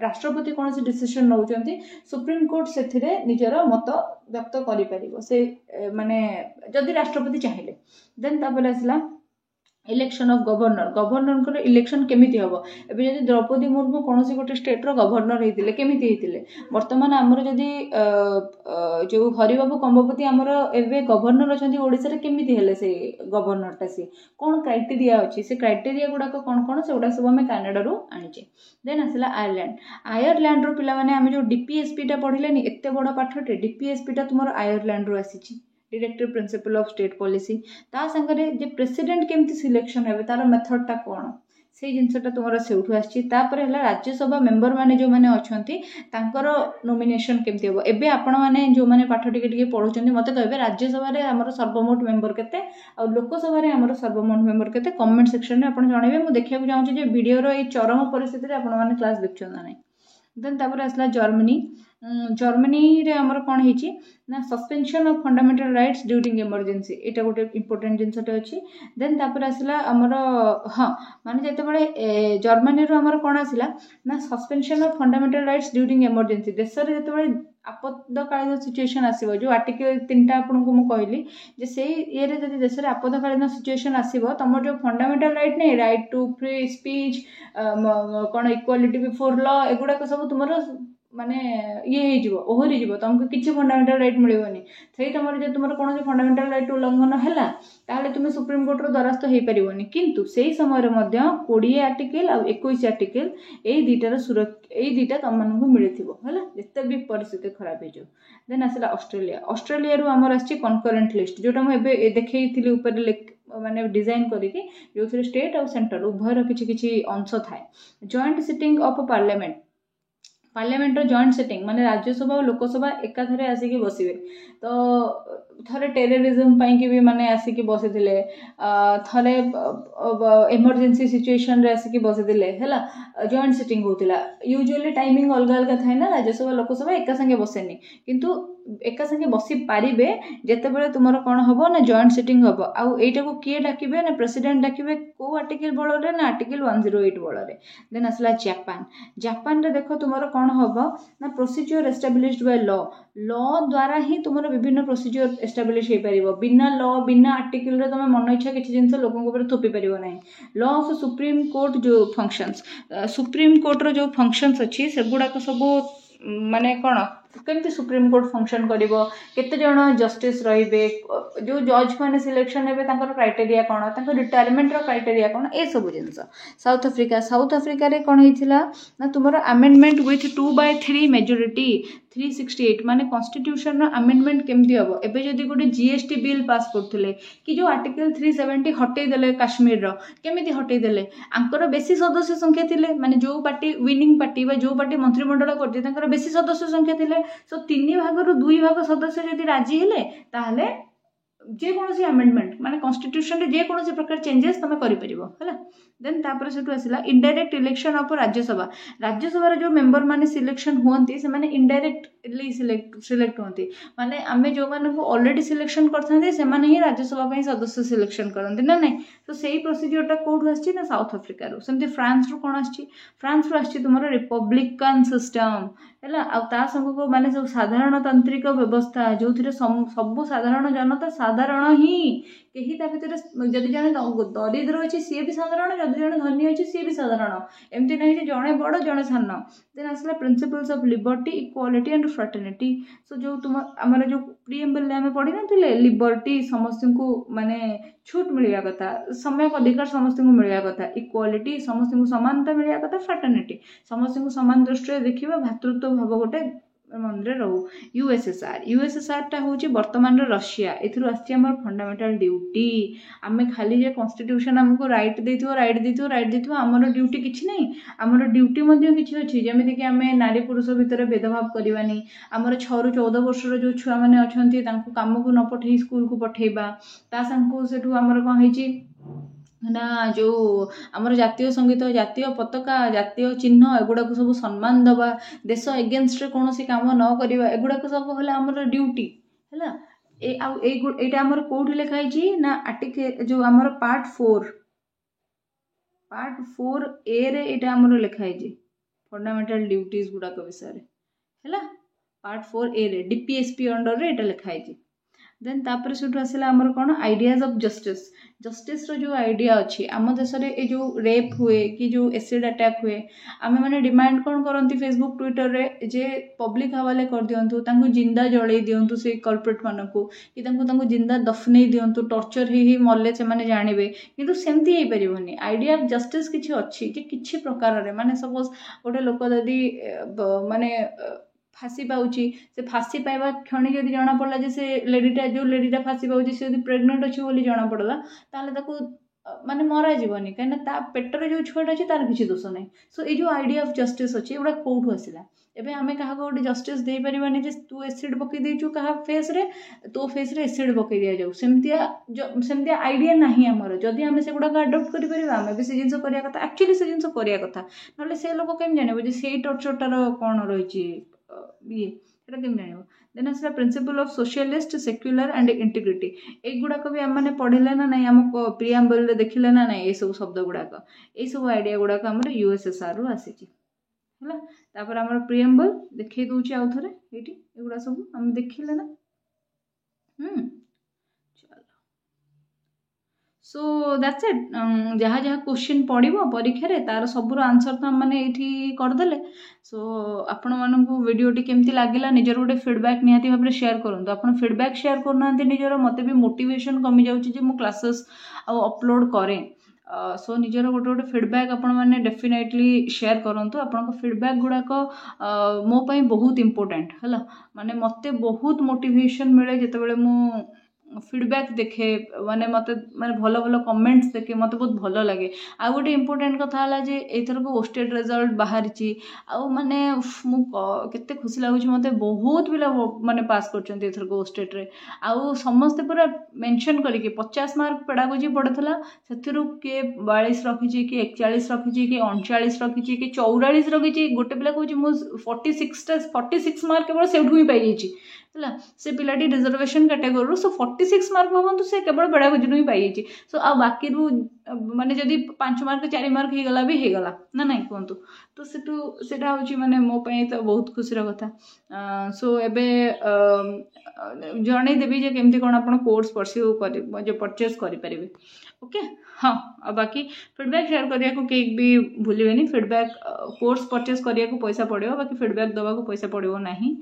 राष्ट्रपति कौन से डिसीजन नौचंती सुप्रीम कोर्ट से निजर मत व्यक्त करि परिबो से माने जदि राष्ट्रपति चाहिए देन तापर आसला election of governor governor election केमिति हबो एबे जदि द्रौपदी मुर्मू कोनोसी गोटे स्टेट रो गवर्नर हेतिले केमिति हेतिले वर्तमान हमर जदि जो हरिबाबू कंबोपति हमर एबे गवर्नर अछंती ओडिसा रे केमिति हेले से गवर्नर ता से कोन क्राइटेरिया अछि से क्राइटेरिया गुडा को कोन से गुडा सब हम कनाडा रो आनिचे देन आसला आयरलैंड रो पिला माने हम जो डीपीएसपी टा पढिलेनी एत्ते बडा पाठटे डीपीएसपी टा तुमर आयरलैंड रो आसीची directive principle of state policy ता संगरे जे प्रेसिडेंट केमती सिलेक्शन हेबे तार मेथड टा कोन से जिनसटा तुमर सेउठु आछि तापर हला राज्यसभा मेंबर माने जो माने अछंती तांकर नॉमिनेशन केमती हेबो एबे आपण माने जो माने पाठ टिके पढुचंती मते कहबे राज्यसभा रे हमर सर्वमोट मेंबर केते आ लोकसभा रे हमर सर्वमोट मेंबर केते कमेंट सेक्शन रे आपण जणाइबे मु देखिया को चाहूची जे वीडियो रो ए चरम परिस्थिति रे आपण माने क्लास देखछन ना देन तापर आसला जर्मनी रे हमर कोन हिची ना suspension of fundamental rights during emergency एटा गोटे इंपोर्टेंट जिनसटे अछि देन तापर आसला हमर हां माने जते बळे जर्मनी रो हमर कोन आसिला ना suspension of fundamental rights during emergency देश रे जते बळे आपदकालीन सिचुएशन आसीबो जो आर्टिकल 3टा आपन को मु कहली जे सेही ये रे जदि देश रे आपदकालीन सिचुएशन आसीबो तमर जो फंडामेंटल राइट नै राइट टू फ्री स्पीच कोन इक्वालिटी बिफोर लॉ एगुडा को सब तुमर माने ये हे जीवो ओहरी जीवो तुमको किछि फंडामेंटल राइट मिलिबोनी सेही तमर जे तुमर कोन फंडामेंटल राइट उल्लंघन हैला ताले तुमे सुप्रीम कोर्ट रो द्वारस्थ हे परिबोनी किंतु सेही समय रे मध्य 20 आर्टिकल आ 21 आर्टिकल एई दीटार सुरक्षा एई दीटा तम मानकु मिलिथिबो हैला जते भी परिस्थिति खराब हे जो देन आसला ऑस्ट्रेलिया रो हमर आछि कनकरेंट लिस्ट जोटा हम एबे देखैथिली ऊपर माने डिजाइन करिके जो स्टेट और सेंटर उभयर किछि किछि अंश थाए joint sitting of parliament joint setting माने राज्यसभा और लोकसभा एकाथरे आसिकी बसिबे तो थरे टेररिज्म पाई कि भी माने आसिकी बसिथिले थरे इमरजेंसी सिचुएशन रे आसिकी बसिथिले हैला जॉइंट सेटिंग होतिला यूजुअली टाइमिंग अलग अलग थाए ना राज्यसभा लोकसभा एका संगे बसेनी किंतु एका संगे बसी पारिबे जते बेले तुमर कोन हबो ना जॉइंट सेटिंग हबो आ एटा को किए डाकिबे ना प्रेसिडेंट डाकिबे को आर्टिकल बळ रे ना आर्टिकल 108 बळ रे देन असला जापान रे देखो तुमर कोन हबो ना प्रोसीजर एस्टैब्लिश्ड बाय लॉ द्वारा ही तुमर विभिन्न प्रोसीजर एस्टैब्लिश हे परिबो बिना लॉ बिना आर्टिकल रे तुम मन इच्छा किछि जिंस लोकन को ऊपर थोपी परिबो नै लॉ ऑफ सुप्रीम कोर्ट जो फंक्शंस सुप्रीम कोर्ट रो जो फंक्शंस अछि सेगुडा को सब माने कोन केमती सुप्रीम कोर्ट फंक्शन करिवो केते जण जस्टिस रहिबे जो जज माने सिलेक्शन हेबे तांकर क्राइटेरिया कोन तांकर रिटायरमेंट रो क्राइटेरिया कोन ए सब जिंस साउथ अफ्रीका रे कोन हिथिला ना तुमरो अमेंडमेंट विथ 2/3 मेजॉरिटी 368 माने कॉन्स्टिट्यूशन रो अमेंडमेंट केमती हबो एबे जदी गोटे जीएसटी बिल पास करथले कि जो आर्टिकल 370 हटै देले कश्मीर रो केमिति हटै देले आंकर बेसी सदस्य संख्या थिले माने जो पार्टी विनिंग पार्टी बा जो पार्टी मंत्रिमंडल करथि तांकर बेसी सदस्य संख्या थिले सो 3 भाग रु 2 भाग सदस्य जदी राजी हेले ताहले जे कोनोसी अमेंडमेंट माने कॉन्स्टिट्यूशन रे जे कोनोसी प्रकार चेंजेस तमे करि परिबो हला देन तापर सेटु आसिला इनडायरेक्ट इलेक्शन ऑफ राज्यसभा रे जो मेंबर माने सिलेक्शन हुअंती से माने इनडायरेक्टली सिलेक्ट हुअंती माने आमे जो माने को ऑलरेडी सिलेक्शन करथांते से माने ही राज्यसभा पई सदस्य सिलेक्शन करंती ना नै तो सेही प्रोसीजर टा कोड आछि ना साउथ अफ्रीका रो सेमते फ्रांस रो कोन आछि तुमरो रिपब्लिकन सिस्टम हैला आ ता संग को माने सब साधारणतांत्रिक व्यवस्था जो थिरे सब साधारण जनता साधारण ही केही ता भितरे जदि जने दरिद्र अछि सी भी साधारण जदि जने धनी अछि सी भी साधारण एमति नै जे जणे बड़ जणे सान देन आसला principles of liberty equality and fraternity so जो तुम हमर जो प्रीएम्बल ने हम पढी नथिले लिबर्टी समस्त को माने छूट मिलिया कथा समय अधिकार समस्त को मिलिया कथा इक्वालिटी समस्त को समानता मिलिया कथा फ्रेटर्निटी समस्त को समान दृष्टि देखिबा भातृत्व भाव गोटे मन रे रहू यूएसएसआर टा होची वर्तमान रे रशिया एथिरु आछि हमर फंडामेंटल ड्यूटी आमे खाली जे कॉन्स्टिट्यूशन हमको राइट देथियो हमर ड्यूटी किछि नै हमर ड्यूटी मध्ये किछि अछि जेमिति कि आमे नारी पुरुष भितर भेदभाव करबानी हमर 6 रु 14 वर्ष रो जो छुआ माने अछंती तांको काम को न पठेई स्कूल को पठेइबा ता संको सेठु हमर कोन हेची ना जो आमर जातीय संगीत जातीय पताका जातीय चिन्ह एगुड़ा को सब सम्मान दबा देश एगेंस्ट रे कोनोसी काम न करबा एगुड़ा को सब होला हमर ड्यूटी हैला एटा हमर कोठी लिखाई छी ना आर्टिकल जो हमर पार्ट 4 ए रे एटा हमर लिखाई छी फंडामेंटल ड्यूटीज गुडा को विषय रे हैला पार्ट 4 ए रे डीपीएसपी अंडर रे एटा लिखाई छी देन तापर सेठू आसला आमर कौन आइडियाज ऑफ जस्टिस जस्टिस रो जो आइडिया अच्छी आम देश में ये जो रेप हुए कि जो एसिड अटैक हुए आम मैंने डिमांड कौन करती फेसबुक ट्विटर रे जे पब्लिक हवाले कर दिंतु तांको जिंदा जड़े दिंतु से कल्प्रिट मानक कि तांको जिंदा दफने दिंतु टर्चर ही मले से माने जानवे किंतु सेमती हो पारिबनी आइडिया ऑफ जस्टिस किछि अच्छी जे किछि प्रकार रे माने सपोज गोटे लोक यदि माने फांसी पाऊँच से फांसी पाइबा क्षण जब जना पड़ा जे से लेडीटा जो लेडीटा फांसी पाऊँच से प्रेग्नेंट अच्छी बोली जना पड़ा ताले ताको माने मरा जीवनी कहीं पेटर जो छुआटा अच्छे तार किसी दोष ना सो ये जो आइडिया ऑफ जस्टिस अच्छे एगुड़ा कौटू आसला एबे आमे क्या गोटे जस्टिस दे पारिबानी जे तू एसिड पकई देचु क्या फेस रे तो फेस रे एसिड पकई दिया जाऊ सेमतिया आइडिया नहीं आमर जदि आम से गुड़ा आडप्ट कर आम भी से जिन करिया कथा एक्चुअली से जिन करिया कथा ना से लोक केम जानबो जे सेही टर्चरटार कौन रही ये केम जानव देन आसला principle of socialist secular and integrity एगुड़ाक भी आम पढ़ले ना ना आम प्रियाम्बल देखिले ना ना ये सब शब्द गुड़ाक ये सब आइडिया गुड़ाक आम यूएसएसआर रु आसी तापर आम प्रियाम्बल देखई दूची आउ थे ये एगुड़ा सब आम देखिले ना चलो सो दैट्स इट जहाँ जहाँ क्वेश्चन पड़ो परीक्षा तार सबूर आंसर तो आम मैंने ये करदे सो आपण मानू वीडियोटी केमती लगिला निजर गोटे फीडबैक निहाती भाव शेयर करूँ आप फीडबैक शेयर करना निजर मत भी मोटिवेशन कमी जाऊँगी मु क्लासेस अपलोड करें सो निजर गोटे गोटे फीडबैक आपण मैंने डेफिनेटली शेयर करूँ आपण फीडबैक गुड़ाक मोपाई बहुत इंपोर्टेंट है माने मते बहुत मोटिवेशन मिले जिते मु फीडबैक देखे माने मत माने भल भल कमेंट्स देखे मत बहुत भल लगे आ गोटे इंपोर्टेंट कथा है जे एथर को ओस्टेट रिजल्ट बाहरी आउ माने केते खुशी लगुच मते बहुत पिला माने पास करछन एथर को ओस्टेट रे आउ समस्त पूरा मेंशन करके 50 मार्क पेडागोजी पड़थला सेथिरु के 42 रखिची कि 41 रखिची कि 39 रखिची कि 44 रखिची गोटे पिला कहूची मु 46 मार्क केवल सेठु ही पाई जाईची से पिलाटी रिजर्वेशन कैटेगोरी सो 46 मार्क भावतु से केवल पेडागोजी ही पाई सो आ बाकी माने जदि 5 मार्क 4 मार्क हो गला भी हो गला ना नहीं कहतु तो सेटा होची माने मो पई तो बहुत खुशी कथा सो एबे जणे देबी जे केमती कोन आपण कोर्स परस्यू कर जे परचेस करि परिबे ओके हाँ आ बाकी फीडबैक शेयर करिया को केक भी भूलिबेनी फीडबैक कोर्स परचेस करिया को पैसा पड़ो बाकी फीडबैक दवा को पैसा पड़ो नहीं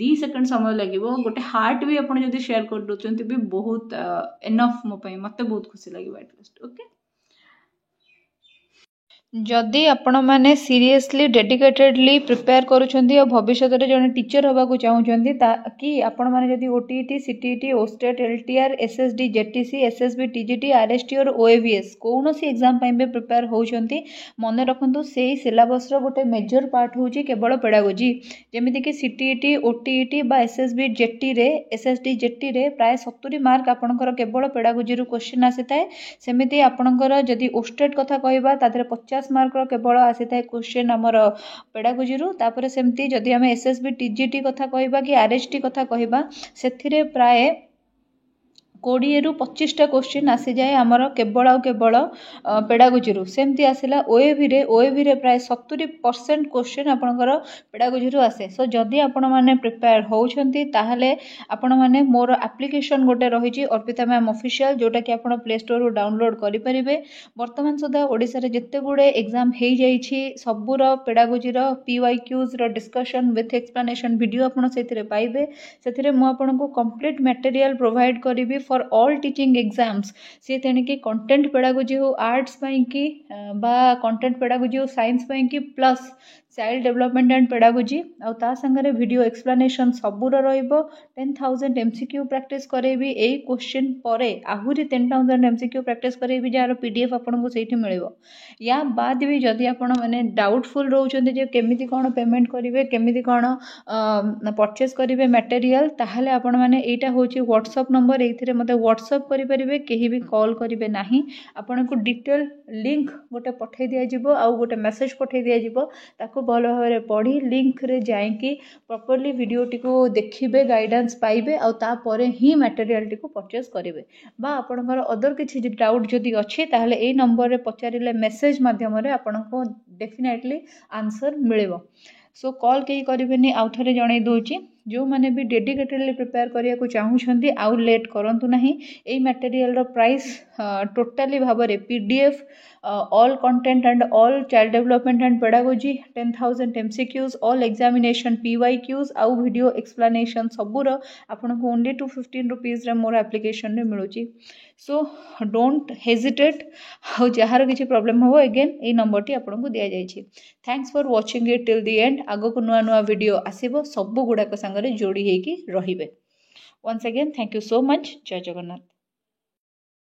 2 सेकंड समय लगे गोटे हार्ट भी आपड़ जब शेयर कर दौरान भी बहुत एनफ मो मत बहुत खुशी लगे एटलिस्ट ओके जदि आपण मैंने सीरियसली डेडिकेटेडली प्रिपेयर करुँच भविष्य में जड़े टीचर होगा चाहूँगी कि आपण मैंने जदि OTET CTET OSTET LTR SSD JTC SSB TGT RST और ओएवीएस कौन सी एग्जाम भी प्रिपेयर होती मन रखु से सिलेबस गोटे मेजर पार्ट हूँ केवल पेडागोजी जमीक सीटीईटी ओटीईटी बा एसएसबी जेटी रे एसएसडी जेटी रे प्राय 70 मार्क आपणकर केवल पेडागोजी क्वेश्चन आसी थाए सेमती आपणकर जदि ओस्टेट कथा कहबा तादरे 50 मार्क केवल आसी था क्वेश्चन आमर पेडागोजी तापर सेमती जदि आम एसएसबी टीजीटी कथा कहबा कि आरएसटी कथा कहबा से प्राय 20 ରୁ 25टा क्वेश्चन आसी जाए आमर केवल आउ केवल पेडागोजी सेमती आसला ओएवी रे प्राय 70% क्वेश्चन आपणकर पेडागोजी आसे सो जदि आपण माने प्रिपेयर होउछंती ताहले आपण माने मोर एप्लिकेशन गोटे रही अर्पिता मैम ऑफिशियल जोटा कि आपण प्ले स्टोर रू डाउनलोड करि परिबे वर्तमान सुधा ओडिसा रे जत्ते गुडे एग्जाम हेई जाईछि सबुर पेडागोजी रो पीवाईक्यूज रो डिस्कशन विथ एक्सप्लेनेशन वीडियो आपण सेथिरे पाइबे सेथिरे मु आपनको कंप्लीट मटेरियल प्रोवाइड करिबी फॉर ऑल टीचिंग एग्जाम्स सी तेणिकी कंटेंट पेडागोजी हो आर्ट्स की बा कंटेंट पेडागोजी हो साइंस की plus child development and pedagogy आउ ता संगरे वीडियो एक्सप्लेनेशन सबूर रहिबो 10,000 एमसीक्यू प्रैक्टिस करेबी एई क्वेश्चन परे आहुरी 10,000 एमसीक्यू प्रैक्टिस करेबी जार पीडीएफ आपनको सेठी मिलिबो या बाद भी जदि आपण माने डाउटफुल रहउचंदी जे केमिति कोन पेमेंट करिवे केमिति कोन परचेस करिवे मटेरियल ताहले आपण माने एटा होची व्हाट्सएप नंबर एथिरे मते व्हाट्सएप करि परिबे केही भी कॉल करिवे नाही आपनको डिटेल लिंक गोटे पठै दिया जिवो आउ गोटे मेसेज पठै दिया जिवो ताको भल भाव पढ़ी लिंक रे जाइकी प्रॉपर्ली वीडियोटी को देखिबे गाइडेंस पाइबे आउ तापर ही मटेरियल टी को परचेस करेंगे बा आपणकर अदर किसी डाउट जदि अच्छे ताहले ए नंबर रे पचारिले मेसेज माध्यम रे आपनको डेफिनेटली आंसर मिलेबो सो कॉल कई करेंगे आउ थे जणई दूची जो मैंने भी डेडिकेटेडली प्रिपेयर करने को चाहूँगी आउ लेट करूँ ना यही मटेरियल प्राइस टोटाली भाव में PDF all content and all child development and pedagogy 10,000 MCQs all examination PYQs आउ वीडियो एक्सप्लेनेशन सबूर आपन को ओनली 215 रुपीज रे मोर एप्लिकेशन रे मिलुची सो डोंट हेजिटेट आउ जहार किसी प्रॉब्लम हो अगेन ए नंबर टी आपन को दिया जाइछि thanks for watching it till the end आगो को नुआ नुआ वीडियो आसीबो सब गुडा को संग रे जोड़ी हेकी रहिबे once again thank you so much जय जगन्नाथ।